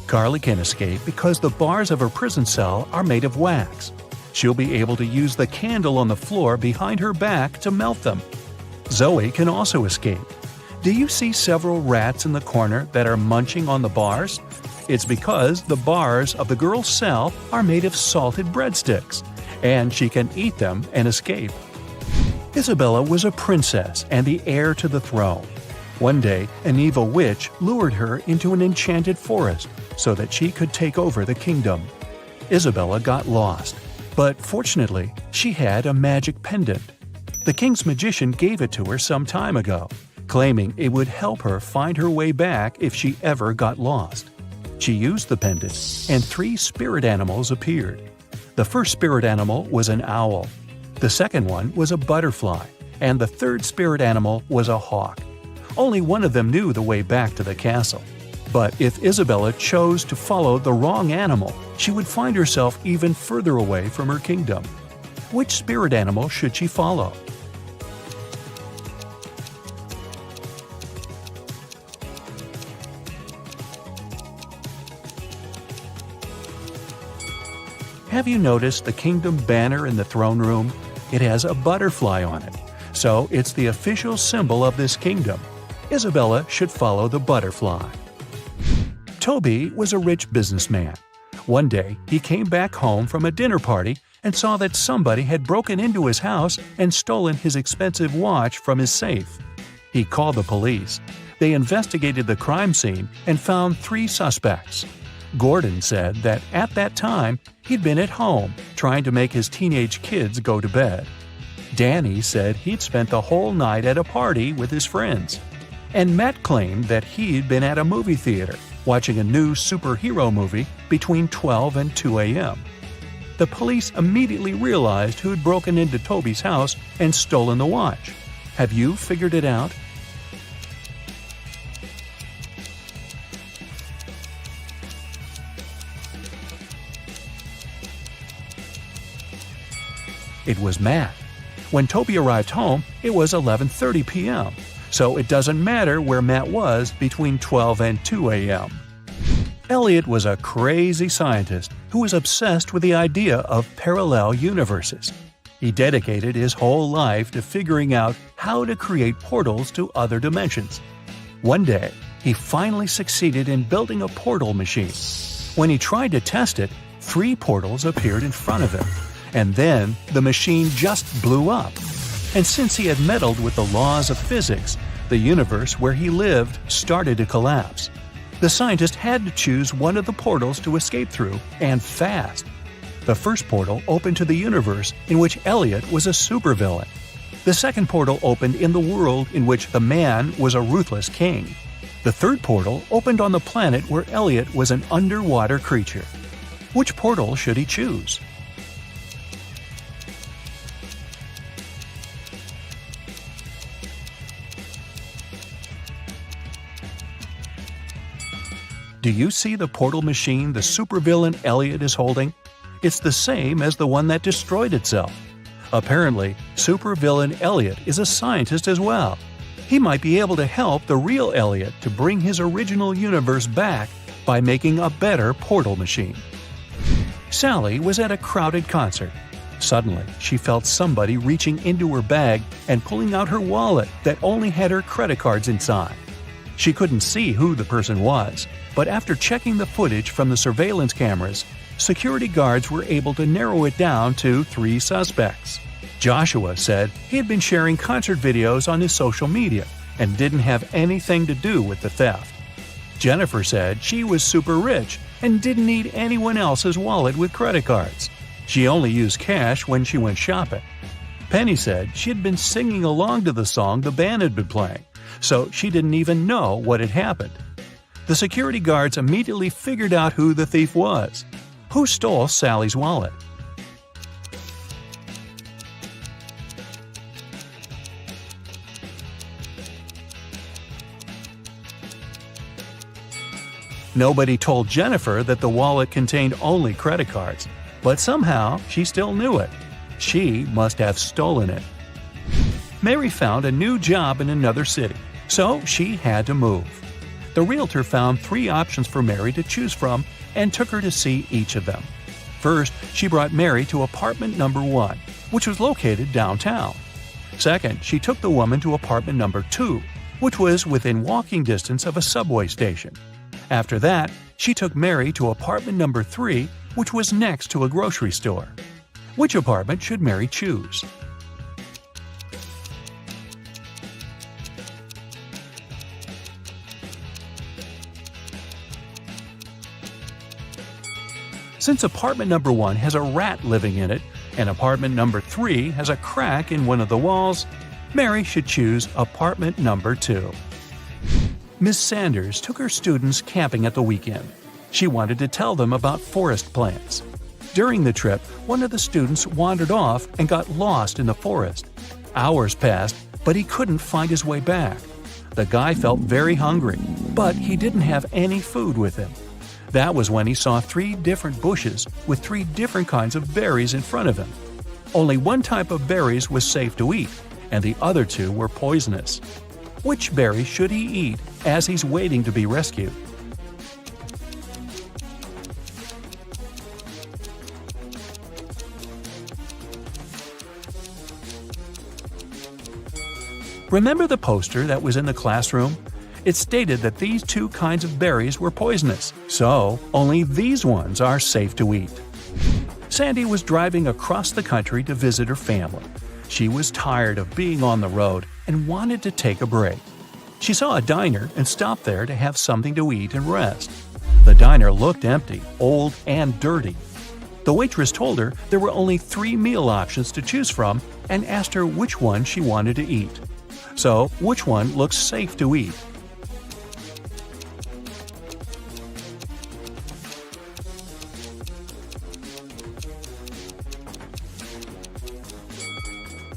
Carly can escape because the bars of her prison cell are made of wax. She'll be able to use the candle on the floor behind her back to melt them. Zoe can also escape. Do you see several rats in the corner that are munching on the bars? It's because the bars of the girl's cell are made of salted breadsticks, and she can eat them and escape. Isabella was a princess and the heir to the throne. One day, an evil witch lured her into an enchanted forest so that she could take over the kingdom. Isabella got lost, but fortunately, she had a magic pendant. The king's magician gave it to her some time ago, claiming it would help her find her way back if she ever got lost. She used the pendant, and 3 spirit animals appeared. The first spirit animal was an owl, the second one was a butterfly, and the third spirit animal was a hawk. Only one of them knew the way back to the castle. But if Isabella chose to follow the wrong animal, she would find herself even further away from her kingdom. Which spirit animal should she follow? Have you noticed the kingdom banner in the throne room? It has a butterfly on it, so it's the official symbol of this kingdom. Isabella should follow the butterfly. Toby was a rich businessman. One day, he came back home from a dinner party and saw that somebody had broken into his house and stolen his expensive watch from his safe. He called the police. They investigated the crime scene and found 3 suspects. Gordon said that at that time, he'd been at home trying to make his teenage kids go to bed. Danny said he'd spent the whole night at a party with his friends. and Matt claimed that he'd been at a movie theater watching a new superhero movie between 12 and 2 a.m. The police immediately realized who'd broken into Toby's house and stolen the watch. Have you figured it out? It was Matt. When Toby arrived home, it was 11:30 p.m., so it doesn't matter where Matt was between 12 and 2 a.m. Elliot was a crazy scientist who was obsessed with the idea of parallel universes. He dedicated his whole life to figuring out how to create portals to other dimensions. One day, he finally succeeded in building a portal machine. When he tried to test it, 3 portals appeared in front of him. And then the machine just blew up. And since he had meddled with the laws of physics, the universe where he lived started to collapse. The scientist had to choose one of the portals to escape through, and fast. The first portal opened to the universe in which Elliot was a supervillain. The second portal opened in the world in which the man was a ruthless king. The third portal opened on the planet where Elliot was an underwater creature. Which portal should he choose? Do you see the portal machine the supervillain Elliot is holding? It's the same as the one that destroyed itself. Apparently, supervillain Elliot is a scientist as well. He might be able to help the real Elliot to bring his original universe back by making a better portal machine. Sally was at a crowded concert. Suddenly, she felt somebody reaching into her bag and pulling out her wallet that only had her credit cards inside. She couldn't see who the person was, but after checking the footage from the surveillance cameras, security guards were able to narrow it down to 3 suspects. Joshua said he had been sharing concert videos on his social media and didn't have anything to do with the theft. Jennifer said she was super rich and didn't need anyone else's wallet with credit cards. She only used cash when she went shopping. Penny said she had been singing along to the song the band had been playing, so she didn't even know what had happened. The security guards immediately figured out who the thief was. Who stole Sally's wallet? Nobody told Jennifer that the wallet contained only credit cards, but somehow she still knew it. She must have stolen it. Mary found a new job in another city, so she had to move. The realtor found 3 options for Mary to choose from and took her to see each of them. First, she brought Mary to apartment number 1, which was located downtown. Second, she took the woman to apartment number 2, which was within walking distance of a subway station. After that, she took Mary to apartment number 3, which was next to a grocery store. Which apartment should Mary choose? Since apartment number 1 has a rat living in it, and apartment number 3 has a crack in one of the walls, Mary should choose apartment number 2. Miss Sanders took her students camping at the weekend. She wanted to tell them about forest plants. During the trip, one of the students wandered off and got lost in the forest. Hours passed, but he couldn't find his way back. The guy felt very hungry, but he didn't have any food with him. That was when he saw 3 different bushes with 3 different kinds of berries in front of him. Only one type of berries was safe to eat, and the other 2 were poisonous. Which berry should he eat as he's waiting to be rescued? Remember the poster that was in the classroom? It stated that these 2 kinds of berries were poisonous, so only these ones are safe to eat. Sandy was driving across the country to visit her family. She was tired of being on the road and wanted to take a break. She saw a diner and stopped there to have something to eat and rest. The diner looked empty, old, and dirty. The waitress told her there were only 3 meal options to choose from and asked her which one she wanted to eat. So, which one looks safe to eat?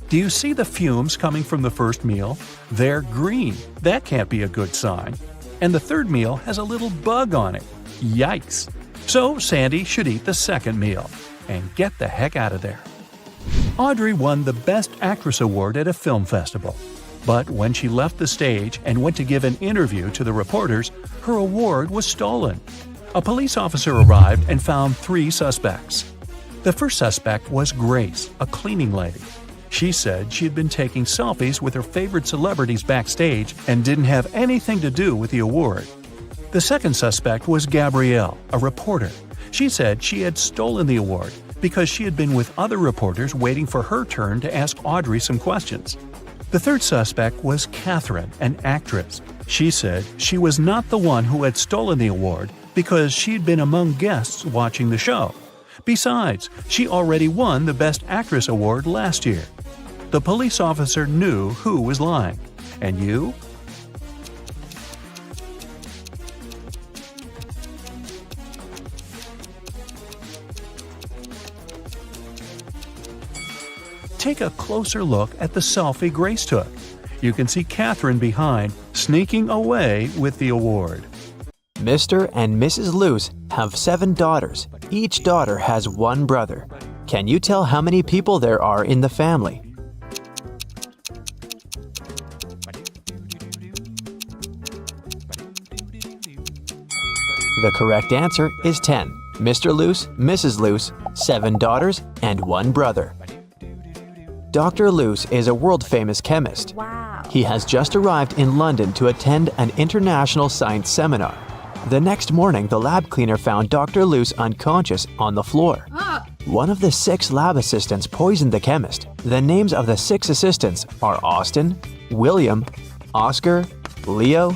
Do you see the fumes coming from the first meal? They're green. That can't be a good sign. And the third meal has a little bug on it. Yikes! So Sandy should eat the second meal and get the heck out of there. Audrey won the Best Actress Award at a film festival. But when she left the stage and went to give an interview to the reporters, her award was stolen. A police officer arrived and found 3 suspects. The first suspect was Grace, a cleaning lady. She said she had been taking selfies with her favorite celebrities backstage and didn't have anything to do with the award. The second suspect was Gabrielle, a reporter. She said she had stolen the award because she had been with other reporters waiting for her turn to ask Audrey some questions. The third suspect was Catherine, an actress. She said she was not the one who had stolen the award because she had been among guests watching the show. Besides, she already won the Best Actress Award last year. The police officer knew who was lying. And you? Take a closer look at the selfie Grace took. You can see Catherine behind, sneaking away with the award. Mr. and Mrs. Luce have 7 daughters. Each daughter has 1 brother. Can you tell how many people there are in the family? The correct answer is 10. Mr. Luce, Mrs. Luce, 7 daughters, and 1 brother. Dr. Luce is a world-famous chemist. Wow. He has just arrived in London to attend an international science seminar. The next morning, the lab cleaner found Dr. Luce unconscious on the floor. One of the 6 lab assistants poisoned the chemist. The names of the 6 assistants are Austin, William, Oscar, Leo,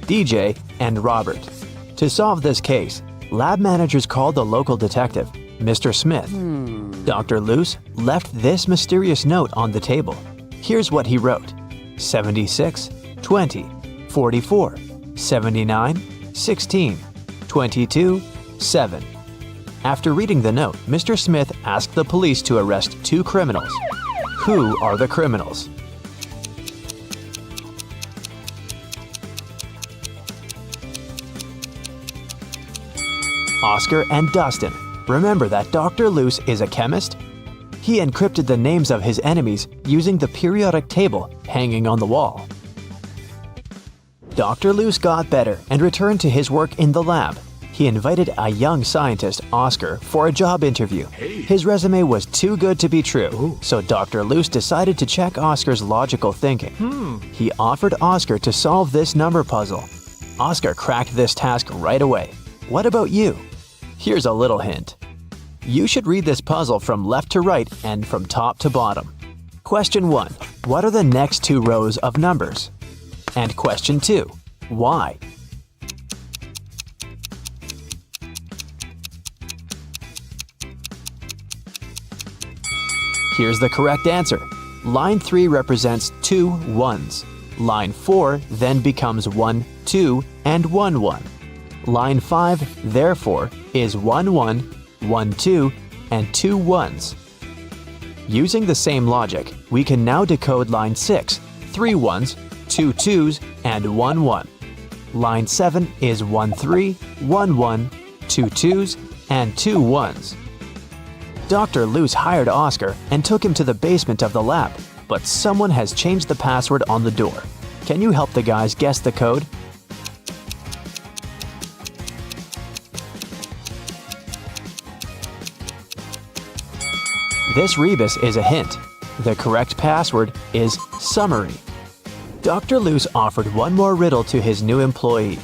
DJ, and Robert. To solve this case, lab managers called the local detective, Mr. Smith. Dr. Luce left this mysterious note on the table. Here's what he wrote: 76, 20, 44, 79, 16, 22, 7. After reading the note, Mr. Smith asked the police to arrest 2 criminals. Who are the criminals? Oscar and Dustin. Remember that Dr. Luce is a chemist? He encrypted the names of his enemies using the periodic table hanging on the wall. Dr. Luce got better and returned to his work in the lab. He invited a young scientist, Oscar, for a job interview. His resume was too good to be true, so Dr. Luce decided to check Oscar's logical thinking. He offered Oscar to solve this number puzzle. Oscar cracked this task right away. What about you? Here's a little hint. You should read this puzzle from left to right and from top to bottom. Question 1. What are the next 2 rows of numbers? And question 2. Why? Here's the correct answer. Line 3 represents 2 1s. Line 4 then becomes 1 2 and 1 1. Line 5, therefore, is 1 1, 1 2, and 2 1s. Using the same logic, we can now decode line 6, 3 1s, 2 2s, and 1 1. Line 7 is 1 3, 1 1, 2 2s, and 2 1s. Dr. Luce hired Oscar and took him to the basement of the lab, but someone has changed the password on the door. Can you help the guys guess the code? This rebus is a hint. The correct password is summary. Dr. Luce offered one more riddle to his new employee.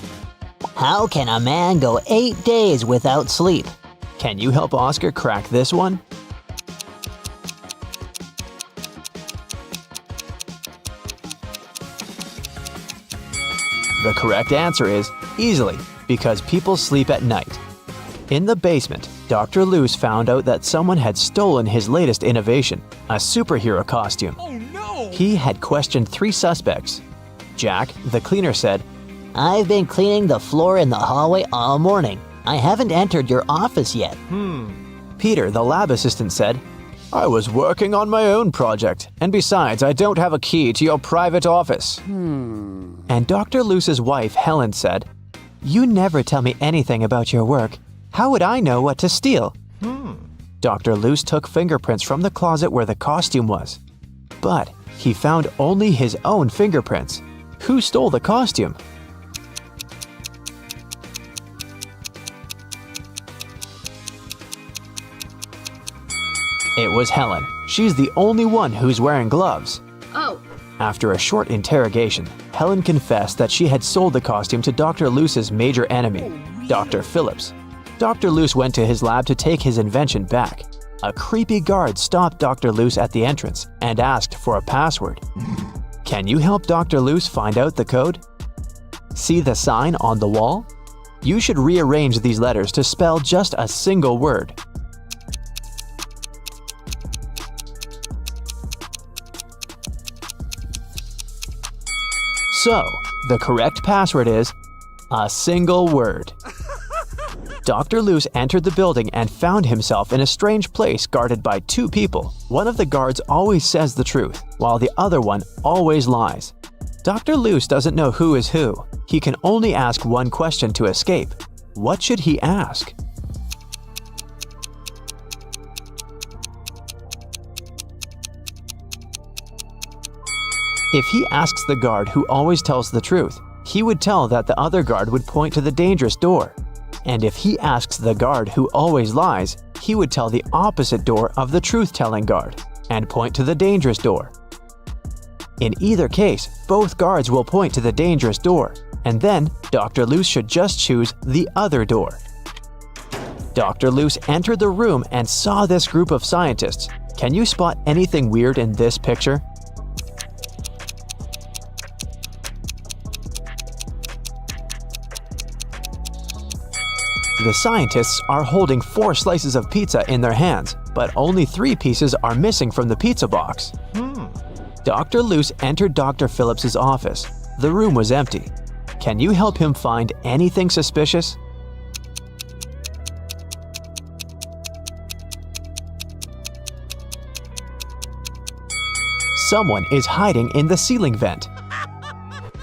How can a man go 8 days without sleep? Can you help Oscar crack this one? The correct answer is easily, because people sleep at night. In the basement, Dr. Luce found out that someone had stolen his latest innovation, a superhero costume. Oh no! He had questioned 3 suspects. Jack, the cleaner, said, I've been cleaning the floor in the hallway all morning. I haven't entered your office yet. Peter, the lab assistant, said, I was working on my own project, and besides, I don't have a key to your private office. And Dr. Luce's wife, Helen, said, You never tell me anything about your work. How would I know what to steal? Dr. Luce took fingerprints from the closet where the costume was. But he found only his own fingerprints. Who stole the costume? It was Helen. She's the only one who's wearing gloves. After a short interrogation, Helen confessed that she had sold the costume to Dr. Luce's major enemy, Dr. Phillips. Dr. Luce went to his lab to take his invention back. A creepy guard stopped Dr. Luce at the entrance and asked for a password. Can you help Dr. Luce find out the code? See the sign on the wall? You should rearrange these letters to spell just a single word. So, the correct password is a single word. Dr. Luce entered the building and found himself in a strange place guarded by 2 people. One of the guards always says the truth, while the other one always lies. Dr. Luce doesn't know who is who. He can only ask one question to escape. What should he ask? If he asks the guard who always tells the truth, he would tell that the other guard would point to the dangerous door. And if he asks the guard who always lies, he would tell the opposite door of the truth-telling guard and point to the dangerous door. In either case, both guards will point to the dangerous door, and then Dr. Luce should just choose the other door. Dr. Luce entered the room and saw this group of scientists. Can you spot anything weird in this picture? The scientists are holding 4 slices of pizza in their hands, but only 3 pieces are missing from the pizza box. Dr. Luce entered Dr. Phillips's office. The room was empty. Can you help him find anything suspicious? Someone is hiding in the ceiling vent.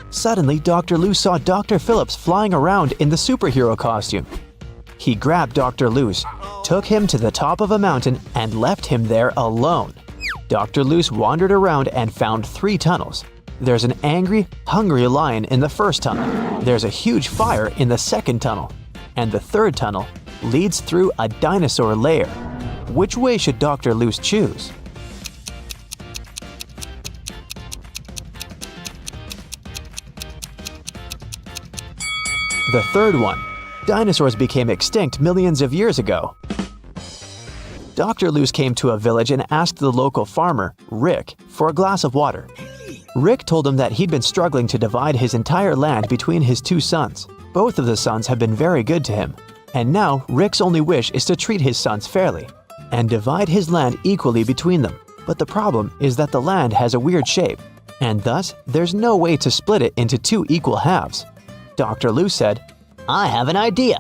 Suddenly, Dr. Luce saw Dr. Phillips flying around in the superhero costume. He grabbed Dr. Luce, took him to the top of a mountain, and left him there alone. Dr. Luce wandered around and found 3 tunnels. There's an angry, hungry lion in the first tunnel. There's a huge fire in the second tunnel. And the third tunnel leads through a dinosaur lair. Which way should Dr. Luce choose? The third one. Dinosaurs became extinct millions of years ago. Dr. Luce came to a village and asked the local farmer, Rick, for a glass of water. Rick told him that he'd been struggling to divide his entire land between his 2 sons. Both of the sons have been very good to him. And now Rick's only wish is to treat his sons fairly and divide his land equally between them. But the problem is that the land has a weird shape, and thus there's no way to split it into 2 equal halves. Dr. Luce said, I have an idea.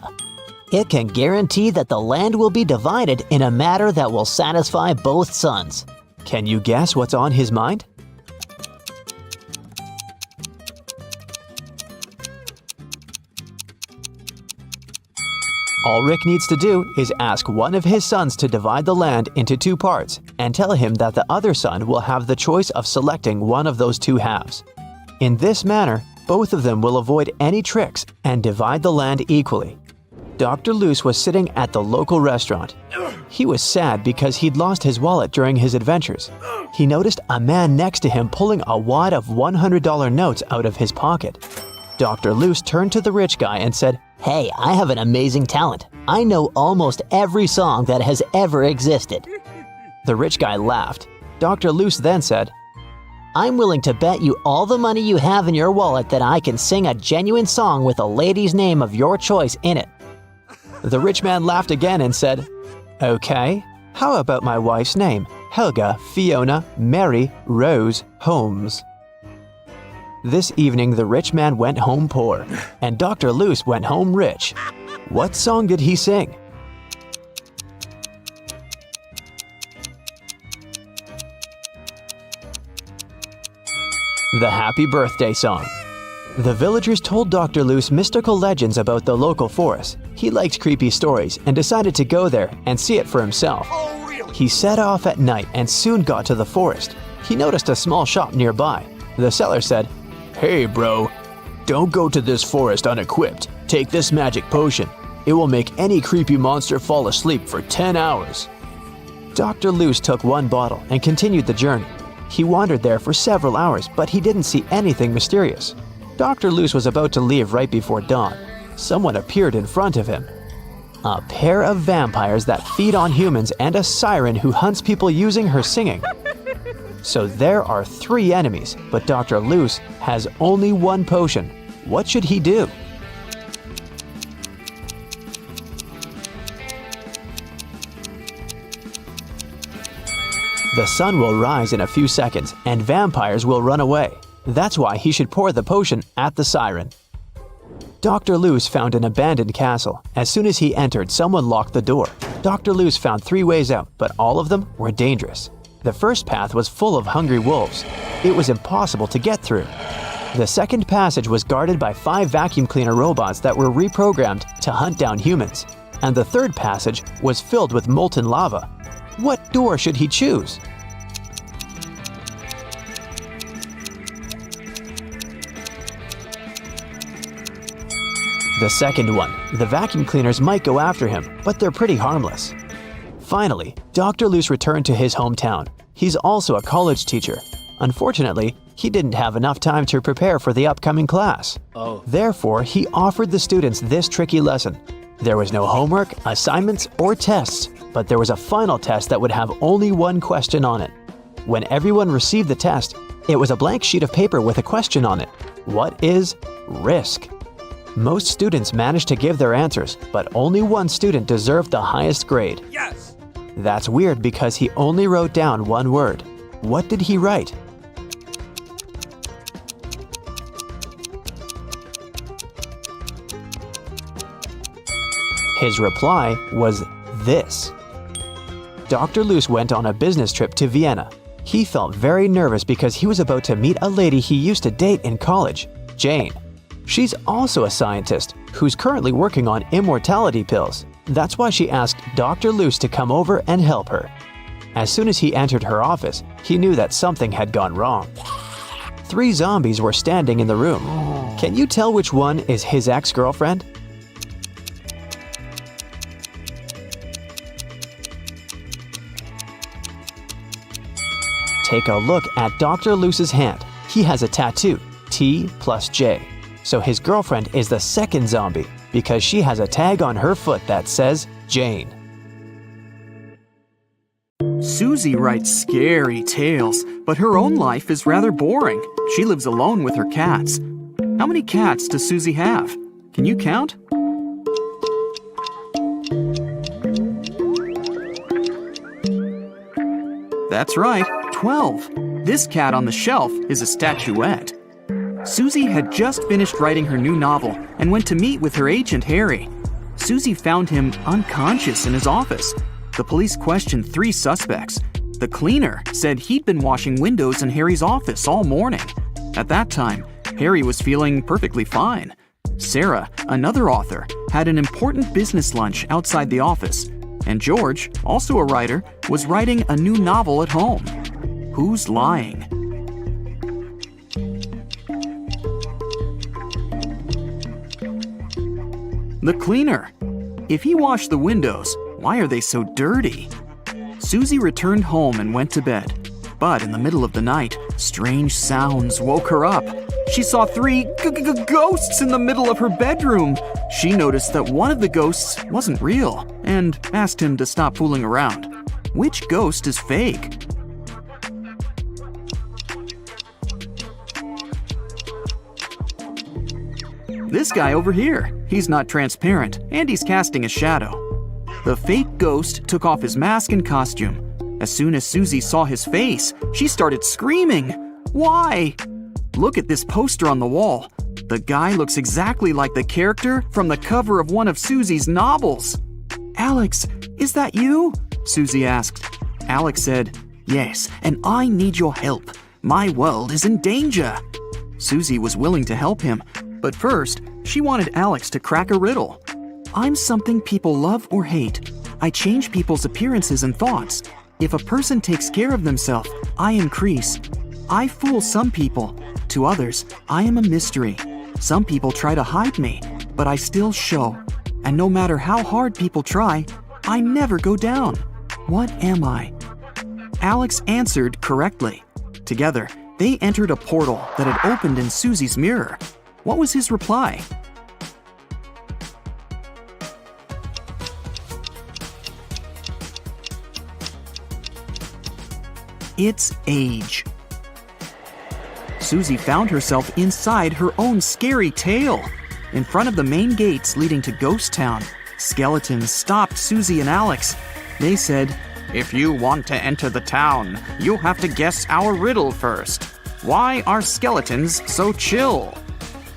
It can guarantee that the land will be divided in a manner that will satisfy both sons. Can you guess what's on his mind? All Rick needs to do is ask one of his sons to divide the land into 2 parts and tell him that the other son will have the choice of selecting one of those 2 halves. In this manner, both of them will avoid any tricks and divide the land equally. Dr. Luce was sitting at the local restaurant. He was sad because he'd lost his wallet during his adventures. He noticed a man next to him pulling a wad of $100 notes out of his pocket. Dr. Luce turned to the rich guy and said, Hey, I have an amazing talent. I know almost every song that has ever existed. The rich guy laughed. Dr. Luce then said, I'm willing to bet you all the money you have in your wallet that I can sing a genuine song with a lady's name of your choice in it. The rich man laughed again and said, Okay, how about my wife's name? Helga, Fiona, Mary, Rose, Holmes. This evening, the rich man went home poor, and Dr. Luce went home rich. What song did he sing? The Happy Birthday song. The villagers told Dr. Luce mystical legends about the local forest. He liked creepy stories and decided to go there and see it for himself. He set off at night and soon got to the forest. He noticed a small shop nearby. The seller said, "Hey bro, don't go to this forest unequipped. Take this magic potion. It will make any creepy monster fall asleep for 10 hours. Dr. Luce took one bottle and continued the journey. He wandered there for several hours, but he didn't see anything mysterious. Dr. Luce was about to leave right before dawn. Someone appeared in front of him. A pair of vampires that feed on humans and a siren who hunts people using her singing. So there are 3 enemies, but Dr. Luce has only one potion. What should he do? The sun will rise in a few seconds and vampires will run away. That's why he should pour the potion at the siren. Dr. Luce found an abandoned castle. As soon as he entered, someone locked the door. Dr. Luce found 3 ways out, but all of them were dangerous. The first path was full of hungry wolves. It was impossible to get through. The second passage was guarded by 5 vacuum cleaner robots that were reprogrammed to hunt down humans. And the third passage was filled with molten lava. What door should he choose? The second one. The vacuum cleaners might go after him, but they're pretty harmless. Finally, Dr. Luce returned to his hometown. He's also a college teacher. Unfortunately, he didn't have enough time to prepare for the upcoming class. Therefore, he offered the students this tricky lesson. There was no homework, assignments, or tests, but there was a final test that would have only one question on it. When everyone received the test, it was a blank sheet of paper with a question on it. What is risk? Most students managed to give their answers, but only one student deserved the highest grade. Yes! That's weird because he only wrote down one word. What did he write? His reply was this. Dr. Luce went on a business trip to Vienna. He felt very nervous because he was about to meet a lady he used to date in college, Jane. She's also a scientist who's currently working on immortality pills. That's why she asked Dr. Luce to come over and help her. As soon as he entered her office, he knew that something had gone wrong. 3 zombies were standing in the room. Can you tell which one is his ex-girlfriend? Take a look at Dr. Luce's hand. He has a tattoo, T plus J. So his girlfriend is the second zombie because she has a tag on her foot that says Jane. Susie writes scary tales, but her own life is rather boring. She lives alone with her cats. How many cats does Susie have? Can you count? That's right, 12. This cat on the shelf is a statuette. Susie had just finished writing her new novel and went to meet with her agent, Harry. Susie found him unconscious in his office. The police questioned 3 suspects. The cleaner said he'd been washing windows in Harry's office all morning. At that time, Harry was feeling perfectly fine. Sarah, another author, had an important business lunch outside the office. And George, also a writer, was writing a new novel at home. Who's lying? The cleaner. If he washed the windows, why are they so dirty? Susie returned home and went to bed. But in the middle of the night, strange sounds woke her up. She saw 3 ghosts in the middle of her bedroom. She noticed that one of the ghosts wasn't real and asked him to stop fooling around. Which ghost is fake? This guy over here. He's not transparent, and he's casting a shadow. The fake ghost took off his mask and costume. As soon as Susie saw his face, she started screaming. Why? Look at this poster on the wall. The guy looks exactly like the character from the cover of one of Susie's novels. Alex, is that you? Susie asked. Alex said, Yes, and I need your help. My world is in danger. Susie was willing to help him, but first, she wanted Alex to crack a riddle. I'm something people love or hate. I change people's appearances and thoughts. If a person takes care of themselves, I increase. I fool some people. To others, I am a mystery. Some people try to hide me, but I still show. And no matter how hard people try, I never go down. What am I? Alex answered correctly. Together, they entered a portal that had opened in Susie's mirror. What was his reply? It's age. Susie found herself inside her own scary tale. In front of the main gates leading to Ghost Town, skeletons stopped Susie and Alex. They said, If you want to enter the town, you have to guess our riddle first. Why are skeletons so chill?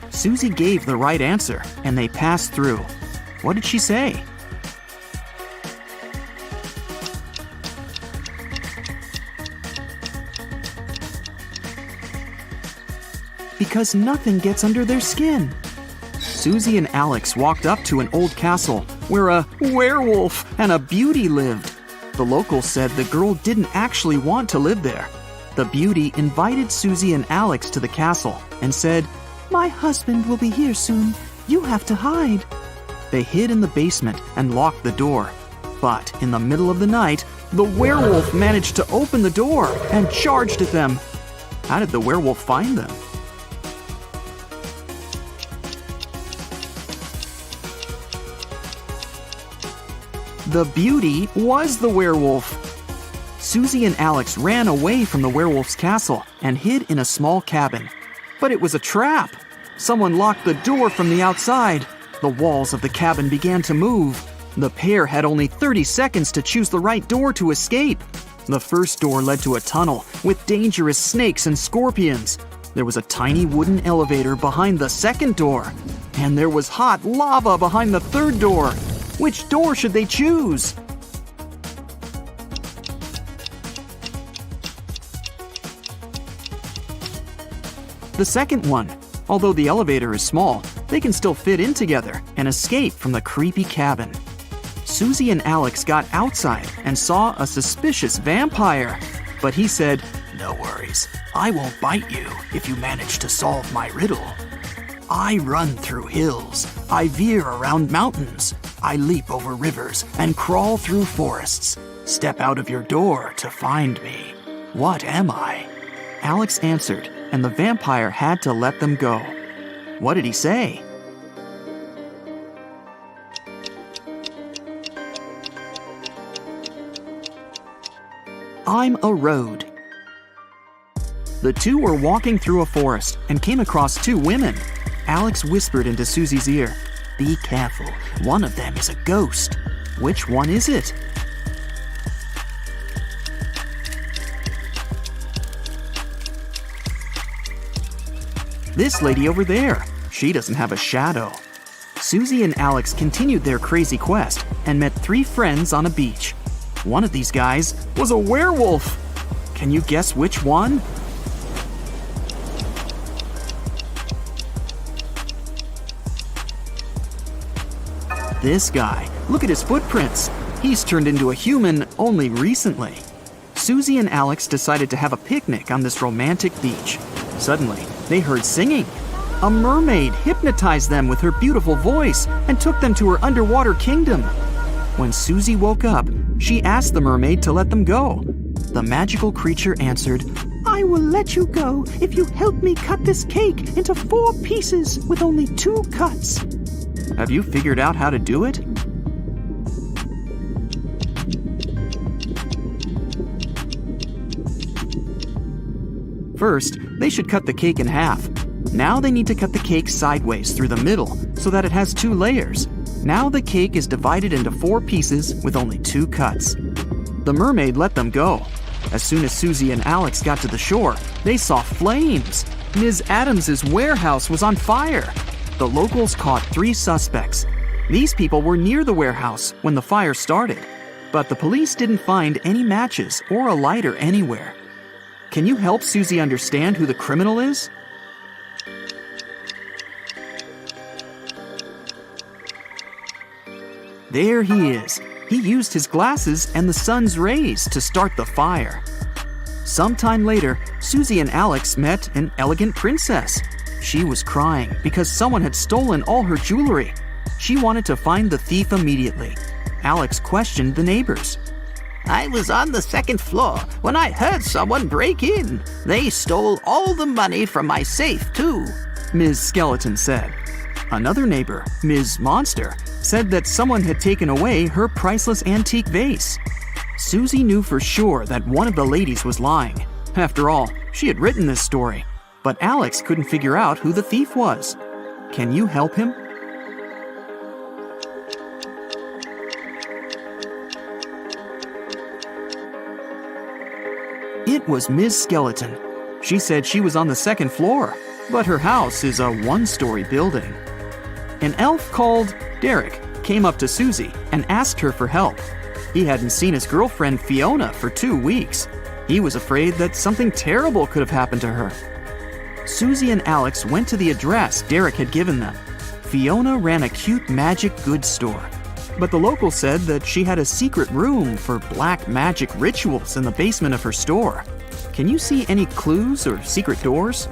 Susie gave the right answer, and they passed through. What did she say? Because nothing gets under their skin. Susie and Alex walked up to an old castle where a werewolf and a beauty lived. The locals said the girl didn't actually want to live there. The beauty invited Susie and Alex to the castle and said, My husband will be here soon. You have to hide. They hid in the basement and locked the door. But in the middle of the night, the werewolf managed to open the door and charged at them. How did the werewolf find them? The beauty was the werewolf. Susie and Alex ran away from the werewolf's castle and hid in a small cabin. But it was a trap. Someone locked the door from the outside. The walls of the cabin began to move. The pair had only 30 seconds to choose the right door to escape. The first door led to a tunnel with dangerous snakes and scorpions. There was a tiny wooden elevator behind the second door. And there was hot lava behind the third door. Which door should they choose? The second one. Although the elevator is small, they can still fit in together and escape from the creepy cabin. Susie and Alex got outside and saw a suspicious vampire. But he said, No worries, I won't bite you if you manage to solve my riddle. I run through hills, I veer around mountains, I leap over rivers and crawl through forests. Step out of your door to find me. What am I? Alex answered, and the vampire had to let them go. What did he say? I'm a road. The two were walking through a forest and came across two women. Alex whispered into Susie's ear, Be careful, one of them is a ghost. Which one is it? This lady over there. She doesn't have a shadow. Susie and Alex continued their crazy quest and met 3 friends on a beach. One of these guys was a werewolf. Can you guess which one? This guy. Look at his footprints. He's turned into a human only recently. Susie and Alex decided to have a picnic on this romantic beach. Suddenly, they heard singing. A mermaid hypnotized them with her beautiful voice and took them to her underwater kingdom. When Susie woke up, she asked the mermaid to let them go. The magical creature answered, I will let you go if you help me cut this cake into 4 pieces with only 2 cuts. Have you figured out how to do it? First, they should cut the cake in half. Now they need to cut the cake sideways through the middle so that it has 2 layers. Now the cake is divided into 4 pieces with only 2 cuts. The mermaid let them go. As soon as Susie and Alex got to the shore, they saw flames. Ms. Adams's warehouse was on fire. The locals caught 3 suspects. These people were near the warehouse when the fire started, but the police didn't find any matches or a lighter anywhere. Can you help Susie understand who the criminal is? There he is. He used his glasses and the sun's rays to start the fire. Sometime later, Susie and Alex met an elegant princess. She was crying because someone had stolen all her jewelry. She wanted to find the thief immediately. Alex questioned the neighbors. I was on the 2nd floor when I heard someone break in. They stole all the money from my safe, too, Ms. Skeleton said. Another neighbor, Ms. Monster, said that someone had taken away her priceless antique vase. Susie knew for sure that one of the ladies was lying. After all, she had written this story. But Alex couldn't figure out who the thief was. Can you help him? It was Ms. Skeleton. She said she was on the 2nd floor, but her house is a 1-story building. An elf called Derek came up to Susie and asked her for help. He hadn't seen his girlfriend Fiona for 2 weeks. He was afraid that something terrible could have happened to her. Susie and Alex went to the address Derek had given them. Fiona ran a cute magic goods store, but the locals said that she had a secret room for black magic rituals in the basement of her store. Can you see any clues or secret doors?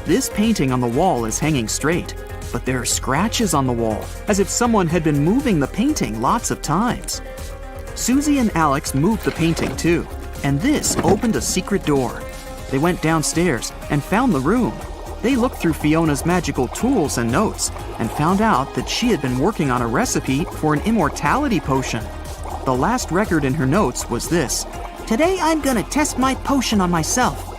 This painting on the wall is hanging straight, but there are scratches on the wall, as if someone had been moving the painting lots of times. Susie and Alex moved the painting too, and this opened a secret door. They went downstairs and found the room. They looked through Fiona's magical tools and notes and found out that she had been working on a recipe for an immortality potion. The last record in her notes was this: Today I'm gonna test my potion on myself.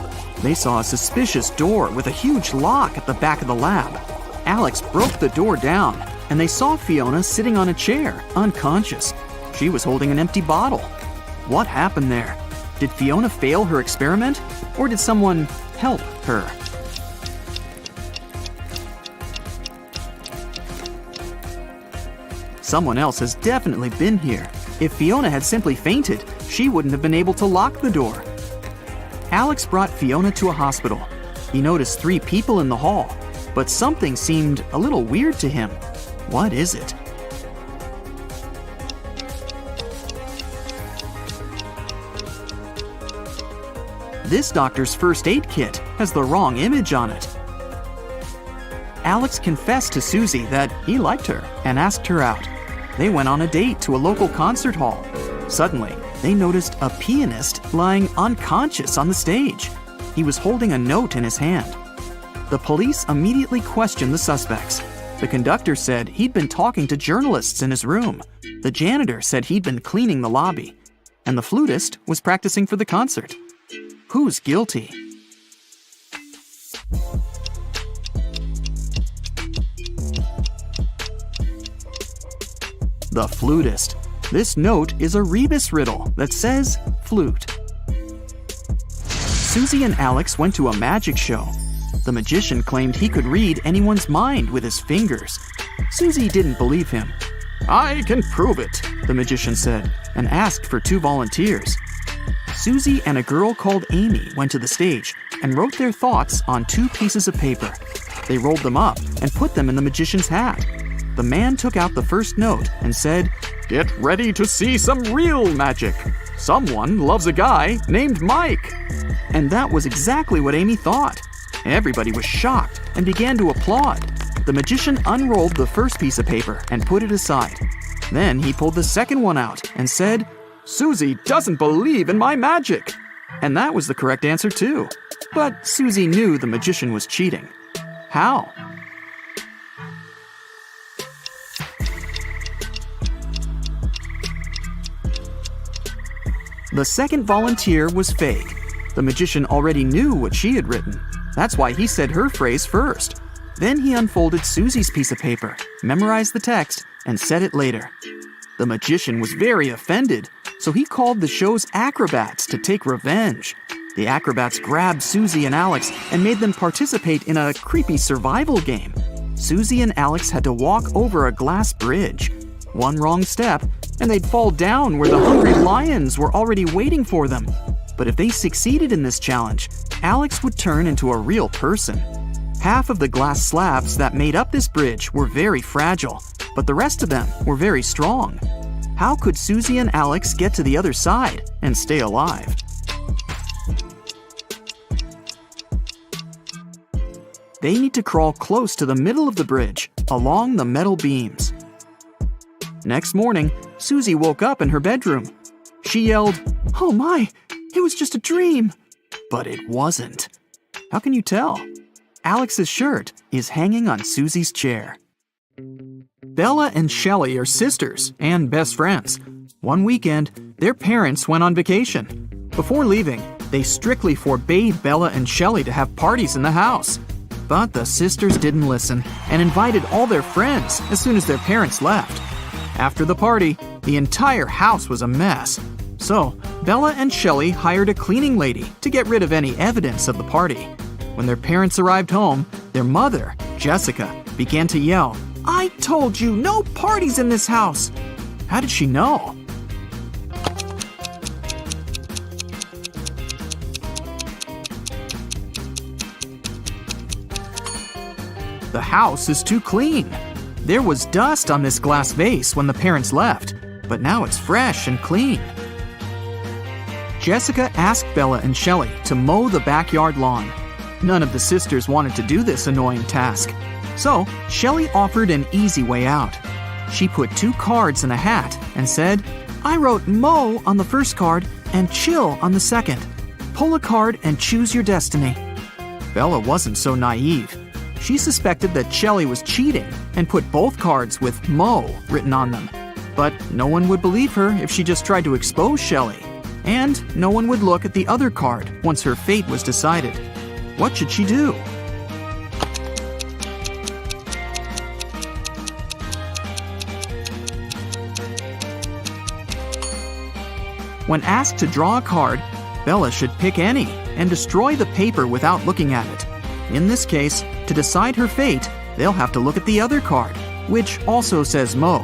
They saw a suspicious door with a huge lock at the back of the lab. Alex broke the door down, and they saw Fiona sitting on a chair, unconscious. She was holding an empty bottle. What happened there? Did Fiona fail her experiment, or did someone help her? Someone else has definitely been here. If Fiona had simply fainted, she wouldn't have been able to lock the door. Alex brought Fiona to a hospital. He noticed 3 people in the hall, but something seemed a little weird to him. What is it? This doctor's first aid kit has the wrong image on it. Alex confessed to Susie that he liked her and asked her out. They went on a date to a local concert hall. Suddenly, they noticed a pianist lying unconscious on the stage. He was holding a note in his hand. The police immediately questioned the suspects. The conductor said he'd been talking to journalists in his room. The janitor said he'd been cleaning the lobby. And the flutist was practicing for the concert. Who's guilty? The flutist. This note is a rebus riddle that says flute. Susie and Alex went to a magic show. The magician claimed he could read anyone's mind with his fingers. Susie didn't believe him. "I can prove it," the magician said, and asked for 2 volunteers. Susie and a girl called Amy went to the stage and wrote their thoughts on 2 pieces of paper. They rolled them up and put them in the magician's hat. The man took out the first note and said, "Get ready to see some real magic. Someone loves a guy named Mike." And that was exactly what Amy thought. Everybody was shocked and began to applaud. The magician unrolled the first piece of paper and put it aside. Then he pulled the second one out and said, "Susie doesn't believe in my magic." And that was the correct answer too. But Susie knew the magician was cheating. How? The second volunteer was fake. The magician already knew what she had written. That's why he said her phrase first. Then he unfolded Susie's piece of paper. memorize the text, and set it later. The magician was very offended, so he called the show's acrobats to take revenge. The acrobats grabbed Susie and Alex and made them participate in a creepy survival game. Susie and Alex had to walk over a glass bridge. One wrong step, and they'd fall down where the hungry lions were already waiting for them. But if they succeeded in this challenge, Alex would turn into a real person. Half of the glass slabs that made up this bridge were very fragile, but the rest of them were very strong. How could Susie and Alex get to the other side and stay alive? They need to crawl close to the middle of the bridge, along the metal beams. Next morning, Susie woke up in her bedroom. She yelled, "Oh my, it was just a dream!" But it wasn't. How can you tell? Alex's shirt is hanging on Susie's chair. Bella and Shelley are sisters and best friends. One weekend, their parents went on vacation. Before leaving, they strictly forbade Bella and Shelley to have parties in the house. But the sisters didn't listen and invited all their friends as soon as their parents left. After the party, the entire house was a mess. So, Bella and Shelley hired a cleaning lady to get rid of any evidence of the party. When their parents arrived home, their mother, Jessica, began to yell, "I told you, no parties in this house!" How did she know? The house is too clean. There was dust on this glass vase when the parents left, but now it's fresh and clean. Jessica asked Bella and Shelley to mow the backyard lawn. None of the sisters wanted to do this annoying task, so Shelley offered an easy way out. She put 2 cards in a hat and said, "I wrote mow on the first card and chill on the second. Pull a card and choose your destiny." Bella wasn't so naive. She suspected that Shelley was cheating and put both cards with mow written on them. But no one would believe her if she just tried to expose Shelley. And no one would look at the other card once her fate was decided. What should she do? When asked to draw a card, Bella should pick any and destroy the paper without looking at it. In this case, to decide her fate, they'll have to look at the other card, which also says mow.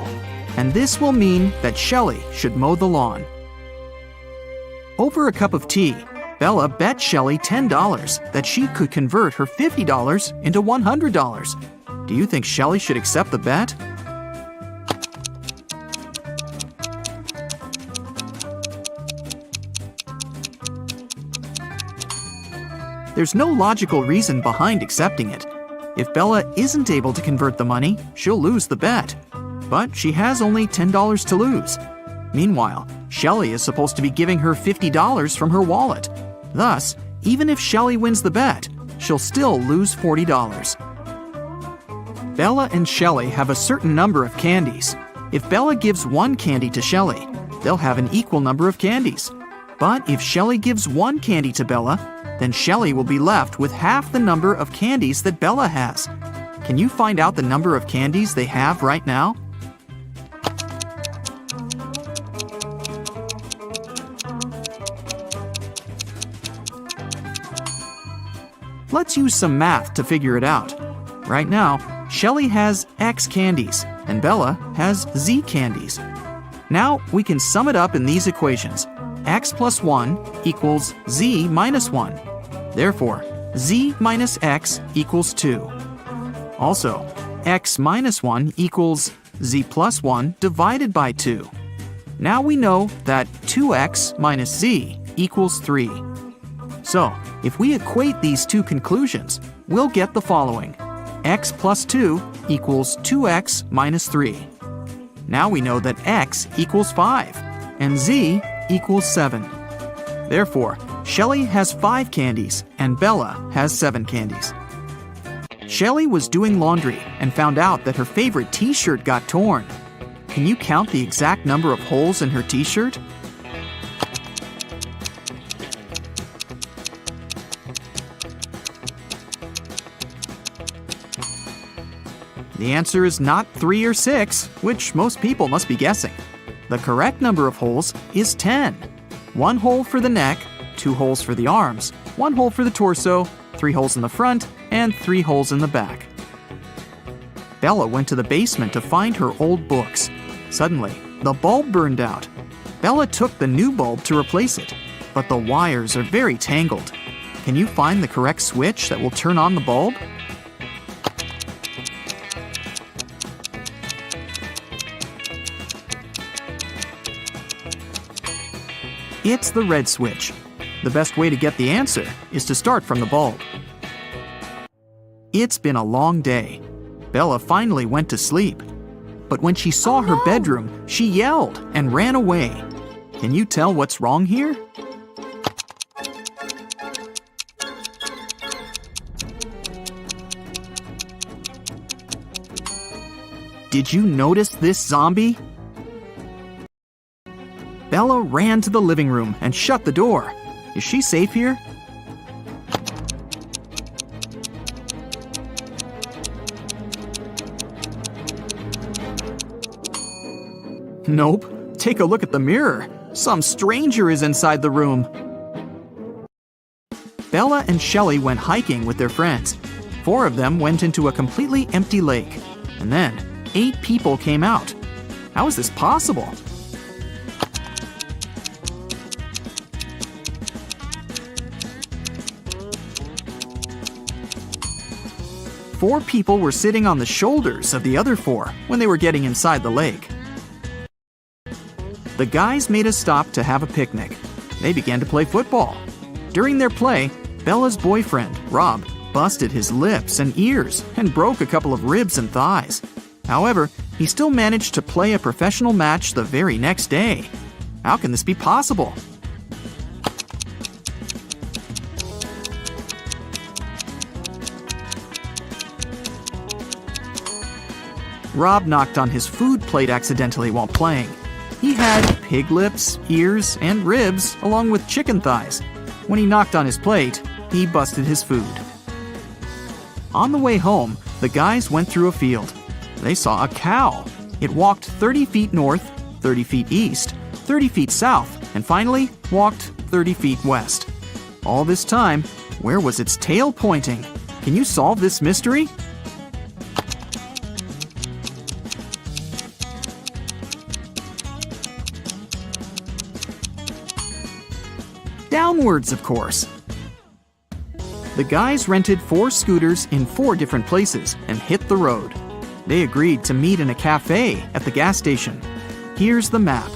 And this will mean that Shelley should mow the lawn. Over a cup of tea, Bella bet Shelley $10 that she could convert her $50 into $100. Do you think Shelley should accept the bet? There's no logical reason behind accepting it. If Bella isn't able to convert the money, she'll lose the bet. But she has only $10 to lose. Meanwhile, Shelley is supposed to be giving her $50 from her wallet. Thus, even if Shelley wins the bet, she'll still lose $40. Bella and Shelley have a certain number of candies. If Bella gives 1 candy to Shelley, they'll have an equal number of candies. But if Shelley gives 1 candy to Bella, then Shelley will be left with half the number of candies that Bella has. Can you find out the number of candies they have right now? Let's use some math to figure it out. Right now, Shelley has X candies and Bella has Z candies. Now we can sum it up in these equations. X plus 1 equals Z minus 1. Therefore, Z minus X equals 2. Also, X minus 1 equals Z plus 1 divided by 2. Now we know that 2X minus Z equals 3. So, if we equate these two conclusions, we'll get the following. X plus 2 equals 2X minus 3. Now we know that X equals 5 and Z equals 7. Therefore, Shelley has 5 candies and Bella has 7 candies. Shelley was doing laundry and found out that her favorite t-shirt got torn. Can you count the exact number of holes in her t-shirt? The answer is not 3 or 6, which most people must be guessing. The correct number of holes is 10. 1 hole for the neck, 2 holes for the arms, 1 hole for the torso, 3 holes in the front, and 3 holes in the back. Bella went to the basement to find her old books. Suddenly, the bulb burned out. Bella took the new bulb to replace it, but the wires are very tangled. Can you find the correct switch that will turn on the bulb? It's the red switch. The best way to get the answer is to start from the bulb. It's been a long day. Bella finally went to sleep. But when she saw her bedroom, she yelled and ran away. Can you tell what's wrong here? Did you notice this zombie? Bella ran to the living room and shut the door. Is she safe here? Nope. Take a look at the mirror. Some stranger is inside the room. Bella and Shelley went hiking with their friends. 4 of them went into a completely empty lake. And then 8 people came out. How is this possible? Four people were sitting on the shoulders of the other 4 when they were getting inside the lake. The guys made a stop to have a picnic. They began to play football. During their play, Bella's boyfriend, Rob, busted his lips and ears and broke a couple of ribs and thighs. However, he still managed to play a professional match the very next day. How can this be possible? Rob knocked on his food plate accidentally while playing. He had pig lips, ears, and ribs, along with chicken thighs. When he knocked on his plate, he busted his food. On the way home, the guys went through a field. They saw a cow. It walked 30 feet north, 30 feet east, 30 feet south, and finally walked 30 feet west. All this time, where was its tail pointing? Can you solve this mystery? Downwards, of course. The guys rented 4 scooters in 4 different places and hit the road. They agreed to meet in a cafe at the gas station. Here's the map.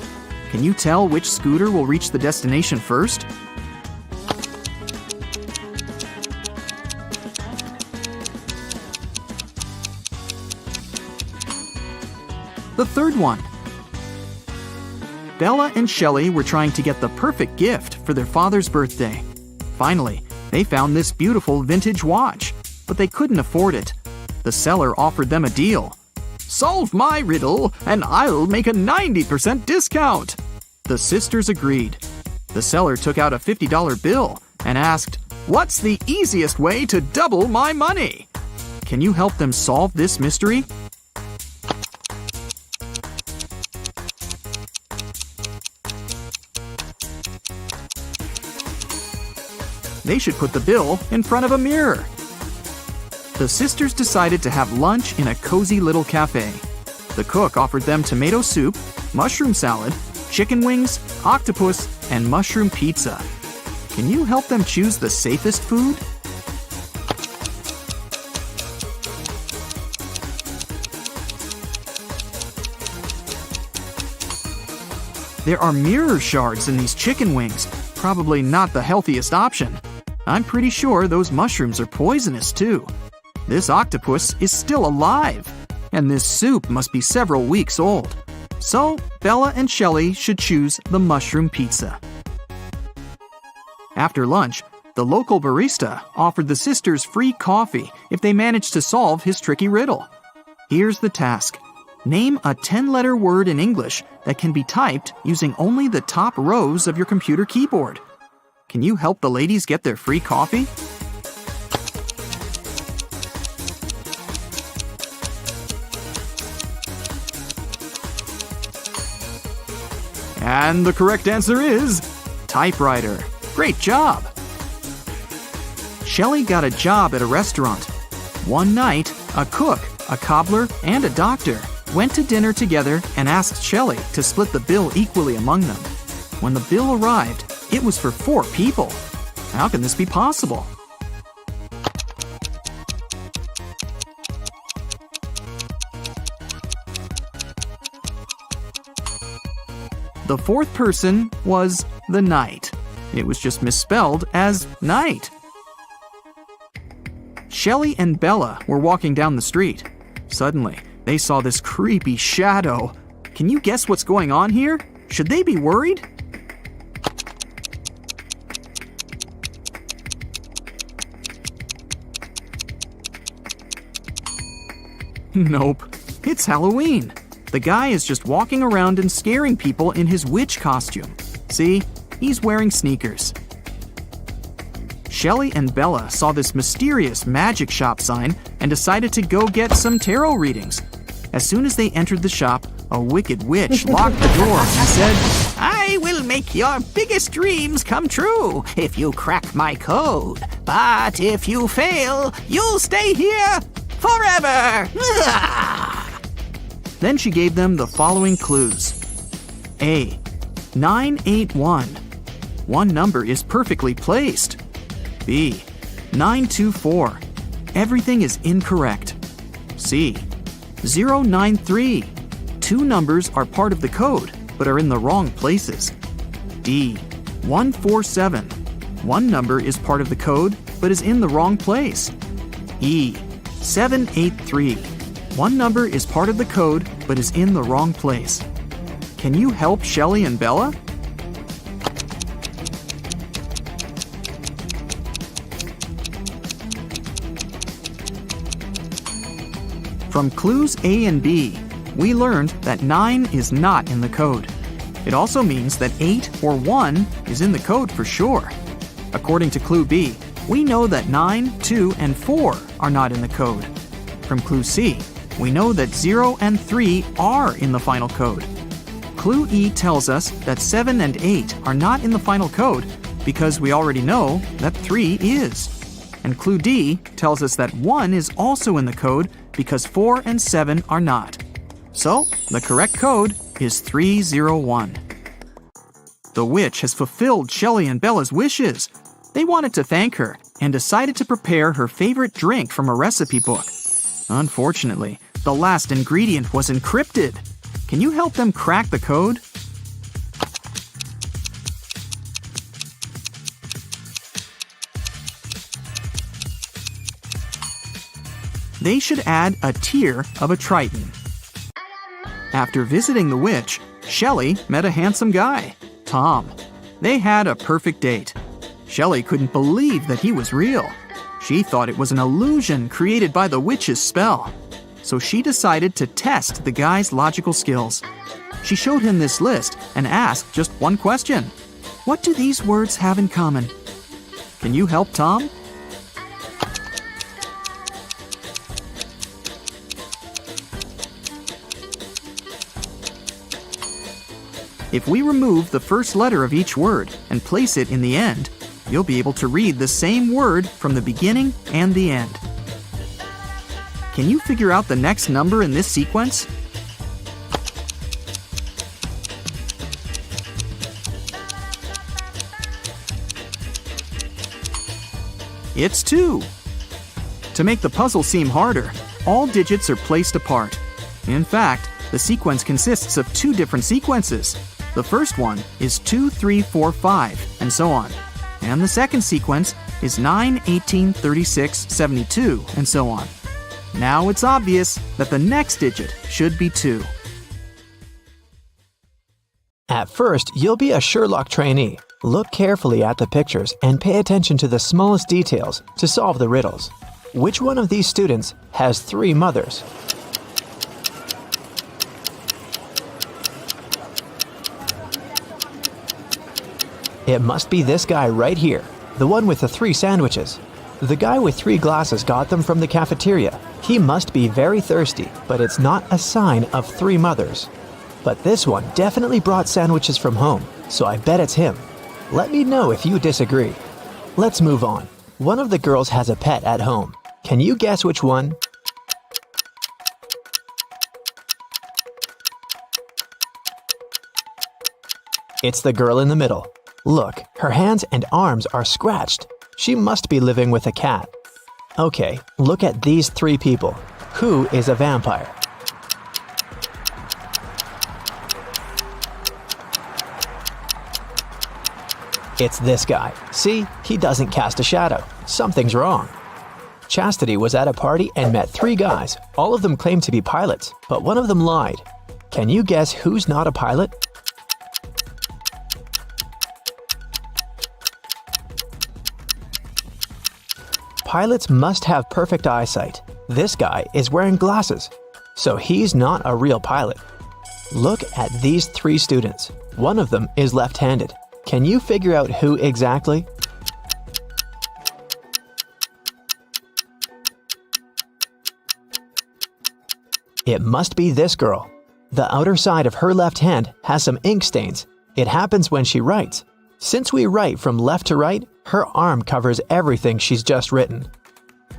Can you tell which scooter will reach the destination first? The third one. Bella and Shelley were trying to get the perfect gift for their father's birthday. Finally, they found this beautiful vintage watch, but they couldn't afford it. The seller offered them a deal. "Solve my riddle, and I'll make a 90% discount." The sisters agreed. The seller took out a $50 bill and asked, "What's the easiest way to double my money?" Can you help them solve this mystery? They should put the bill in front of a mirror. The sisters decided to have lunch in a cozy little cafe. The cook offered them tomato soup, mushroom salad, chicken wings, octopus, and mushroom pizza. Can you help them choose the safest food? There are mirror shards in these chicken wings. Probably not the healthiest option. I'm pretty sure those mushrooms are poisonous too. This octopus is still alive, and this soup must be several weeks old. So, Bella and Shelley should choose the mushroom pizza. After lunch, the local barista offered the sisters free coffee if they managed to solve his tricky riddle. Here's the task. Name a 10-letter word in English that can be typed using only the top rows of your computer keyboard. Can you help the ladies get their free coffee? And the correct answer is typewriter. Great job! Shelley got a job at a restaurant. One night, a cook, a cobbler, and a doctor went to dinner together and asked Shelley to split the bill equally among them. When the bill arrived, it was for 4 people. How can this be possible? The 4th person was the knight. It was just misspelled as night. Shelley and Bella were walking down the street. Suddenly, they saw this creepy shadow. Can you guess what's going on here? Should they be worried? Nope, it's Halloween. The guy is just walking around and scaring people in his witch costume. See, he's wearing sneakers. Shelley and Bella saw this mysterious magic shop sign and decided to go get some tarot readings. As soon as they entered the shop, a wicked witch locked the door and said, I will make your biggest dreams come true if you crack my code. But if you fail, you'll stay here forever. Then she gave them the following clues. A. 981. One number is perfectly placed. B. 924. Everything is incorrect. C. 093. 2 numbers are part of the code, but are in the wrong places. D. 147. One number is part of the code, but is in the wrong place. E. 783. One number is part of the code, but is in the wrong place. Can you help Shelley and Bella? From clues A and B, we learned that 9 is not in the code. It also means that 8 or 1 is in the code for sure. According to clue B, we know that 9, 2, and 4 are not in the code. From clue C, we know that 0 and 3 are in the final code. Clue E tells us that 7 and 8 are not in the final code because we already know that 3 is. And clue D tells us that 1 is also in the code because 4 and 7 are not. So, the correct code is 301. The witch has fulfilled Shelley and Bella's wishes. They wanted to thank her and decided to prepare her favorite drink from a recipe book. Unfortunately, the last ingredient was encrypted. Can you help them crack the code? They should add a tear of a triton. After visiting the witch, Shelley met a handsome guy, Tom. They had a perfect date. Shelley couldn't believe that he was real. She thought it was an illusion created by the witch's spell. So she decided to test the guy's logical skills. She showed him this list and asked just one question. What do these words have in common? Can you help Tom? If we remove the first letter of each word and place it in the end, you'll be able to read the same word from the beginning and the end. Can you figure out the next number in this sequence? It's 2. To make the puzzle seem harder, all digits are placed apart. In fact, the sequence consists of 2 different sequences. The first one is 2, 3, 4, 5, and so on. And the second sequence is 9, 18, 36, 72, and so on. Now it's obvious that the next digit should be 2. At first, you'll be a Sherlock trainee. Look carefully at the pictures and pay attention to the smallest details to solve the riddles. Which one of these students has 3 mothers? It must be this guy right here, the one with the 3 sandwiches. The guy with 3 glasses got them from the cafeteria. He must be very thirsty, but it's not a sign of 3 mothers. But this one definitely brought sandwiches from home, so I bet it's him. Let me know if you disagree. Let's move on. One of the girls has a pet at home. Can you guess which one? It's the girl in the middle. Look, her hands and arms are scratched. She must be living with a cat. Okay, look at these three people. Who is a vampire? It's this guy. See, he doesn't cast a shadow. Something's wrong. Chastity was at a party and met three guys. All of them claimed to be pilots, but one of them lied. Can you guess who's not a pilot? Pilots must have perfect eyesight. This guy is wearing glasses, so he's not a real pilot. Look at these three students. One of them is left-handed. Can you figure out who exactly? It must be this girl. The outer side of her left hand has some ink stains. It happens when she writes. Since we write from left to right, her arm covers everything she's just written.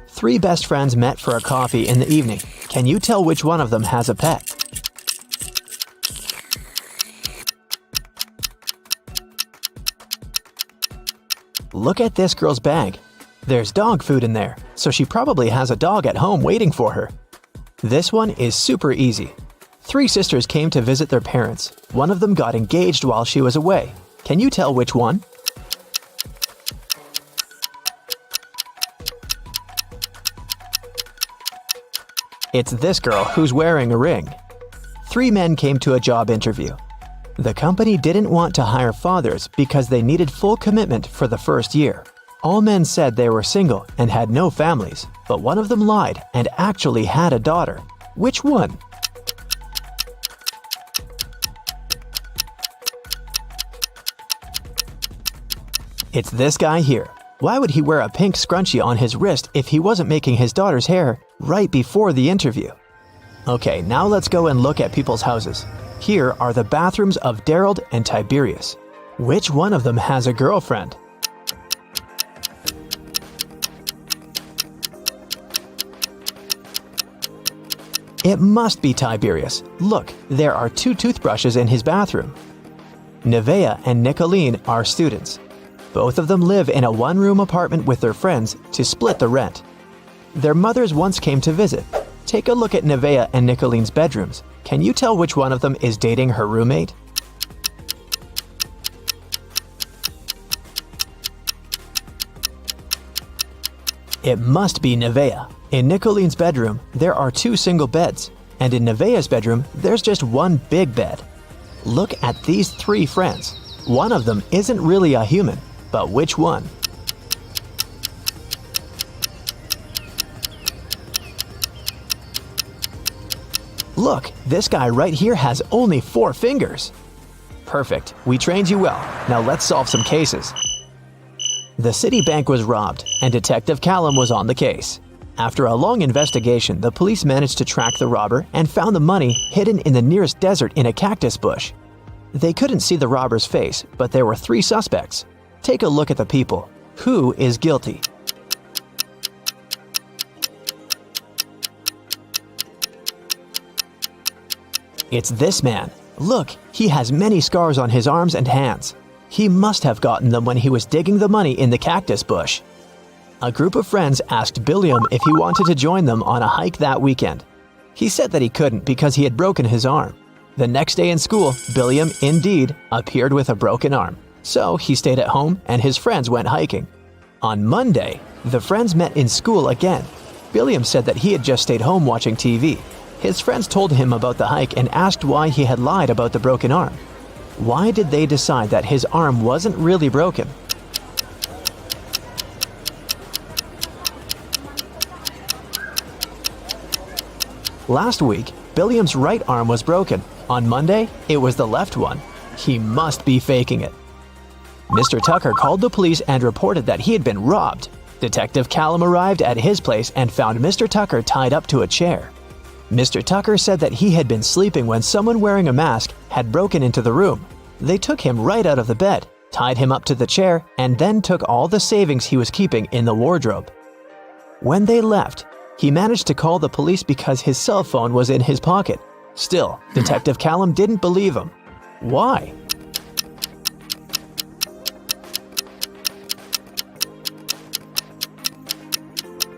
Three best friends met for a coffee in the evening. Can you tell which one of them has a pet? Look at this girl's bag. There's dog food in there, so she probably has a dog at home waiting for her. This one is super easy. Three sisters came to visit their parents. One of them got engaged while she was away. Can you tell which one? It's this girl who's wearing a ring. Three men came to a job interview. The company didn't want to hire fathers because they needed full commitment for the first year. All men said they were single and had no families, but one of them lied and actually had a daughter. Which one? It's this guy here. Why would he wear a pink scrunchie on his wrist if he wasn't making his daughter's hair right before the interview? Okay, now let's go and look at people's houses. Here are the bathrooms of Daryl and Tiberius. Which one of them has a girlfriend? It must be Tiberius. Look, there are two toothbrushes in his bathroom. Nevaeh and Nicolene are students. Both of them live in a one-room apartment with their friends to split the rent. Their mothers once came to visit. Take a look at Nevaeh and Nicolene's bedrooms. Can you tell which one of them is dating her roommate? It must be Nevaeh. In Nicolene's bedroom, there are two single beds, and in Nevaeh's bedroom, there's just one big bed. Look at these three friends. One of them isn't really a human, but which one? Look, this guy right here has only 4 fingers. Perfect, we trained you well. Now let's solve some cases. The city bank was robbed, and Detective Callum was on the case. After a long investigation, the police managed to track the robber and found the money hidden in the nearest desert in a cactus bush. They couldn't see the robber's face, but there were 3 suspects. Take a look at the people. Who is guilty? It's this man. Look, he has many scars on his arms and hands. He must have gotten them when he was digging the money in the cactus bush. A group of friends asked Billiam if he wanted to join them on a hike that weekend. He said that he couldn't because he had broken his arm. The next day in school, Billiam, indeed, appeared with a broken arm. So he stayed at home and his friends went hiking. On Monday, the friends met in school again. Billiam said that he had just stayed home watching TV. His friends told him about the hike and asked why he had lied about the broken arm. Why did they decide that his arm wasn't really broken? Last week, Billiam's right arm was broken. On Monday, it was the left one. He must be faking it. Mr. Tucker called the police and reported that he had been robbed. Detective Callum arrived at his place and found Mr. Tucker tied up to a chair. Mr. Tucker said that he had been sleeping when someone wearing a mask had broken into the room. They took him right out of the bed, tied him up to the chair, and then took all the savings he was keeping in the wardrobe. When they left, he managed to call the police because his cell phone was in his pocket. Still, Detective Callum didn't believe him. Why?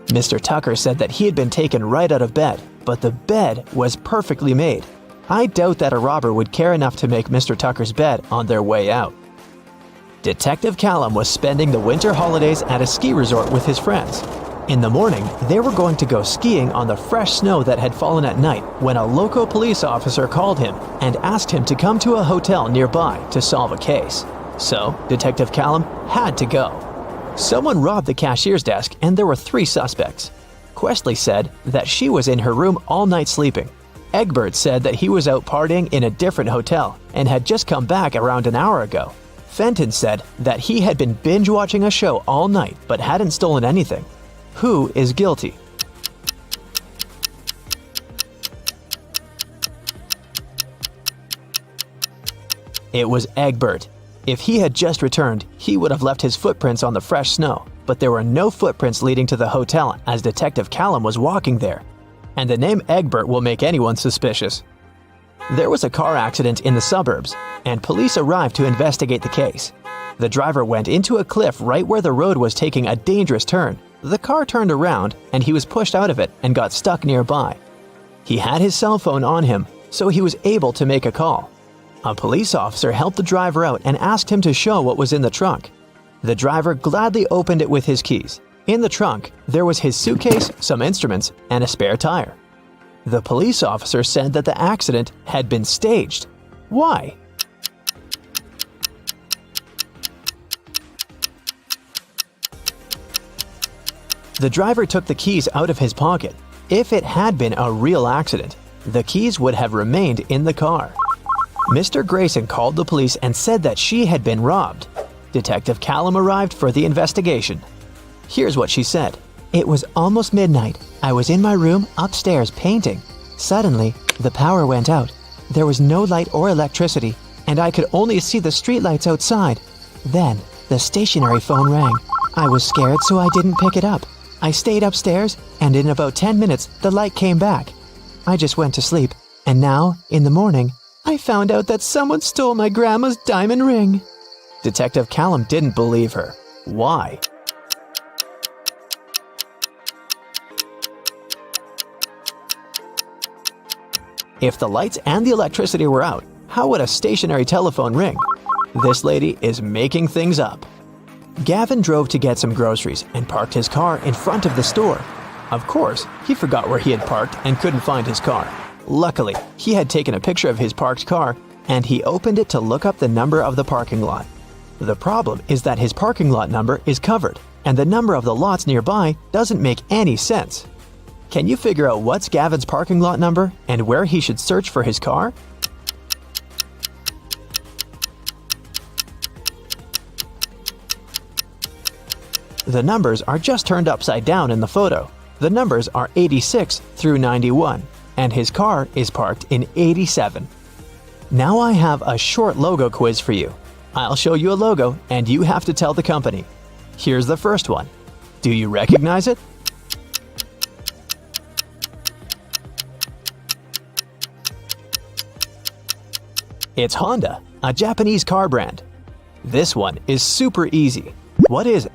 Mr. Tucker said that he had been taken right out of bed, but the bed was perfectly made. I doubt that a robber would care enough to make Mr. Tucker's bed on their way out. Detective Callum was spending the winter holidays at a ski resort with his friends. In the morning, they were going to go skiing on the fresh snow that had fallen at night when a local police officer called him and asked him to come to a hotel nearby to solve a case. So, Detective Callum had to go. Someone robbed the cashier's desk and there were 3 suspects. Questley said that she was in her room all night sleeping. Egbert said that he was out partying in a different hotel and had just come back around an hour ago. Fenton said that he had been binge-watching a show all night but hadn't stolen anything. Who is guilty? It was Egbert. If he had just returned, he would have left his footprints on the fresh snow, but there were no footprints leading to the hotel as Detective Callum was walking there. And the name Egbert will make anyone suspicious. There was a car accident in the suburbs, and police arrived to investigate the case. The driver went into a cliff right where the road was taking a dangerous turn. The car turned around, and he was pushed out of it and got stuck nearby. He had his cell phone on him, so he was able to make a call. A police officer helped the driver out and asked him to show what was in the trunk. The driver gladly opened it with his keys. In the trunk, there was his suitcase, some instruments, and a spare tire. The police officer said that the accident had been staged. Why? The driver took the keys out of his pocket. If it had been a real accident, the keys would have remained in the car. Mr. Grayson called the police and said that she had been robbed. Detective Callum arrived for the investigation. Here's what she said. It was almost midnight. I was in my room upstairs painting. Suddenly, the power went out. There was no light or electricity, and I could only see the streetlights outside. Then, the stationary phone rang. I was scared, so I didn't pick it up. I stayed upstairs, and in about 10 minutes, the light came back. I just went to sleep, and now, in the morning, I found out that someone stole my grandma's diamond ring. Detective Callum didn't believe her. Why? If the lights and the electricity were out, how would a stationary telephone ring? This lady is making things up. Gavin drove to get some groceries and parked his car in front of the store. Of course, he forgot where he had parked and couldn't find his car. Luckily, he had taken a picture of his parked car and he opened it to look up the number of the parking lot. The problem is that his parking lot number is covered and the number of the lots nearby doesn't make any sense. Can you figure out what's Gavin's parking lot number and where he should search for his car? The numbers are just turned upside down in the photo. The numbers are 86 through 91, and his car is parked in 87. Now I have a short logo quiz for you. I'll show you a logo, and you have to tell the company. Here's the first one. Do you recognize it? It's Honda, a Japanese car brand. This one is super easy. What is it?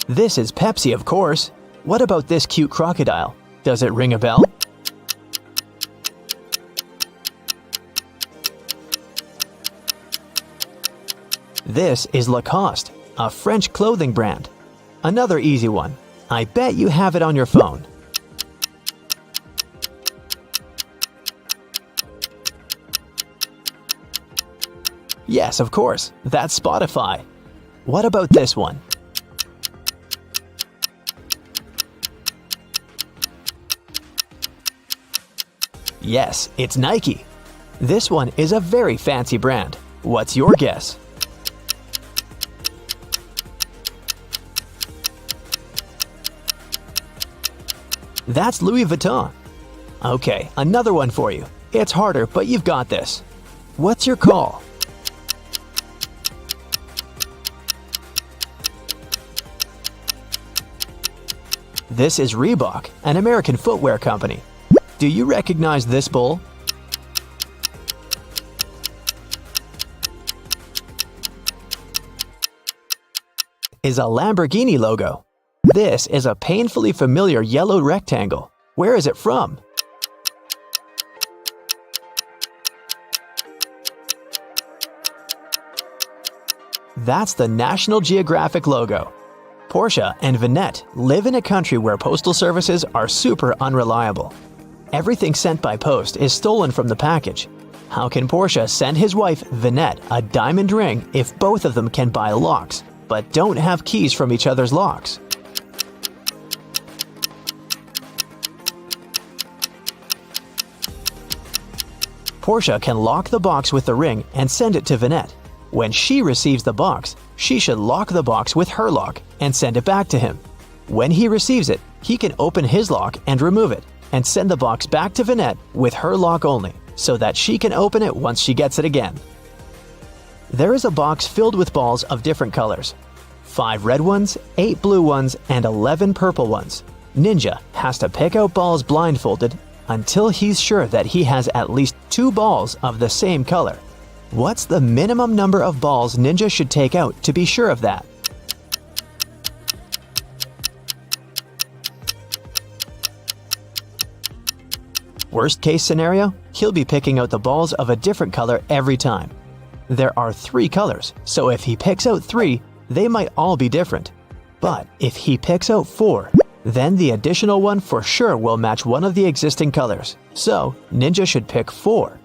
This is Pepsi, of course. What about this cute crocodile? Does it ring a bell? This is Lacoste, a French clothing brand. Another easy one. I bet you have it on your phone. Yes, of course. That's Spotify. What about this one? Yes, it's Nike. This one is a very fancy brand. What's your guess? That's Louis Vuitton. Okay, another one for you. It's harder, but you've got this. What's your call? This is Reebok, an American footwear company. Do you recognize this bull? Is a Lamborghini logo. This is a painfully familiar yellow rectangle. Where is it from? That's the National Geographic logo. Portia and Vinette live in a country where postal services are super unreliable. Everything sent by post is stolen from the package. How can Portia send his wife, Vinette, a diamond ring if both of them can buy locks, but don't have keys from each other's locks? Portia can lock the box with the ring and send it to Vinette. When she receives the box, she should lock the box with her lock and send it back to him. When he receives it, he can open his lock and remove it, and send the box back to Vinette with her lock only, so that she can open it once she gets it again. There is a box filled with balls of different colors. 5 red ones, 8 blue ones, and 11 purple ones. Ninja has to pick out balls blindfolded until he's sure that he has at least 2 balls of the same color. What's the minimum number of balls Ninja should take out to be sure of that? Worst case scenario, he'll be picking out the balls of a different color every time. There are 3 colors, so if he picks out 3, they might all be different. But if he picks out 4, then the additional one for sure will match one of the existing colors. So, Ninja should pick 4.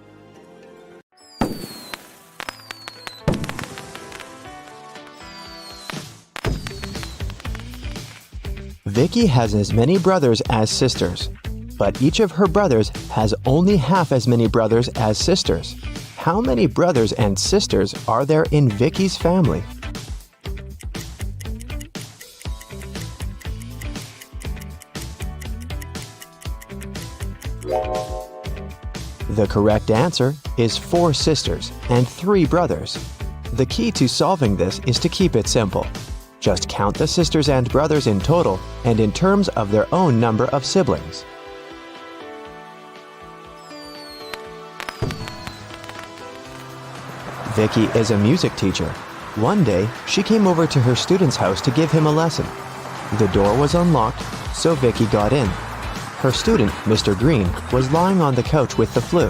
Vicky has as many brothers as sisters, but each of her brothers has only half as many brothers as sisters. How many brothers and sisters are there in Vicky's family? The correct answer is 4 sisters and 3 brothers. The key to solving this is to keep it simple. Just count the sisters and brothers in total and in terms of their own number of siblings. Vicky is a music teacher. One day, she came over to her student's house to give him a lesson. The door was unlocked, so Vicky got in. Her student, Mr. Green, was lying on the couch with the flu.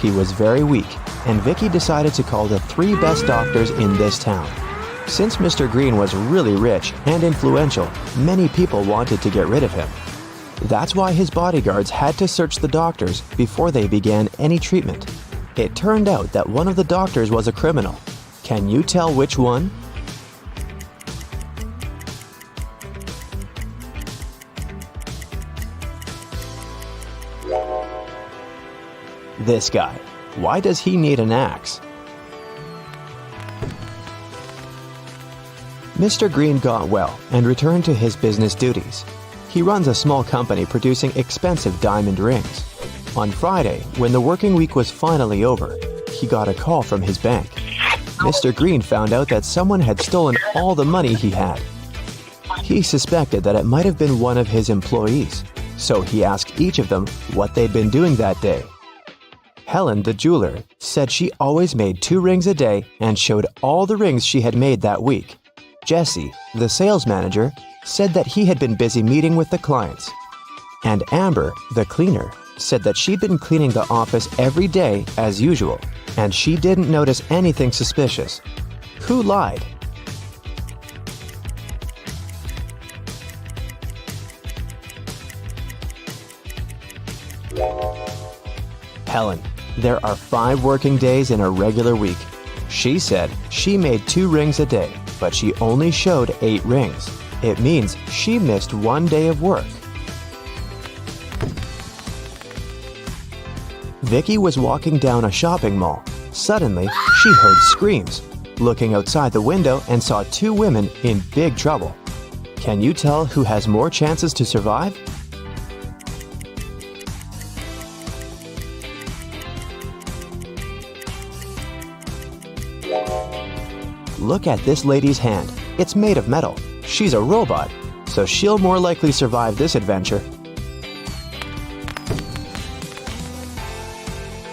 He was very weak, and Vicky decided to call the 3 best doctors in this town. Since Mr. Green was really rich and influential, many people wanted to get rid of him. That's why his bodyguards had to search the doctors before they began any treatment. It turned out that one of the doctors was a criminal. Can you tell which one? This guy. Why does he need an axe? Mr. Green got well and returned to his business duties. He runs a small company producing expensive diamond rings. On Friday, when the working week was finally over, he got a call from his bank. Mr. Green found out that someone had stolen all the money he had. He suspected that it might have been one of his employees, so he asked each of them what they'd been doing that day. Helen, the jeweler, said she always made 2 rings a day and showed all the rings she had made that week. Jesse, the sales manager, said that he had been busy meeting with the clients. And Amber, the cleaner, said that she'd been cleaning the office every day as usual, and she didn't notice anything suspicious. Who lied? Helen. There are 5 working days in a regular week. She said she made 2 rings a day, but she only showed 8 rings. It means she missed 1 day of work. Vicky was walking down a shopping mall. Suddenly, she heard screams. Looking outside the window and saw 2 women in big trouble. Can you tell who has more chances to survive? Look at this lady's hand. It's made of metal. She's a robot, so she'll more likely survive this adventure.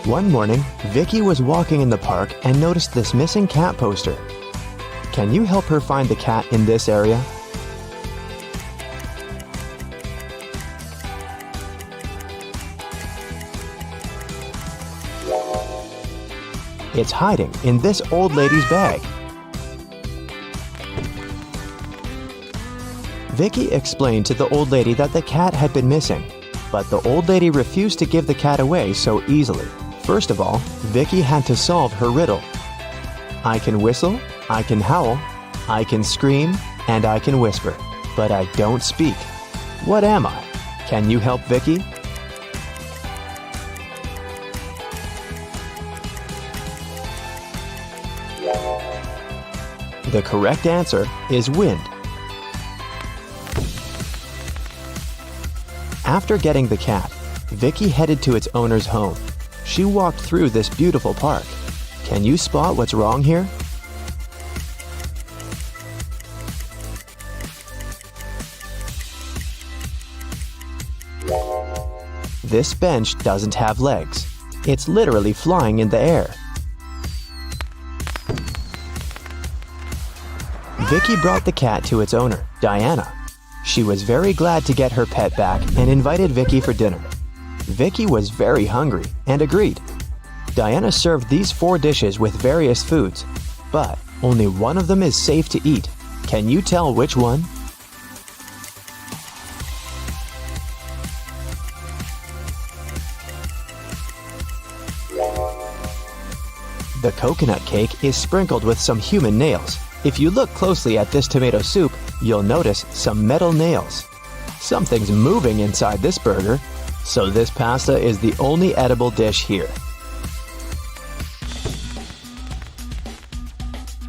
One morning, Vicky was walking in the park and noticed this missing cat poster. Can you help her find the cat in this area? It's hiding in this old lady's bag. Vicky explained to the old lady that the cat had been missing, but the old lady refused to give the cat away so easily. First of all, Vicky had to solve her riddle. I can whistle, I can howl, I can scream, and I can whisper, but I don't speak. What am I? Can you help Vicky? The correct answer is wind. After getting the cat, Vicky headed to its owner's home. She walked through this beautiful park. Can you spot what's wrong here? This bench doesn't have legs. It's literally flying in the air. Vicky brought the cat to its owner, Diana. She was very glad to get her pet back and invited Vicky for dinner. Vicky was very hungry and agreed. Diana served these 4 dishes with various foods, but only one of them is safe to eat. Can you tell which one? The coconut cake is sprinkled with some human nails. If you look closely at this tomato soup, you'll notice some metal nails. Something's moving inside this burger, so this pasta is the only edible dish here.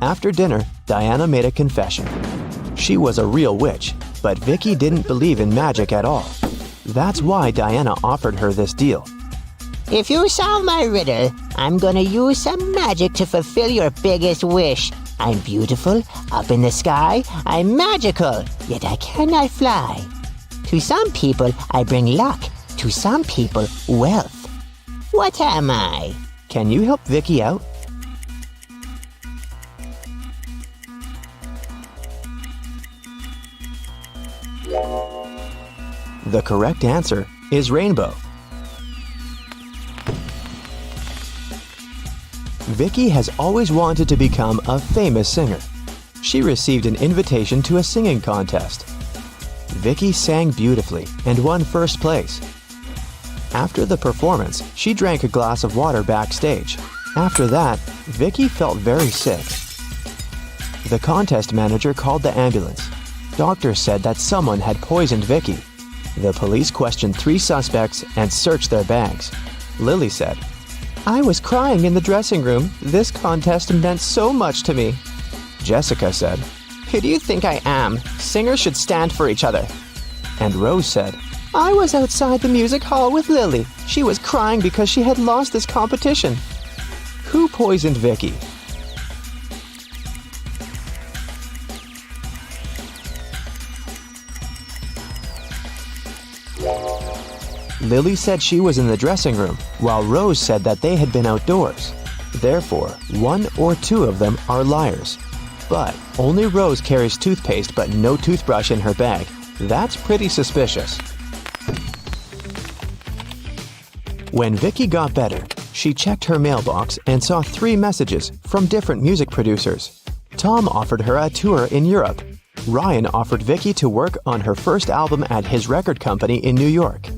After dinner, Diana made a confession. She was a real witch, but Vicky didn't believe in magic at all. That's why Diana offered her this deal. If you solve my riddle, I'm gonna use some magic to fulfill your biggest wish. I'm beautiful, up in the sky, I'm magical, yet I cannot fly. To some people, I bring luck. To some people, wealth. What am I? Can you help Vicky out? The correct answer is rainbow. Vicky has always wanted to become a famous singer. She received an invitation to a singing contest. Vicky sang beautifully and won first place. After the performance, she drank a glass of water backstage. After that, Vicky felt very sick. The contest manager called the ambulance. Doctors said that someone had poisoned Vicky. The police questioned 3 suspects and searched their bags. Lily said, I was crying in the dressing room. This contest meant so much to me. Jessica said, Who do you think I am? Singers should stand for each other. And Rose said, I was outside the music hall with Lily. She was crying because she had lost this competition. Who poisoned Vicky? Lily said she was in the dressing room, while Rose said that they had been outdoors. Therefore, 1 or 2 of them are liars. But only Rose carries toothpaste but no toothbrush in her bag. That's pretty suspicious. When Vicky got better, she checked her mailbox and saw 3 messages from different music producers. Tom offered her a tour in Europe. Ryan offered Vicky to work on her first album at his record company in New York.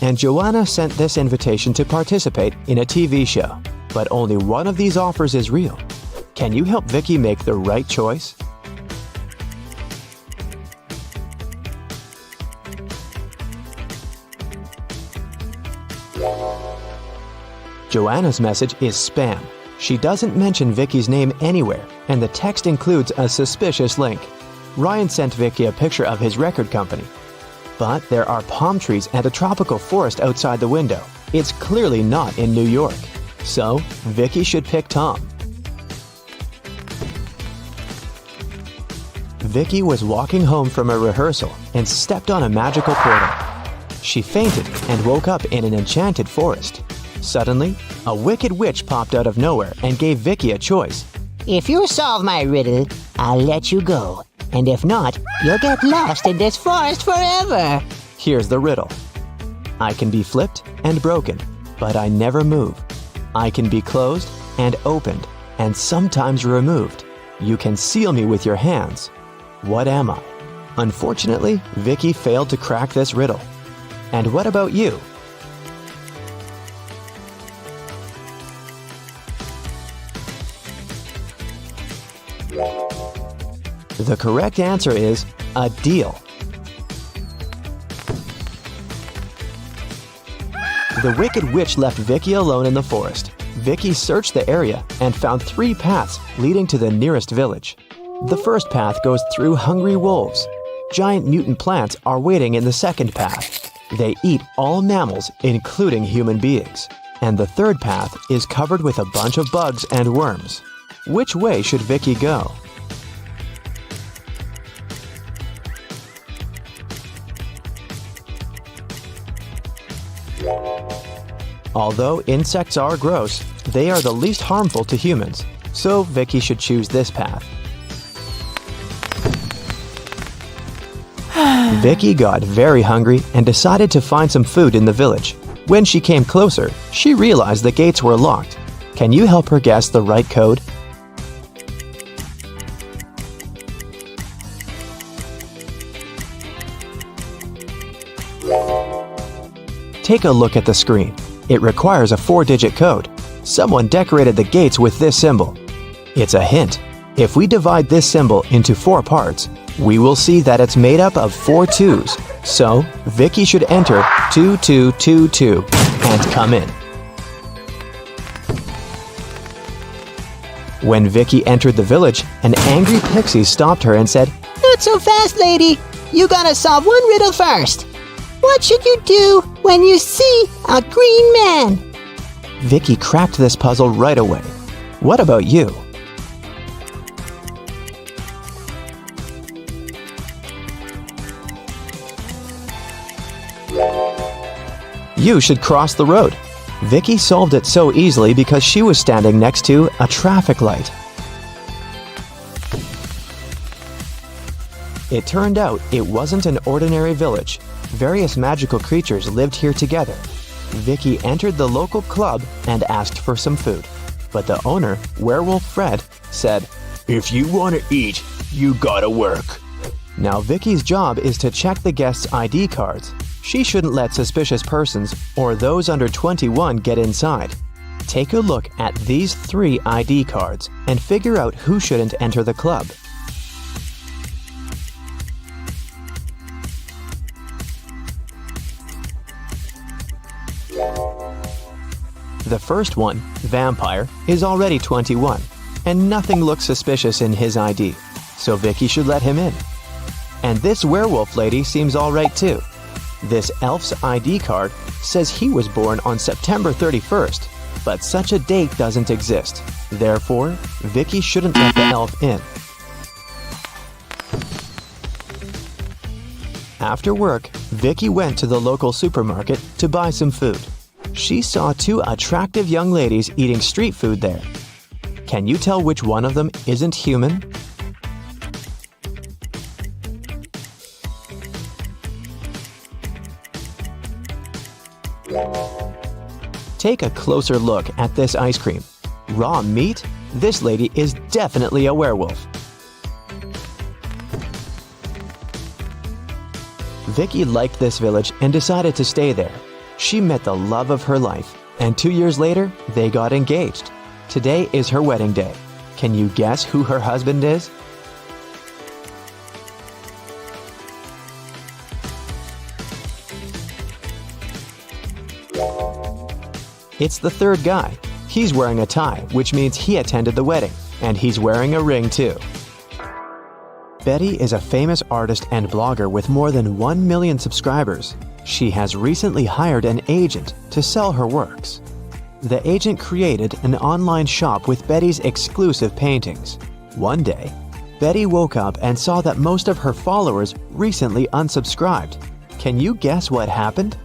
And Joanna sent this invitation to participate in a TV show. But only one of these offers is real. Can you help Vicky make the right choice? Joanna's message is spam. She doesn't mention Vicky's name anywhere, and the text includes a suspicious link. Ryan sent Vicky a picture of his record company. But there are palm trees and a tropical forest outside the window. It's clearly not in New York. So, Vicky should pick Tom. Vicky was walking home from a rehearsal and stepped on a magical portal. She fainted and woke up in an enchanted forest. Suddenly, a wicked witch popped out of nowhere and gave Vicky a choice. If you solve my riddle, I'll let you go. And if not, you'll get lost in this forest forever. Here's the riddle. I can be flipped and broken, but I never move. I can be closed and opened, and sometimes removed. You can seal me with your hands. What am I? Unfortunately, Vicky failed to crack this riddle. And what about you? The correct answer is a deal. The wicked witch left Vicky alone in the forest. Vicky searched the area and found 3 paths leading to the nearest village. The first path goes through hungry wolves. Giant mutant plants are waiting in the second path. They eat all mammals, including human beings. And the third path is covered with a bunch of bugs and worms. Which way should Vicky go? Although insects are gross, they are the least harmful to humans, so Vicky should choose this path. Vicky got very hungry and decided to find some food in the village. When she came closer, she realized the gates were locked. Can you help her guess the right code? Take a look at the screen. It requires a 4-digit code. Someone decorated the gates with this symbol. It's a hint. If we divide this symbol into 4 parts, we will see that it's made up of 4 2s. So, Vicky should enter 2222 and come in. When Vicky entered the village, an angry pixie stopped her and said, Not so fast, lady. You gotta solve one riddle first. What should you do when you see a green man? Vicky cracked this puzzle right away. What about you? You should cross the road. Vicky solved it so easily because she was standing next to a traffic light. It turned out it wasn't an ordinary village. Various magical creatures lived here together. Vicky entered the local club and asked for some food. But the owner, Werewolf Fred, said, If you want to eat, you gotta work. Now Vicky's job is to check the guests' ID cards. She shouldn't let suspicious persons or those under 21 get inside. Take a look at these 3 ID cards and figure out who shouldn't enter the club. The first one, Vampire, is already 21, and nothing looks suspicious in his ID, so Vicky should let him in. And this werewolf lady seems alright too. This elf's ID card says he was born on September 31st, but such a date doesn't exist. Therefore, Vicky shouldn't let the elf in. After work, Vicky went to the local supermarket to buy some food. She saw 2 attractive young ladies eating street food there. Can you tell which one of them isn't human? Take a closer look at this ice cream. Raw meat? This lady is definitely a werewolf. Vicky liked this village and decided to stay there. She met the love of her life, and 2 years later, they got engaged. Today is her wedding day. Can you guess who her husband is? It's the third guy. He's wearing a tie, which means he attended the wedding, and he's wearing a ring too. Betty is a famous artist and blogger with more than 1 million subscribers. She has recently hired an agent to sell her works. The agent created an online shop with Betty's exclusive paintings. One day, Betty woke up and saw that most of her followers recently unsubscribed. Can you guess what happened?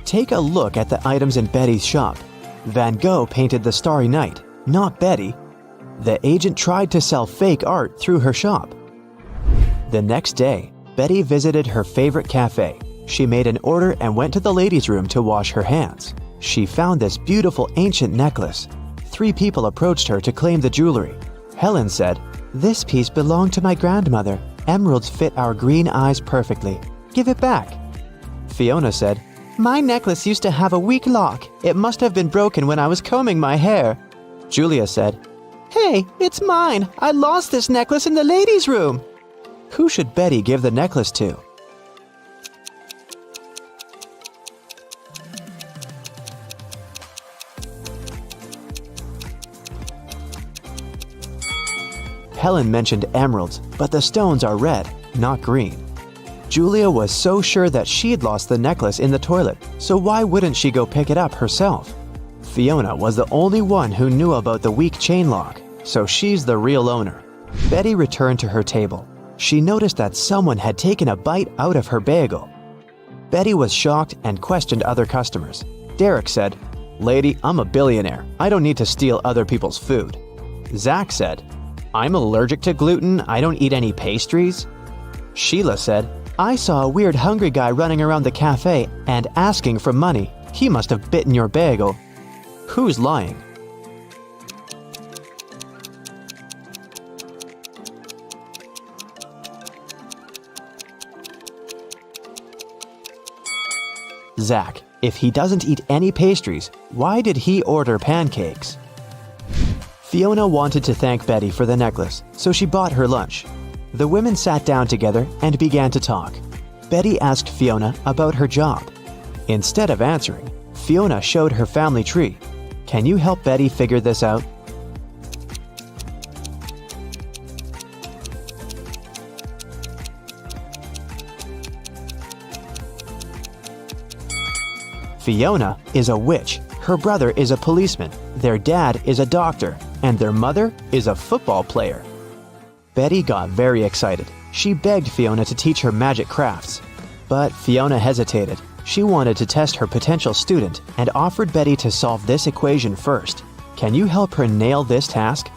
Take a look at the items in Betty's shop. Van Gogh painted the Starry Night, not Betty. The agent tried to sell fake art through her shop. The next day, Betty visited her favorite cafe. She made an order and went to the ladies' room to wash her hands. She found this beautiful ancient necklace. 3 people approached her to claim the jewelry. Helen said, "This piece belonged to my grandmother. Emeralds fit our green eyes perfectly. Give it back." Fiona said, "My necklace used to have a weak lock. It must have been broken when I was combing my hair." Julia said, "Hey, it's mine. I lost this necklace in the ladies' room." Who should Betty give the necklace to? Helen mentioned emeralds, but the stones are red, not green. Julia was so sure that she'd lost the necklace in the toilet, so why wouldn't she go pick it up herself? Fiona was the only one who knew about the weak chain lock, so she's the real owner. Betty returned to her table. She noticed that someone had taken a bite out of her bagel. Betty was shocked and questioned other customers. Derek said, "Lady, I'm a billionaire. I don't need to steal other people's food." Zach said, "I'm allergic to gluten. I don't eat any pastries." Sheila said, "I saw a weird hungry guy running around the cafe and asking for money. He must have bitten your bagel." Who's lying? Zach. If he doesn't eat any pastries, why did he order pancakes? Fiona wanted to thank Betty for the necklace, so she bought her lunch. The women sat down together and began to talk. Betty asked Fiona about her job. Instead of answering, Fiona showed her family tree. Can you help Betty figure this out? Fiona is a witch, her brother is a policeman, their dad is a doctor, and their mother is a football player. Betty got very excited. She begged Fiona to teach her magic crafts. But Fiona hesitated. She wanted to test her potential student and offered Betty to solve this equation first. Can you help her nail this task?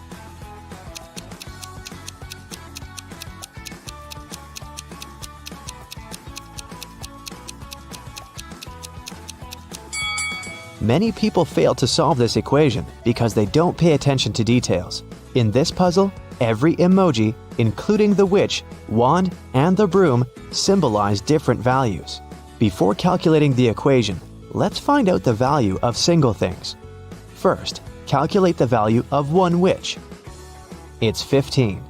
Many people fail to solve this equation because they don't pay attention to details. In this puzzle, every emoji, including the witch, wand, and the broom, symbolize different values. Before calculating the equation, let's find out the value of single things. First, calculate the value of one witch. It's 15.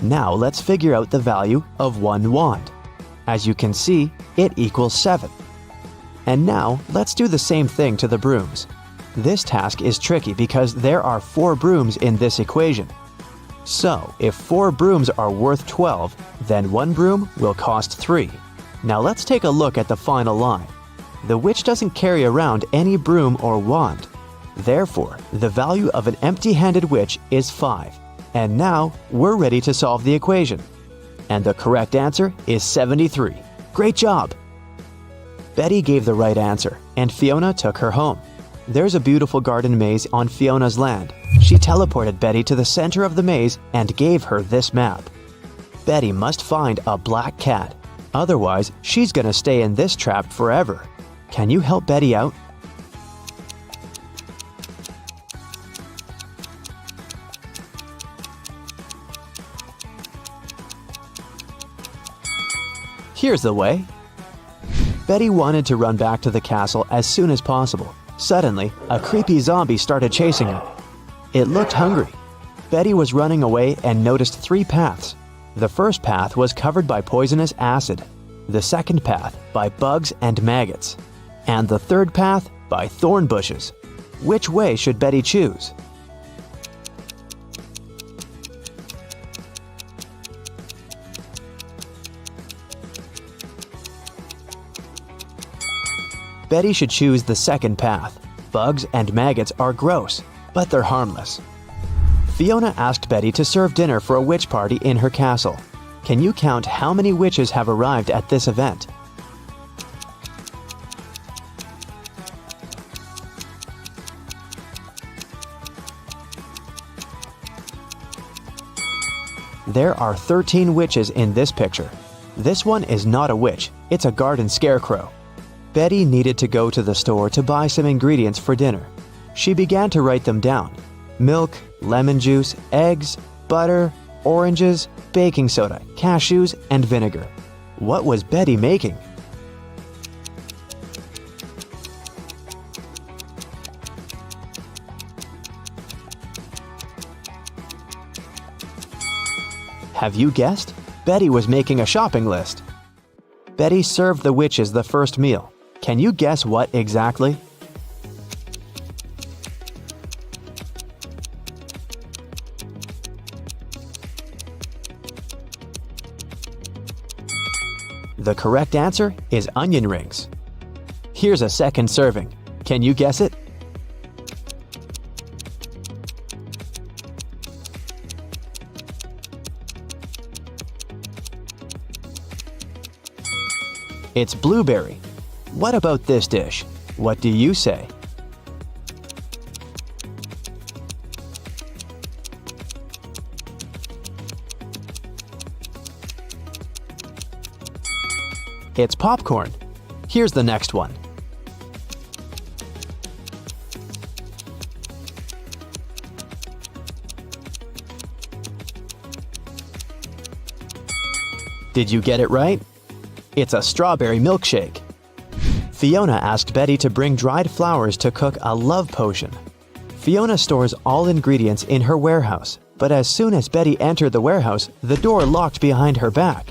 Now let's figure out the value of one wand. As you can see, it equals 7. And now, let's do the same thing to the brooms. This task is tricky because there are 4 brooms in this equation. So, if 4 brooms are worth 12, then 1 broom will cost 3. Now let's take a look at the final line. The witch doesn't carry around any broom or wand. Therefore, the value of an empty-handed witch is 5. And now, we're ready to solve the equation. And the correct answer is 73. Great job! Betty gave the right answer, and Fiona took her home. There's a beautiful garden maze on Fiona's land. She teleported Betty to the center of the maze and gave her this map. Betty must find a black cat. Otherwise, she's gonna stay in this trap forever. Can you help Betty out? Here's the way. Betty wanted to run back to the castle as soon as possible. Suddenly, a creepy zombie started chasing her. It looked hungry. Betty was running away and noticed 3 paths. The first path was covered by poisonous acid, the second path by bugs and maggots, and the third path by thorn bushes. Which way should Betty choose? Betty should choose the second path. Bugs and maggots are gross, but they're harmless. Fiona asked Betty to serve dinner for a witch party in her castle. Can you count how many witches have arrived at this event? There are 13 witches in this picture. This one is not a witch, it's a garden scarecrow. Betty needed to go to the store to buy some ingredients for dinner. She began to write them down. Milk, lemon juice, eggs, butter, oranges, baking soda, cashews, and vinegar. What was Betty making? Have you guessed? Betty was making a shopping list. Betty served the witches the first meal. Can you guess what exactly? The correct answer is onion rings. Here's a second serving. Can you guess it? It's blueberry. What about this dish? What do you say? It's popcorn. Here's the next one. Did you get it right? It's a strawberry milkshake. Fiona asked Betty to bring dried flowers to cook a love potion. Fiona stores all ingredients in her warehouse, but as soon as Betty entered the warehouse, the door locked behind her back.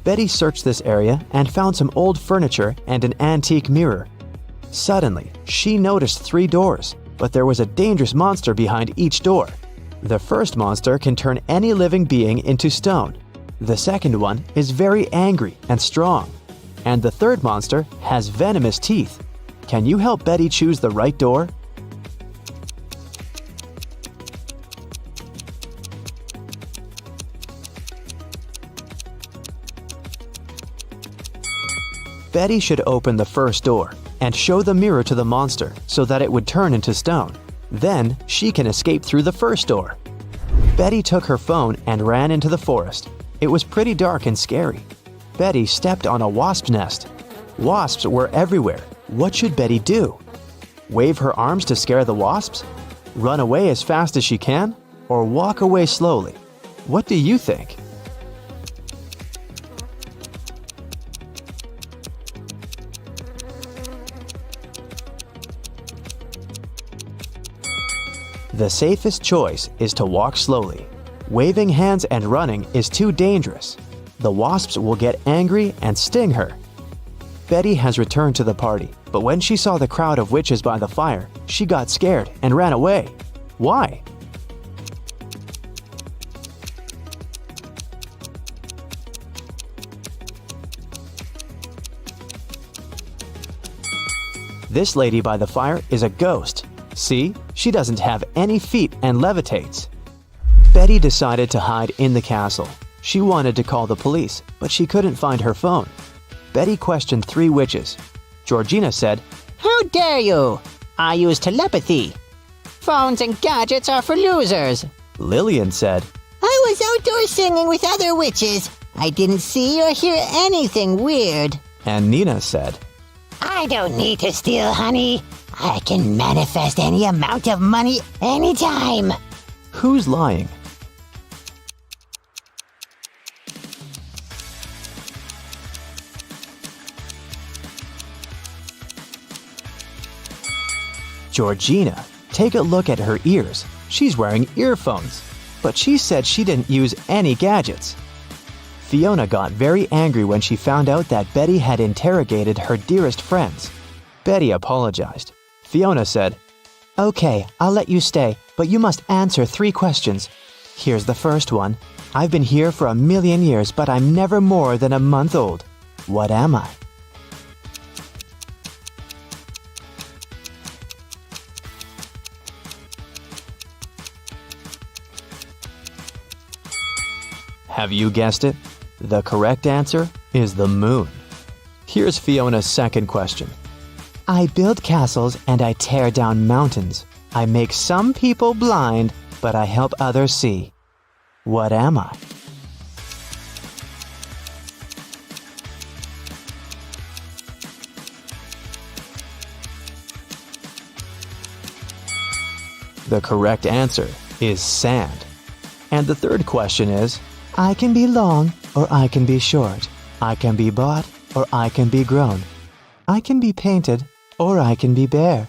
Betty searched this area and found some old furniture and an antique mirror. Suddenly, she noticed 3 doors, but there was a dangerous monster behind each door. The first monster can turn any living being into stone. The second one is very angry and strong. And the third monster has venomous teeth. Can you help Betty choose the right door? Betty should open the first door and show the mirror to the monster so that it would turn into stone. Then she can escape through the first door. Betty took her phone and ran into the forest. It was pretty dark and scary. Betty stepped on a wasp's nest. Wasps were everywhere. What should Betty do? Wave her arms to scare the wasps? Run away as fast as she can? Or walk away slowly? What do you think? The safest choice is to walk slowly. Waving hands and running is too dangerous. The wasps will get angry and sting her. Betty has returned to the party, but when she saw the crowd of witches by the fire, she got scared and ran away. Why? This lady by the fire is a ghost. See, she doesn't have any feet and levitates. Betty decided to hide in the castle. She wanted to call the police, but she couldn't find her phone. Betty questioned 3 witches. Georgina said, How dare you? I use telepathy. Phones and gadgets are for losers. Lillian said, I was outdoors singing with other witches. I didn't see or hear anything weird. and Nina said, I don't need to steal honey. I can manifest any amount of money anytime. Who's lying? Georgina, take a look at her ears. She's wearing earphones, but she said she didn't use any gadgets. Fiona got very angry when she found out that Betty had interrogated her dearest friends. Betty apologized. Fiona said, Okay, I'll let you stay, but you must answer 3 questions. Here's the first one. I've been here for 1,000,000 years, but I'm never more than a month old. What am I? Have you guessed it? The correct answer is the moon. Here's Fiona's second question. I build castles and I tear down mountains. I make some people blind, but I help others see. What am I? The correct answer is sand. And the third question is, I can be long or I can be short. I can be bought or I can be grown. I can be painted or I can be bare.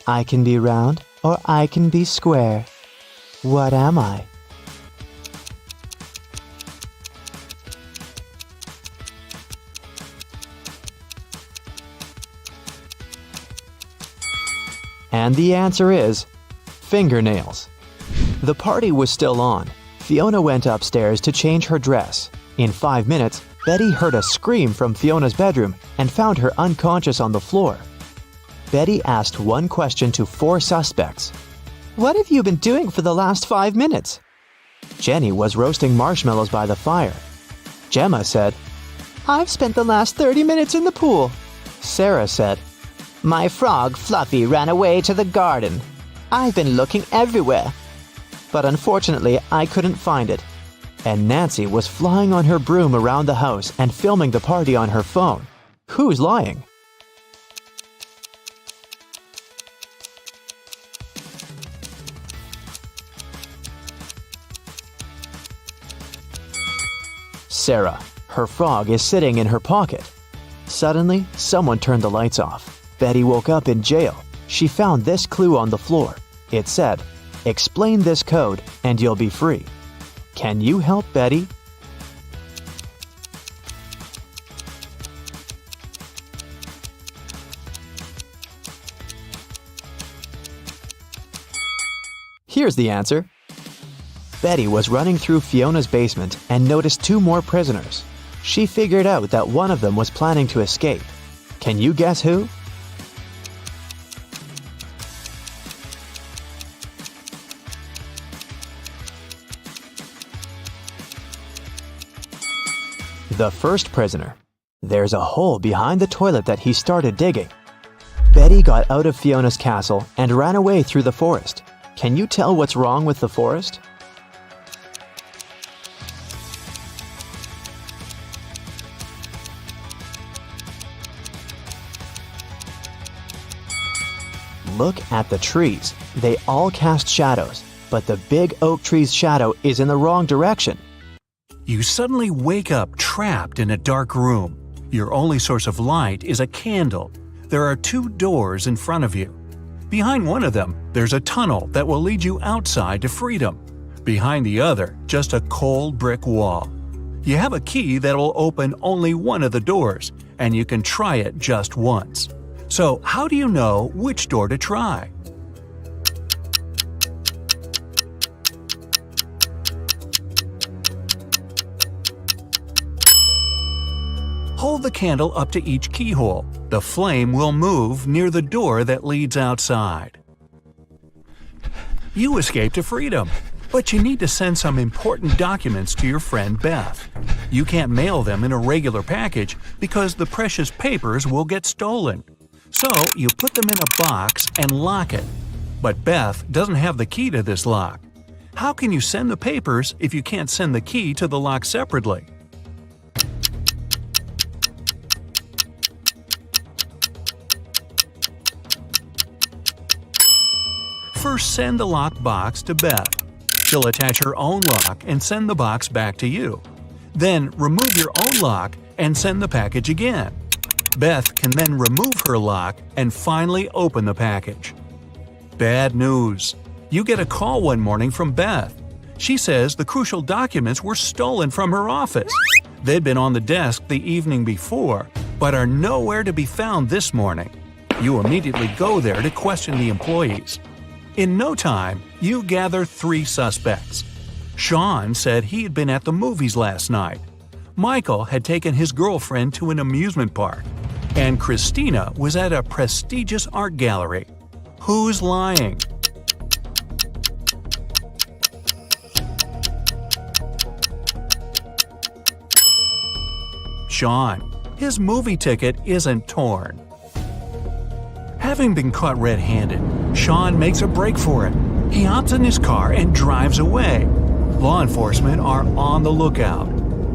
I can be round or I can be square. What am I? And the answer is fingernails. The party was still on. Fiona went upstairs to change her dress. In 5 minutes, Betty heard a scream from Fiona's bedroom and found her unconscious on the floor. Betty asked one question to 4 suspects. What have you been doing for the last 5 minutes? Jenny was roasting marshmallows by the fire. Gemma said, I've spent the last 30 minutes in the pool. Sarah said, My frog Fluffy ran away to the garden. I've been looking everywhere. But unfortunately, I couldn't find it. And Nancy was flying on her broom around the house and filming the party on her phone. Who's lying? Sarah. Her frog is sitting in her pocket. Suddenly, someone turned the lights off. Betty woke up in jail. She found this clue on the floor. It said, Explain this code and you'll be free. Can you help Betty? Here's the answer. Betty was running through Fiona's basement and noticed 2 more prisoners. She figured out that one of them was planning to escape. Can you guess who? The first prisoner. There's a hole behind the toilet that he started digging. Betty got out of Fiona's castle and ran away through the forest. Can you tell what's wrong with the forest? Look at the trees. They all cast shadows, but the big oak tree's shadow is in the wrong direction. You suddenly wake up trapped in a dark room. Your only source of light is a candle. There are 2 doors in front of you. Behind one of them, there's a tunnel that will lead you outside to freedom. Behind the other, just a cold brick wall. You have a key that will open only one of the doors, and you can try it just once. So how do you know which door to try? Hold the candle up to each keyhole. The flame will move near the door that leads outside. You escape to freedom, but you need to send some important documents to your friend Beth. You can't mail them in a regular package because the precious papers will get stolen. So you put them in a box and lock it. But Beth doesn't have the key to this lock. How can you send the papers if you can't send the key to the lock separately? First, send the lock box to Beth. She'll attach her own lock and send the box back to you. Then remove your own lock and send the package again. Beth can then remove her lock and finally open the package. Bad news. You get a call one morning from Beth. She says the crucial documents were stolen from her office. They'd been on the desk the evening before, but are nowhere to be found this morning. You immediately go there to question the employees. In no time, you gather 3 suspects. Sean said he had been at the movies last night. Michael had taken his girlfriend to an amusement park. And Christina was at a prestigious art gallery. Who's lying? Sean. His movie ticket isn't torn. Having been caught red-handed, Sean makes a break for it. He hops in his car and drives away. Law enforcement are on the lookout.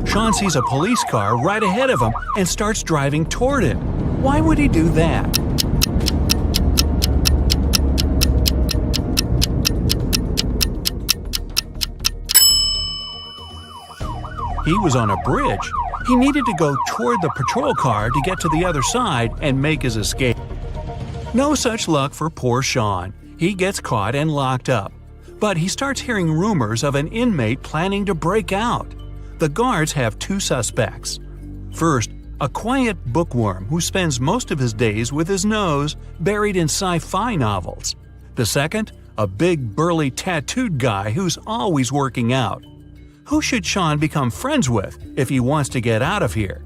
Sean sees a police car right ahead of him and starts driving toward it. Why would he do that? He was on a bridge. He needed to go toward the patrol car to get to the other side and make his escape. No such luck for poor Sean. He gets caught and locked up. But he starts hearing rumors of an inmate planning to break out. The guards have two suspects. First, a quiet bookworm who spends most of his days with his nose buried in sci-fi novels. The second, a big burly tattooed guy who's always working out. Who should Sean become friends with if he wants to get out of here?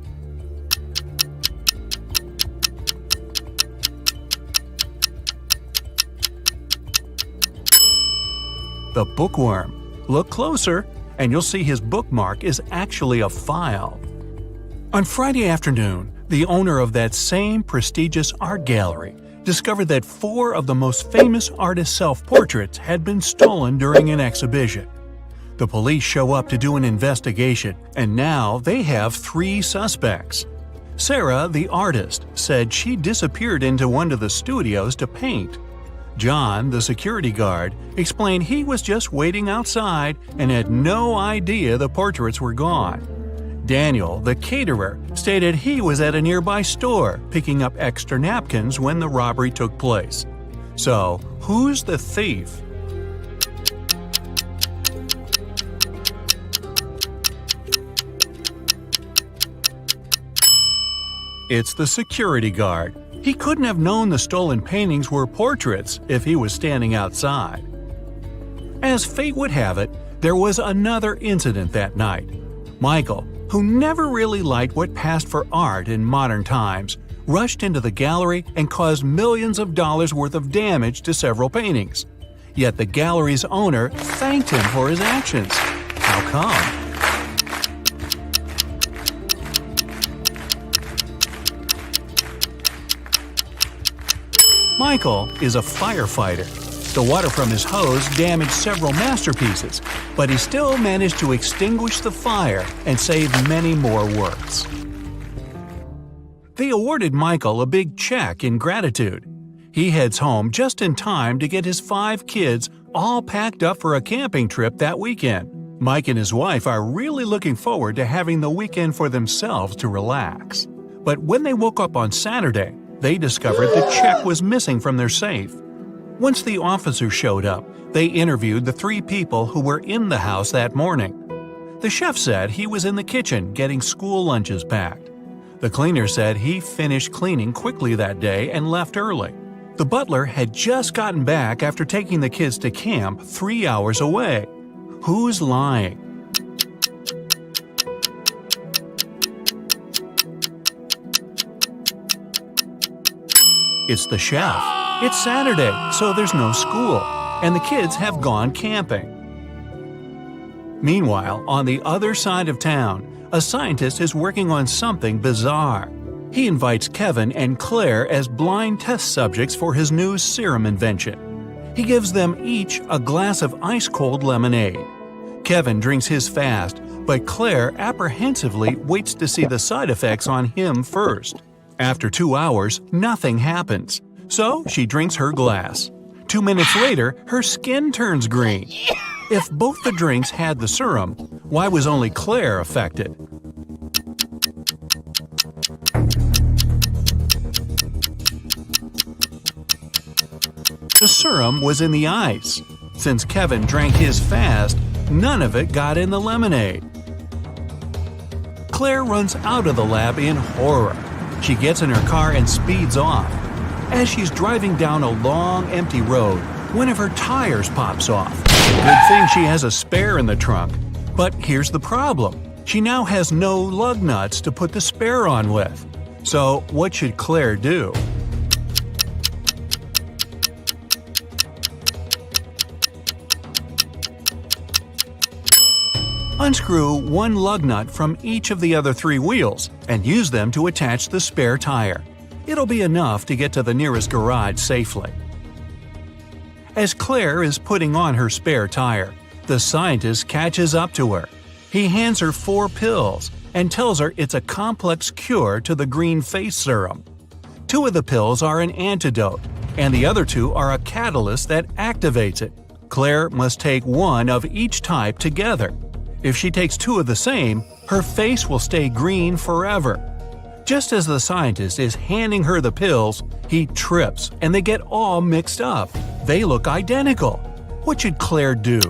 The bookworm. Look closer, and you'll see his bookmark is actually a file. On Friday afternoon, the owner of that same prestigious art gallery discovered that 4 of the most famous artists' self-portraits had been stolen during an exhibition. The police show up to do an investigation, and now they have 3 suspects. Sarah, the artist, said she disappeared into one of the studios to paint. John, the security guard, explained he was just waiting outside and had no idea the portraits were gone. Daniel, the caterer, stated he was at a nearby store picking up extra napkins when the robbery took place. So, who's the thief? It's the security guard. He couldn't have known the stolen paintings were portraits if he was standing outside. As fate would have it, there was another incident that night. Michael, who never really liked what passed for art in modern times, rushed into the gallery and caused millions of dollars worth of damage to several paintings. Yet the gallery's owner thanked him for his actions. How come? Michael is a firefighter. The water from his hose damaged several masterpieces, but he still managed to extinguish the fire and save many more works. They awarded Michael a big check in gratitude. He heads home just in time to get his 5 kids all packed up for a camping trip that weekend. Mike and his wife are really looking forward to having the weekend for themselves to relax. But when they woke up on Saturday, they discovered the check was missing from their safe. Once the officers showed up, they interviewed the 3 people who were in the house that morning. The chef said he was in the kitchen getting school lunches packed. The cleaner said he finished cleaning quickly that day and left early. The butler had just gotten back after taking the kids to camp 3 hours away. Who's lying? It's the chef. It's Saturday, so there's no school, and the kids have gone camping. Meanwhile, on the other side of town, a scientist is working on something bizarre. He invites Kevin and Claire as blind test subjects for his new serum invention. He gives them each a glass of ice-cold lemonade. Kevin drinks his fast, but Claire apprehensively waits to see the side effects on him first. After 2 hours, nothing happens, so she drinks her glass. 2 minutes later, her skin turns green. If both the drinks had the serum, why was only Claire affected? The serum was in the ice. Since Kevin drank his fast, none of it got in the lemonade. Claire runs out of the lab in horror. She gets in her car and speeds off. As she's driving down a long, empty road, one of her tires pops off. Good thing she has a spare in the trunk. But here's the problem. She now has no lug nuts to put the spare on with. So what should Claire do? Unscrew one lug nut from each of the other 3 wheels and use them to attach the spare tire. It'll be enough to get to the nearest garage safely. As Claire is putting on her spare tire, the scientist catches up to her. He hands her 4 pills and tells her it's a complex cure to the green face serum. 2 of the pills are an antidote, and the other 2 are a catalyst that activates it. Claire must take 1 of each type together. If she takes 2 of the same, her face will stay green forever. Just as the scientist is handing her the pills, he trips and they get all mixed up. They look identical. What should Claire do?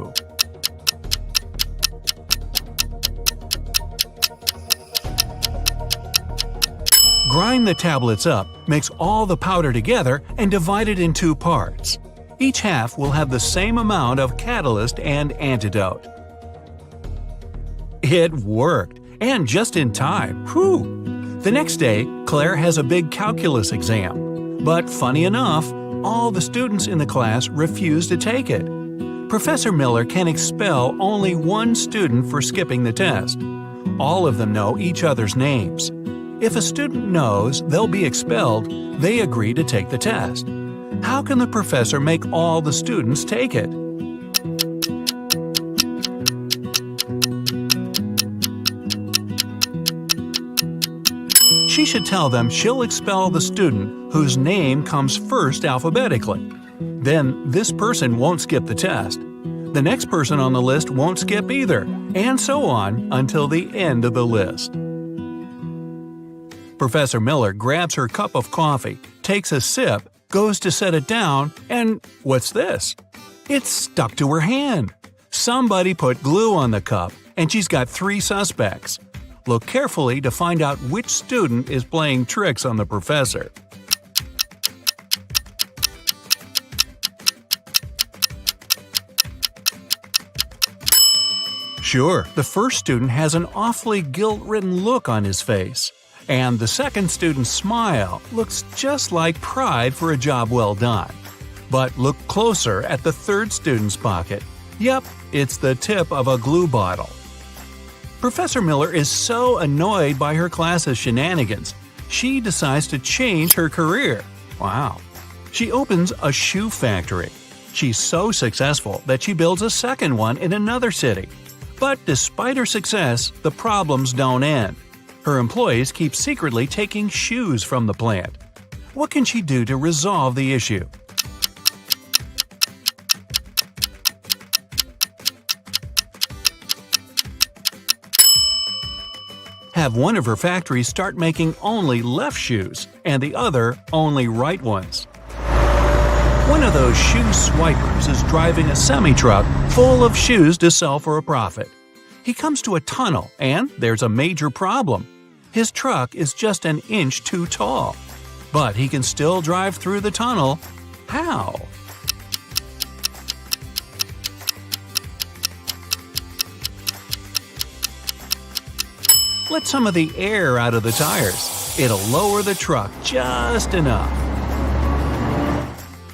Grind the tablets up, mix all the powder together, and divide it in 2 parts. Each half will have the same amount of catalyst and antidote. It worked, and just in time. Whew! The next day, Claire has a big calculus exam. But funny enough, all the students in the class refuse to take it. Professor Miller can expel only 1 student for skipping the test. All of them know each other's names. If a student knows they'll be expelled, they agree to take the test. How can the professor make all the students take it? She should tell them she'll expel the student whose name comes first alphabetically. Then this person won't skip the test. The next person on the list won't skip either, and so on until the end of the list. Professor Miller grabs her cup of coffee, takes a sip, goes to set it down, and what's this? It's stuck to her hand. Somebody put glue on the cup, and she's got 3 suspects. Look carefully to find out which student is playing tricks on the professor. Sure, the first student has an awfully guilt-ridden look on his face. And the second student's smile looks just like pride for a job well done. But look closer at the third student's pocket. Yep, it's the tip of a glue bottle. Professor Miller is so annoyed by her class's shenanigans, she decides to change her career. Wow. She opens a shoe factory. She's so successful that she builds a second one in another city. But despite her success, the problems don't end. Her employees keep secretly taking shoes from the plant. What can she do to resolve the issue? Have one of her factories start making only left shoes and the other only right ones. One of those shoe swipers is driving a semi-truck full of shoes to sell for a profit. He comes to a tunnel and there's a major problem. His truck is just an inch too tall. But he can still drive through the tunnel. How? Let some of the air out of the tires. It'll lower the truck just enough.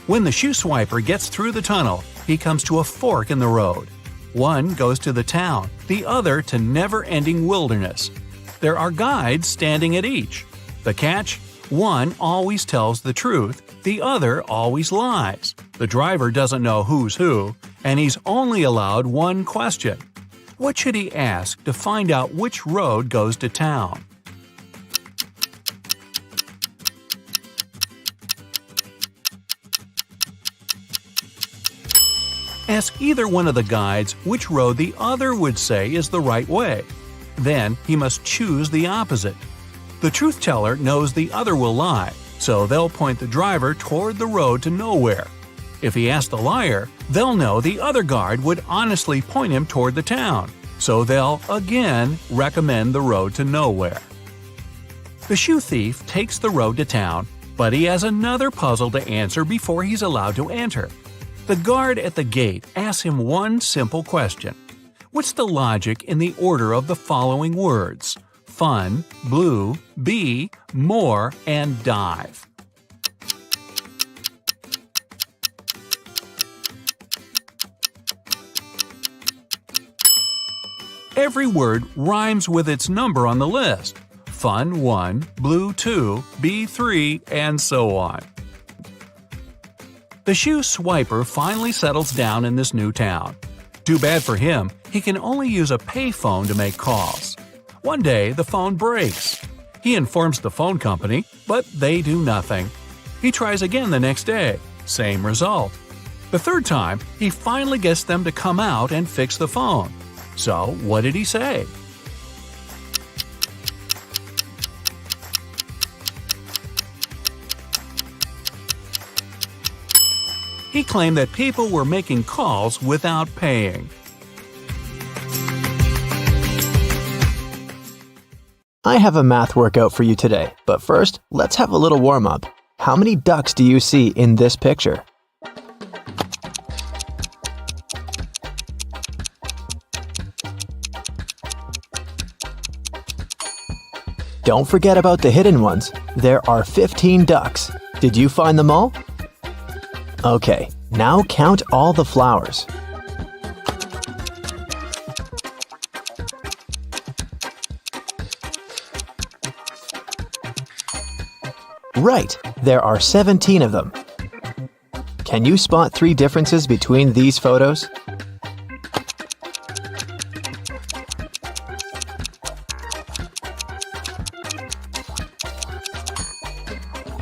When the shoe swiper gets through the tunnel, he comes to a fork in the road. One goes to the town, the other to never-ending wilderness. There are guides standing at each. The catch? One always tells the truth, the other always lies. The driver doesn't know who's who, and he's only allowed one question. What should he ask to find out which road goes to town? Ask either one of the guides which road the other would say is the right way. Then he must choose the opposite. The truth teller knows the other will lie, so they'll point the driver toward the road to nowhere. If he asks the liar, they'll know the other guard would honestly point him toward the town, so they'll again recommend the road to nowhere. The shoe thief takes the road to town, but he has another puzzle to answer before he's allowed to enter. The guard at the gate asks him one simple question. What's the logic in the order of the following words? Fun, blue, bee, more, and dive. Every word rhymes with its number on the list. Fun 1, blue 2, bee 3, and so on. The shoe swiper finally settles down in this new town. Too bad for him, he can only use a payphone to make calls. One day, the phone breaks. He informs the phone company, but they do nothing. He tries again the next day, same result. The third time, he finally gets them to come out and fix the phone. So, what did he say? He claimed that people were making calls without paying. I have a math workout for you today, but first, let's have a little warm-up. How many ducks do you see in this picture? Don't forget about the hidden ones. There are 15 ducks. Did you find them all? Okay, now count all the flowers. Right, there are 17 of them. Can you spot 3 differences between these photos?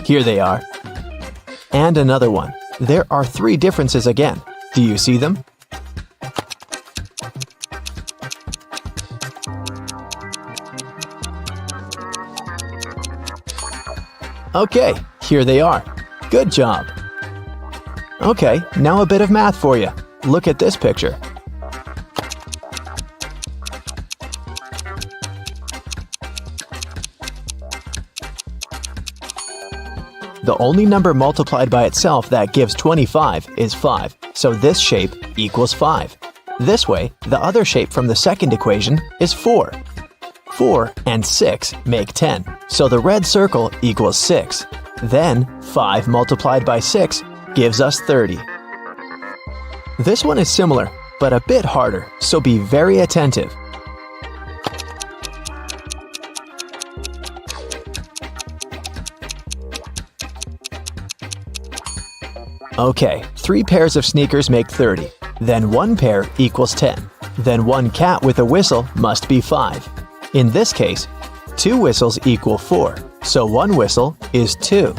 Here they are. And another one. There are 3 differences again. Do you see them? Okay, here they are. Good job. Okay, now a bit of math for you. Look at this picture. The only number multiplied by itself that gives 25 is 5, so this shape equals 5. This way, the other shape from the second equation is 4. 4 and 6 make 10, so the red circle equals 6. Then, 5 multiplied by 6 gives us 30. This one is similar, but a bit harder, so be very attentive. Okay, 3 pairs of sneakers make 30. Then 1 pair equals 10. Then 1 cat with a whistle must be 5. In this case, 2 whistles equal 4, so 1 whistle is 2.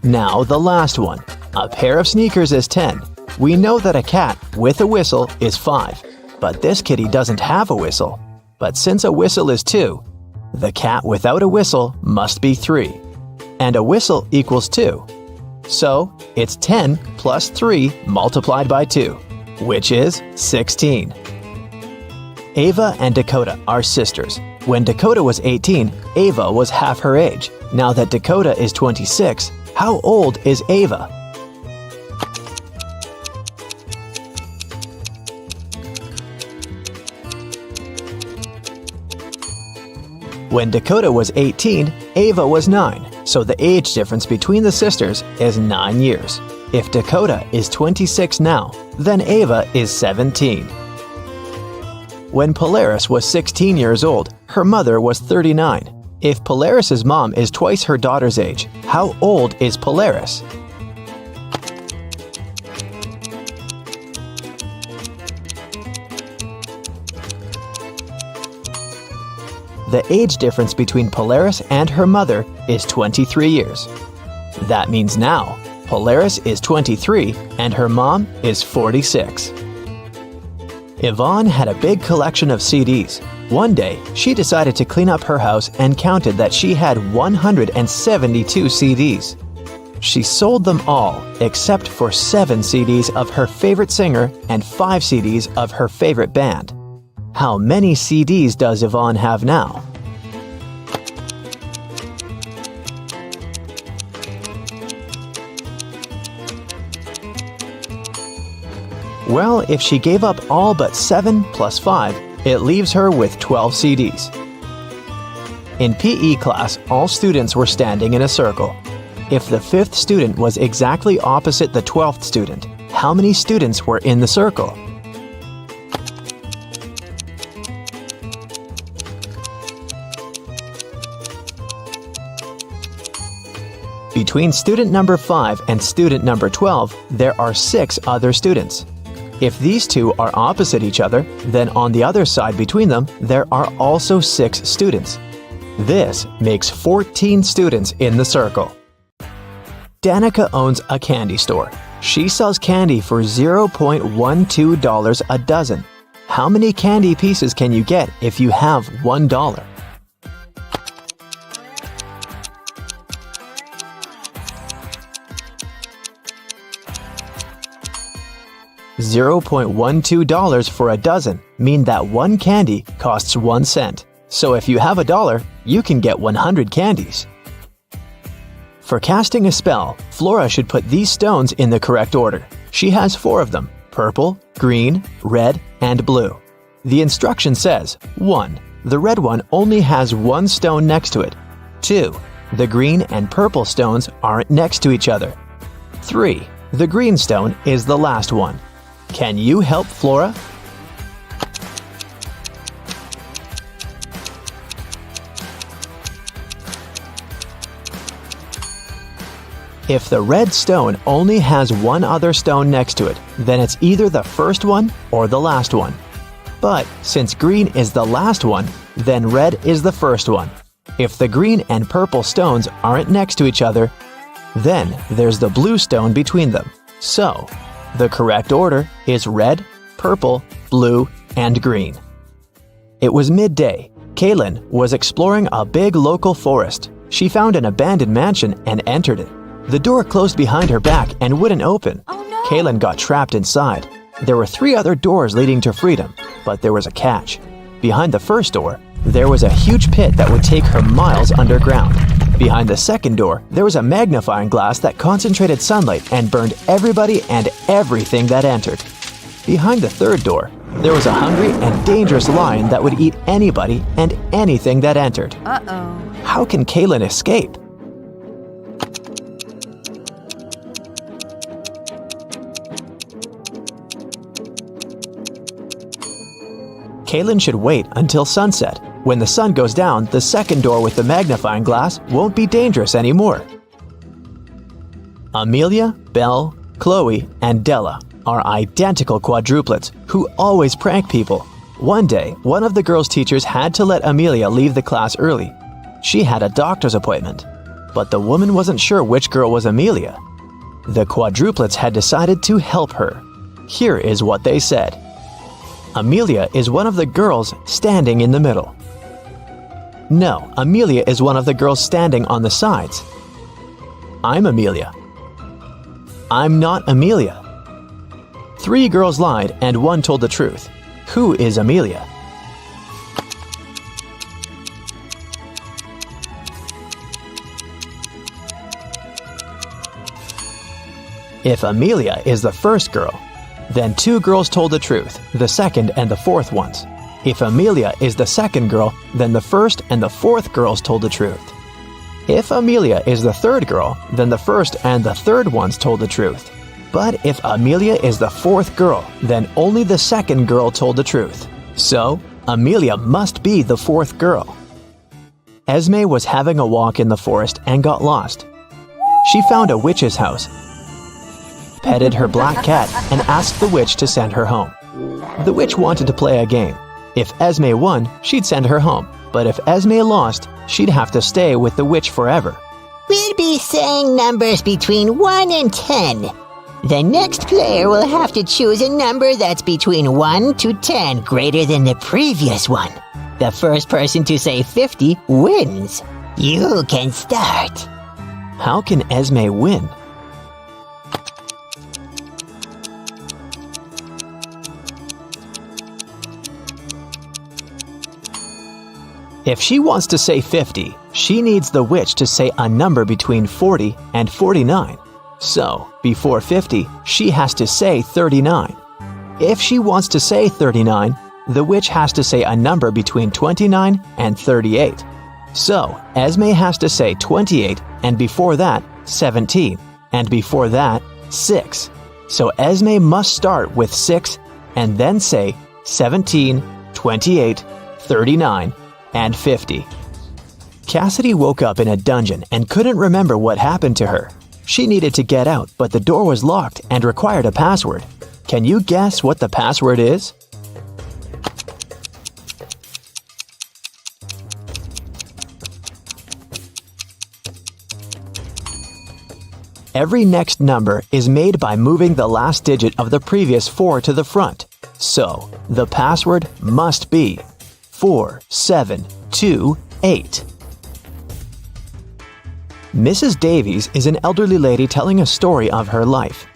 Now the last one. A pair of sneakers is 10. We know that a cat with a whistle is 5, but this kitty doesn't have a whistle. But since a whistle is 2, the cat without a whistle must be 3. And a whistle equals 2. So, it's 10 plus 3 multiplied by 2, which is 16. Ava and Dakota are sisters. When Dakota was 18, Ava was half her age. Now that Dakota is 26, how old is Ava? When Dakota was 18, Ava was 9. So the age difference between the sisters is 9 years. If Dakota is 26 now, then Ava is 17. When Polaris was 16 years old, her mother was 39. If Polaris's mom is twice her daughter's age, how old is Polaris? The age difference between Polaris and her mother is 23 years. That means now, Polaris is 23 and her mom is 46. Yvonne had a big collection of CDs. One day, she decided to clean up her house and counted that she had 172 CDs. She sold them all except for 7 CDs of her favorite singer and 5 CDs of her favorite band. How many CDs does Yvonne have now? Well, if she gave up all but 7 plus 5, it leaves her with 12 CDs. In PE class, all students were standing in a circle. If the 5th student was exactly opposite the 12th student, how many students were in the circle? Between student number 5 and student number 12, there are 6 other students. If these two are opposite each other, then on the other side between them, there are also 6 students. This makes 14 students in the circle. Danica owns a candy store. She sells candy for $0.12 a dozen. How many candy pieces can you get if you have $1? $0.12 for a dozen mean that one candy costs 1 cent. So if you have $1, you can get 100 candies. For casting a spell, Flora should put these stones in the correct order. She has 4 of them: purple, green, red, and blue. The instruction says, 1. The red one only has 1 stone next to it. 2. The green and purple stones aren't next to each other. 3. The green stone is the last one. Can you help Flora? If the red stone only has 1 other stone next to it, then it's either the first one or the last one. But since green is the last one, then red is the first one. If the green and purple stones aren't next to each other, then there's the blue stone between them. So, the correct order is red, purple, blue, and green. It was midday. Kaylin was exploring a big local forest. She found an abandoned mansion and entered it. The door closed behind her back and wouldn't open. Oh no! Kaylin got trapped inside. There were 3 other doors leading to freedom, but there was a catch. Behind the first door, there was a huge pit that would take her miles underground. Behind the second door, there was a magnifying glass that concentrated sunlight and burned everybody and everything that entered. Behind the third door, there was a hungry and dangerous lion that would eat anybody and anything that entered. Uh-oh. How can Kaylin escape? Kaylin should wait until sunset. When the sun goes down, the second door with the magnifying glass won't be dangerous anymore. Amelia, Belle, Chloe, and Della are identical quadruplets who always prank people. One day, one of the girls' teachers had to let Amelia leave the class early. She had a doctor's appointment, but the woman wasn't sure which girl was Amelia. The quadruplets had decided to help her. Here is what they said. Amelia is one of the girls standing in the middle. No, Amelia is one of the girls standing on the sides. I'm Amelia. I'm not Amelia. 3 girls lied and 1 told the truth. Who is Amelia? If Amelia is the first girl, then 2 girls told the truth, the second and the fourth ones. If Amelia is the second girl, then the first and the fourth girls told the truth. If Amelia is the third girl, then the first and the third ones told the truth. But if Amelia is the fourth girl, then only the second girl told the truth. So, Amelia must be the fourth girl. Esme was having a walk in the forest and got lost. She found a witch's house, petted her black cat, and asked the witch to send her home. The witch wanted to play a game. If Esme won, she'd send her home. But if Esme lost, she'd have to stay with the witch forever. We'll be saying numbers between 1 and 10. The next player will have to choose a number that's between 1 to 10 greater than the previous one. The first person to say 50 wins. You can start. How can Esme win? If she wants to say 50, she needs the witch to say a number between 40 and 49. So, before 50, she has to say 39. If she wants to say 39, the witch has to say a number between 29 and 38. So, Esme has to say 28, and before that, 17, and before that, 6. So Esme must start with 6 and then say 17, 28, 39, and 50. Cassidy woke up in a dungeon and couldn't remember what happened to her. She needed to get out, but the door was locked and required a password. Can you guess what the password is? Every next number is made by moving the last digit of the previous 4 to the front. So, the password must be 4728. Mrs. Davies is an elderly lady telling a story of her life.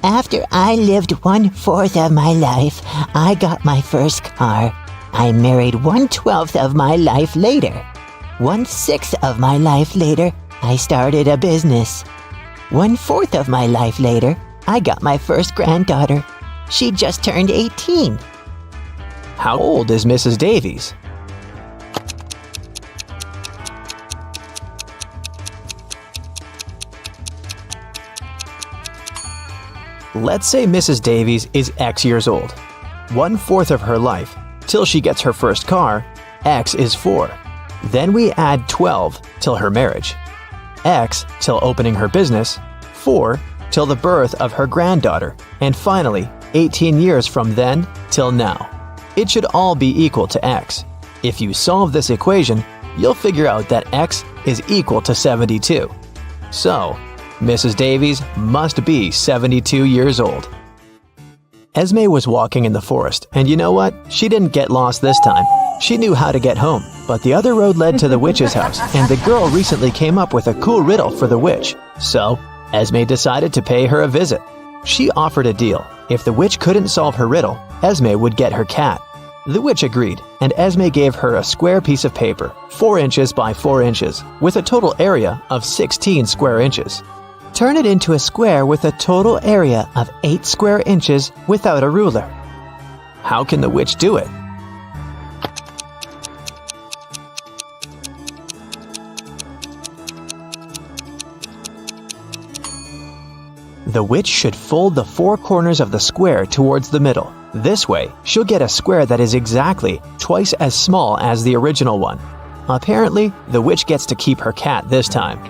After I lived 1/4 of my life, I got my first car. I married 1/12 of my life later. 1/6 of my life later, I started a business. 1/4 of my life later, I got my first granddaughter. She just turned 18. How old is Mrs. Davies? Let's say Mrs. Davies is X years old. 1/4 of her life, till she gets her first car, X is 4. Then we add 12 till her marriage. X till opening her business, 4 till the birth of her granddaughter, and finally 18 years from then till now. It should all be equal to X. If you solve this equation, you'll figure out that X is equal to 72. So, Mrs. Davies must be 72 years old. Esme was walking in the forest, and you know what? She didn't get lost this time. She knew how to get home, but the other road led to the witch's house, and the girl recently came up with a cool riddle for the witch. So, Esme decided to pay her a visit. She offered a deal. If the witch couldn't solve her riddle, Esme would get her cat. The witch agreed, and Esme gave her a square piece of paper, 4 inches by 4 inches, with a total area of 16 square inches. Turn it into a square with a total area of 8 square inches without a ruler. How can the witch do it? The witch should fold the 4 corners of the square towards the middle. This way, she'll get a square that is exactly twice as small as the original one. Apparently, the witch gets to keep her cat this time.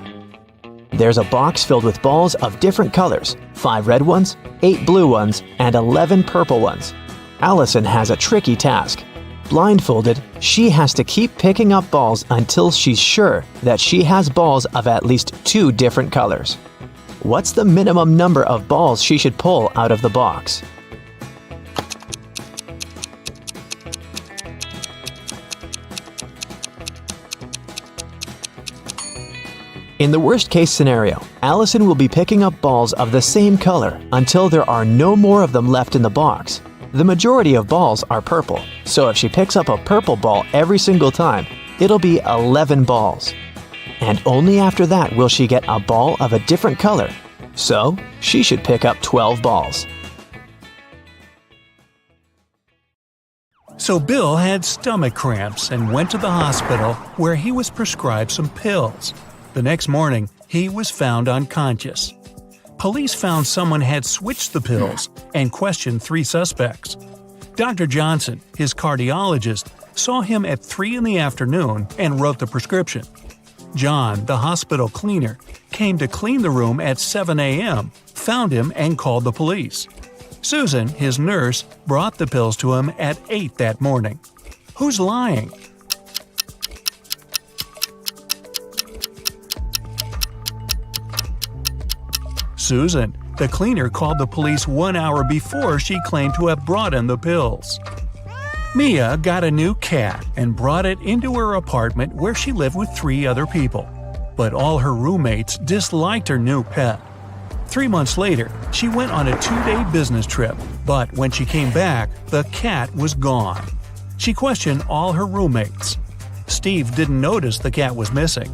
There's a box filled with balls of different colors, 5 red ones, 8 blue ones, and 11 purple ones. Allison has a tricky task. Blindfolded, she has to keep picking up balls until she's sure that she has balls of at least 2 different colors. What's the minimum number of balls she should pull out of the box? In the worst-case scenario, Allison will be picking up balls of the same color until there are no more of them left in the box. The majority of balls are purple, so if she picks up a purple ball every single time, it'll be 11 balls. And only after that will she get a ball of a different color. So, she should pick up 12 balls. So Bill had stomach cramps and went to the hospital where he was prescribed some pills. The next morning, he was found unconscious. Police found someone had switched the pills and questioned 3 suspects. Dr. Johnson, his cardiologist, saw him at 3 in the afternoon and wrote the prescription. John, the hospital cleaner, came to clean the room at 7 a.m., found him and called the police. Susan, his nurse, brought the pills to him at 8 that morning. Who's lying? Susan, the cleaner, called the police 1 hour before she claimed to have brought in the pills. Mia got a new cat and brought it into her apartment where she lived with 3 other people. But all her roommates disliked her new pet. 3 months later, she went on a 2-day business trip, but when she came back, the cat was gone. She questioned all her roommates. Steve didn't notice the cat was missing.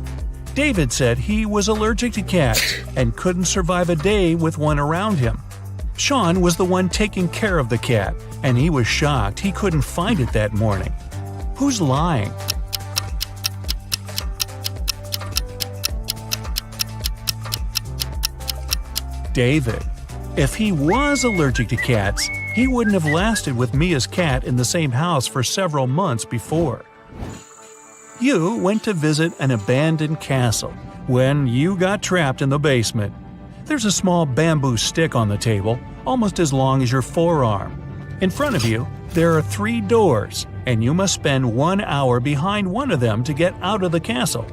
David said he was allergic to cats and couldn't survive a day with one around him. Sean was the one taking care of the cat, and he was shocked he couldn't find it that morning. Who's lying? David. If he was allergic to cats, he wouldn't have lasted with Mia's cat in the same house for several months before. You went to visit an abandoned castle when you got trapped in the basement. There's a small bamboo stick on the table, almost as long as your forearm. In front of you, there are 3 doors, and you must spend 1 hour behind one of them to get out of the castle.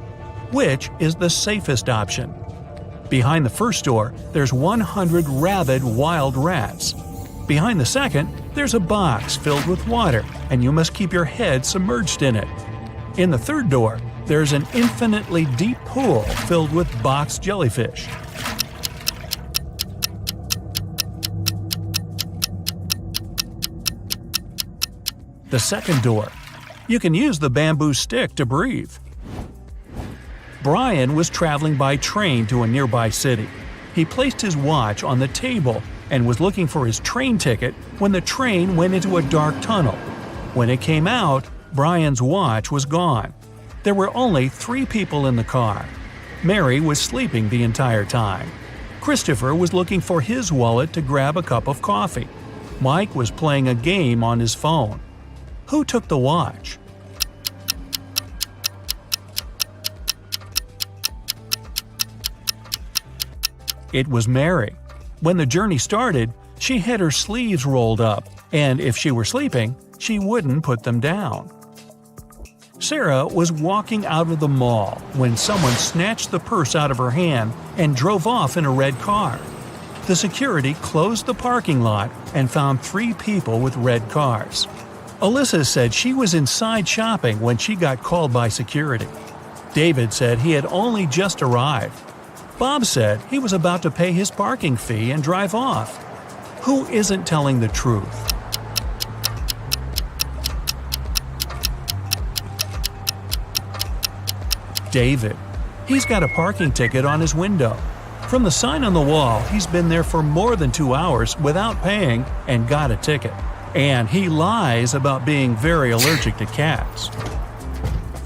Which is the safest option? Behind the first door, there's 100 rabid wild rats. Behind the second, there's a box filled with water, and you must keep your head submerged in it. In the third door, there's an infinitely deep pool filled with box jellyfish. The second door. You can use the bamboo stick to breathe. Brian was traveling by train to a nearby city. He placed his watch on the table and was looking for his train ticket when the train went into a dark tunnel. When it came out, Brian's watch was gone. There were only 3 people in the car. Mary was sleeping the entire time. Christopher was looking for his wallet to grab a cup of coffee. Mike was playing a game on his phone. Who took the watch? It was Mary. When the journey started, she had her sleeves rolled up, and if she were sleeping, she wouldn't put them down. Sarah was walking out of the mall when someone snatched the purse out of her hand and drove off in a red car. The security closed the parking lot and found 3 people with red cars. Alyssa said she was inside shopping when she got called by security. David said he had only just arrived. Bob said he was about to pay his parking fee and drive off. Who isn't telling the truth? David. He's got a parking ticket on his window. From the sign on the wall, he's been there for more than 2 hours without paying and got a ticket. And he lies about being very allergic to cats.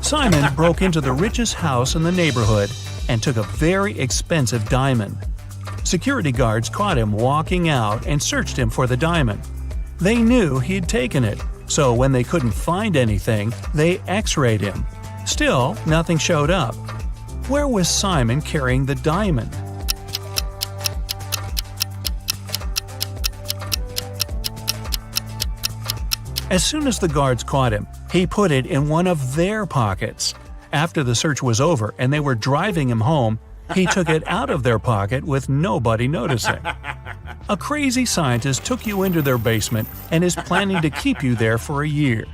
Simon broke into the richest house in the neighborhood and took a very expensive diamond. Security guards caught him walking out and searched him for the diamond. They knew he'd taken it, so when they couldn't find anything, they x-rayed him. Still, nothing showed up. Where was Simon carrying the diamond? As soon as the guards caught him, he put it in one of their pockets. After the search was over and they were driving him home, he took it out of their pocket with nobody noticing. A crazy scientist took you into their basement and is planning to keep you there for a year.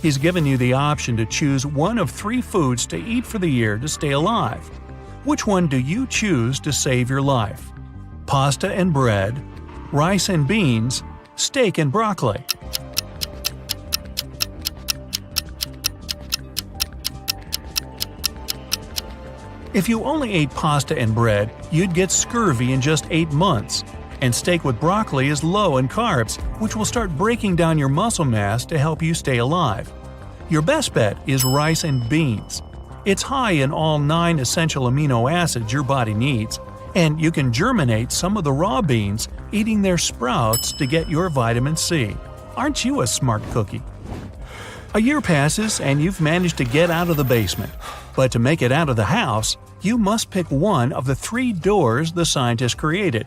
He's given you the option to choose one of 3 foods to eat for the year to stay alive. Which one do you choose to save your life? Pasta and bread, rice and beans, steak and broccoli. If you only ate pasta and bread, you'd get scurvy in just 8 months. And steak with broccoli is low in carbs, which will start breaking down your muscle mass to help you stay alive. Your best bet is rice and beans. It's high in all 9 essential amino acids your body needs, and you can germinate some of the raw beans, eating their sprouts to get your vitamin C. Aren't you a smart cookie? A year passes and you've managed to get out of the basement. But to make it out of the house, you must pick one of the 3 doors the scientists created.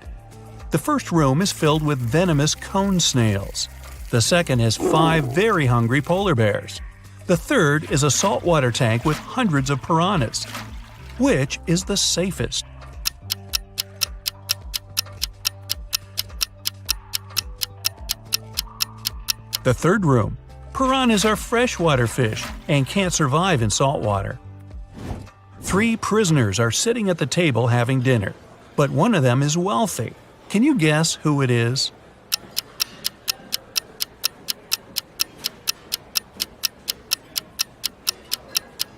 The first room is filled with venomous cone snails. The second has 5 very hungry polar bears. The third is a saltwater tank with hundreds of piranhas. Which is the safest? The third room. Piranhas are freshwater fish and can't survive in saltwater. 3 prisoners are sitting at the table having dinner, but one of them is wealthy. Can you guess who it is?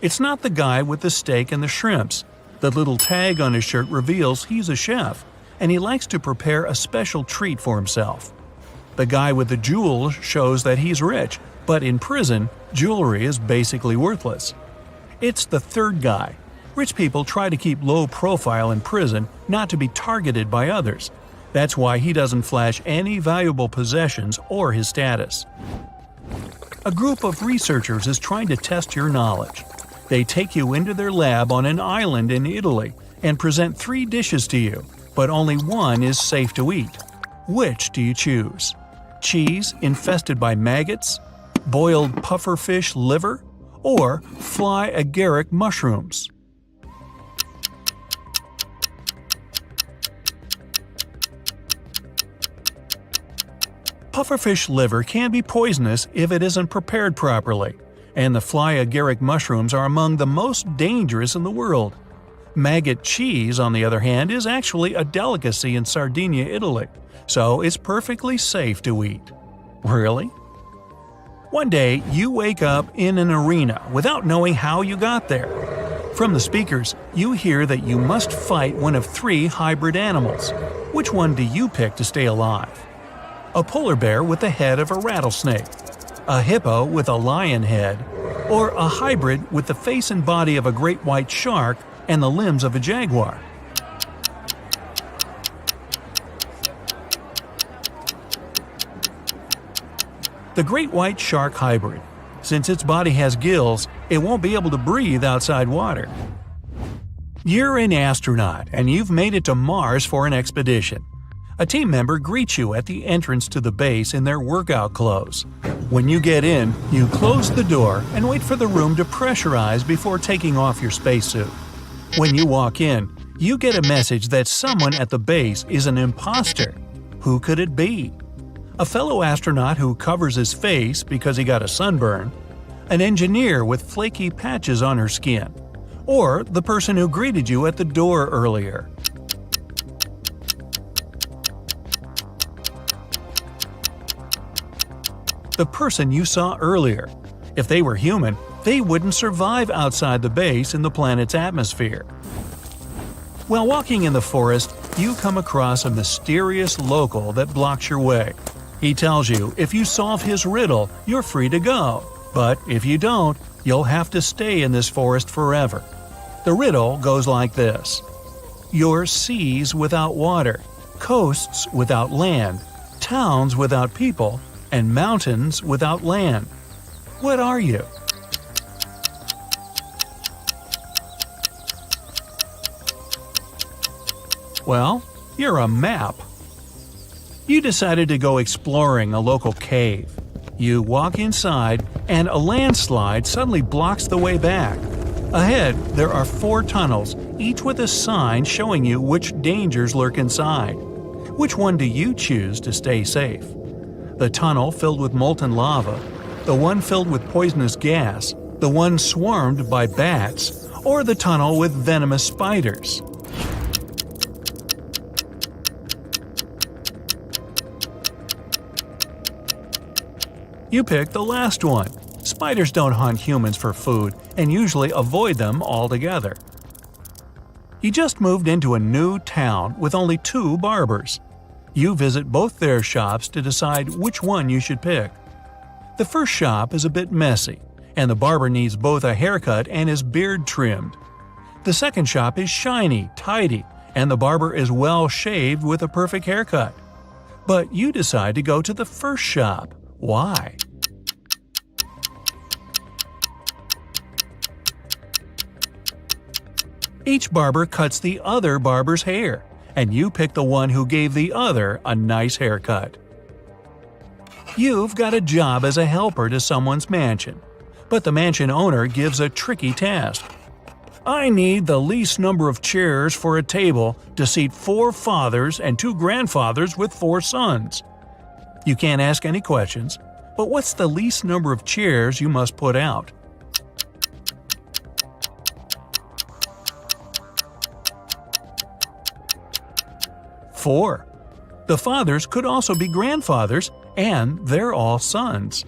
It's not the guy with the steak and the shrimps. The little tag on his shirt reveals he's a chef, and he likes to prepare a special treat for himself. The guy with the jewels shows that he's rich, but in prison, jewelry is basically worthless. It's the third guy. Rich people try to keep low profile in prison, not to be targeted by others. That's why he doesn't flash any valuable possessions or his status. A group of researchers is trying to test your knowledge. They take you into their lab on an island in Italy and present 3 dishes to you, but only one is safe to eat. Which do you choose? Cheese infested by maggots, boiled pufferfish liver, or fly agaric mushrooms? Pufferfish liver can be poisonous if it isn't prepared properly, and the fly agaric mushrooms are among the most dangerous in the world. Maggot cheese, on the other hand, is actually a delicacy in Sardinia, Italy, so it's perfectly safe to eat. Really? One day, you wake up in an arena without knowing how you got there. From the speakers, you hear that you must fight one of 3 hybrid animals. Which one do you pick to stay alive? A polar bear with the head of a rattlesnake, a hippo with a lion head, or a hybrid with the face and body of a great white shark and the limbs of a jaguar? The great white shark hybrid. Since its body has gills, it won't be able to breathe outside water. You're an astronaut and you've made it to Mars for an expedition. A team member greets you at the entrance to the base in their workout clothes. When you get in, you close the door and wait for the room to pressurize before taking off your spacesuit. When you walk in, you get a message that someone at the base is an imposter. Who could it be? A fellow astronaut who covers his face because he got a sunburn, an engineer with flaky patches on her skin, or the person who greeted you at the door earlier. The person you saw earlier. If they were human, they wouldn't survive outside the base in the planet's atmosphere. While walking in the forest, you come across a mysterious local that blocks your way. He tells you if you solve his riddle, you're free to go. But if you don't, you'll have to stay in this forest forever. The riddle goes like this. You're seas without water, coasts without land, towns without people, and mountains without land. What are you? Well, you're a map. You decided to go exploring a local cave. You walk inside, and a landslide suddenly blocks the way back. Ahead, there are 4 tunnels, each with a sign showing you which dangers lurk inside. Which one do you choose to stay safe? The tunnel filled with molten lava, the one filled with poisonous gas, the one swarmed by bats, or the tunnel with venomous spiders? You picked the last one. Spiders don't hunt humans for food and usually avoid them altogether. You just moved into a new town with only 2 barbers. You visit both their shops to decide which one you should pick. The first shop is a bit messy, and the barber needs both a haircut and his beard trimmed. The second shop is shiny, tidy, and the barber is well shaved with a perfect haircut. But you decide to go to the first shop. Why? Each barber cuts the other barber's hair, and you pick the one who gave the other a nice haircut. You've got a job as a helper to someone's mansion, but the mansion owner gives a tricky task. I need the least number of chairs for a table to seat 4 fathers and 2 grandfathers with 4 sons. You can't ask any questions, but what's the least number of chairs you must put out? Four. The fathers could also be grandfathers, and they're all sons.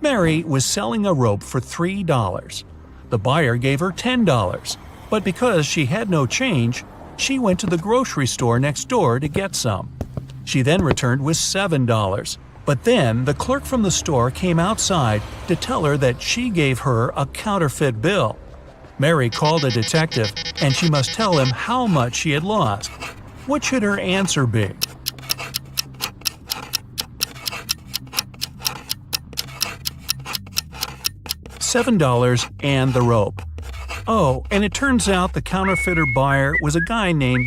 Mary was selling a rope for $3. The buyer gave her $10, but because she had no change, she went to the grocery store next door to get some. She then returned with $7, but then the clerk from the store came outside to tell her that she gave her a counterfeit bill. Mary called a detective, and she must tell him how much she had lost. What should her answer be? $7 and the rope. Oh, and it turns out the counterfeiter buyer was a guy named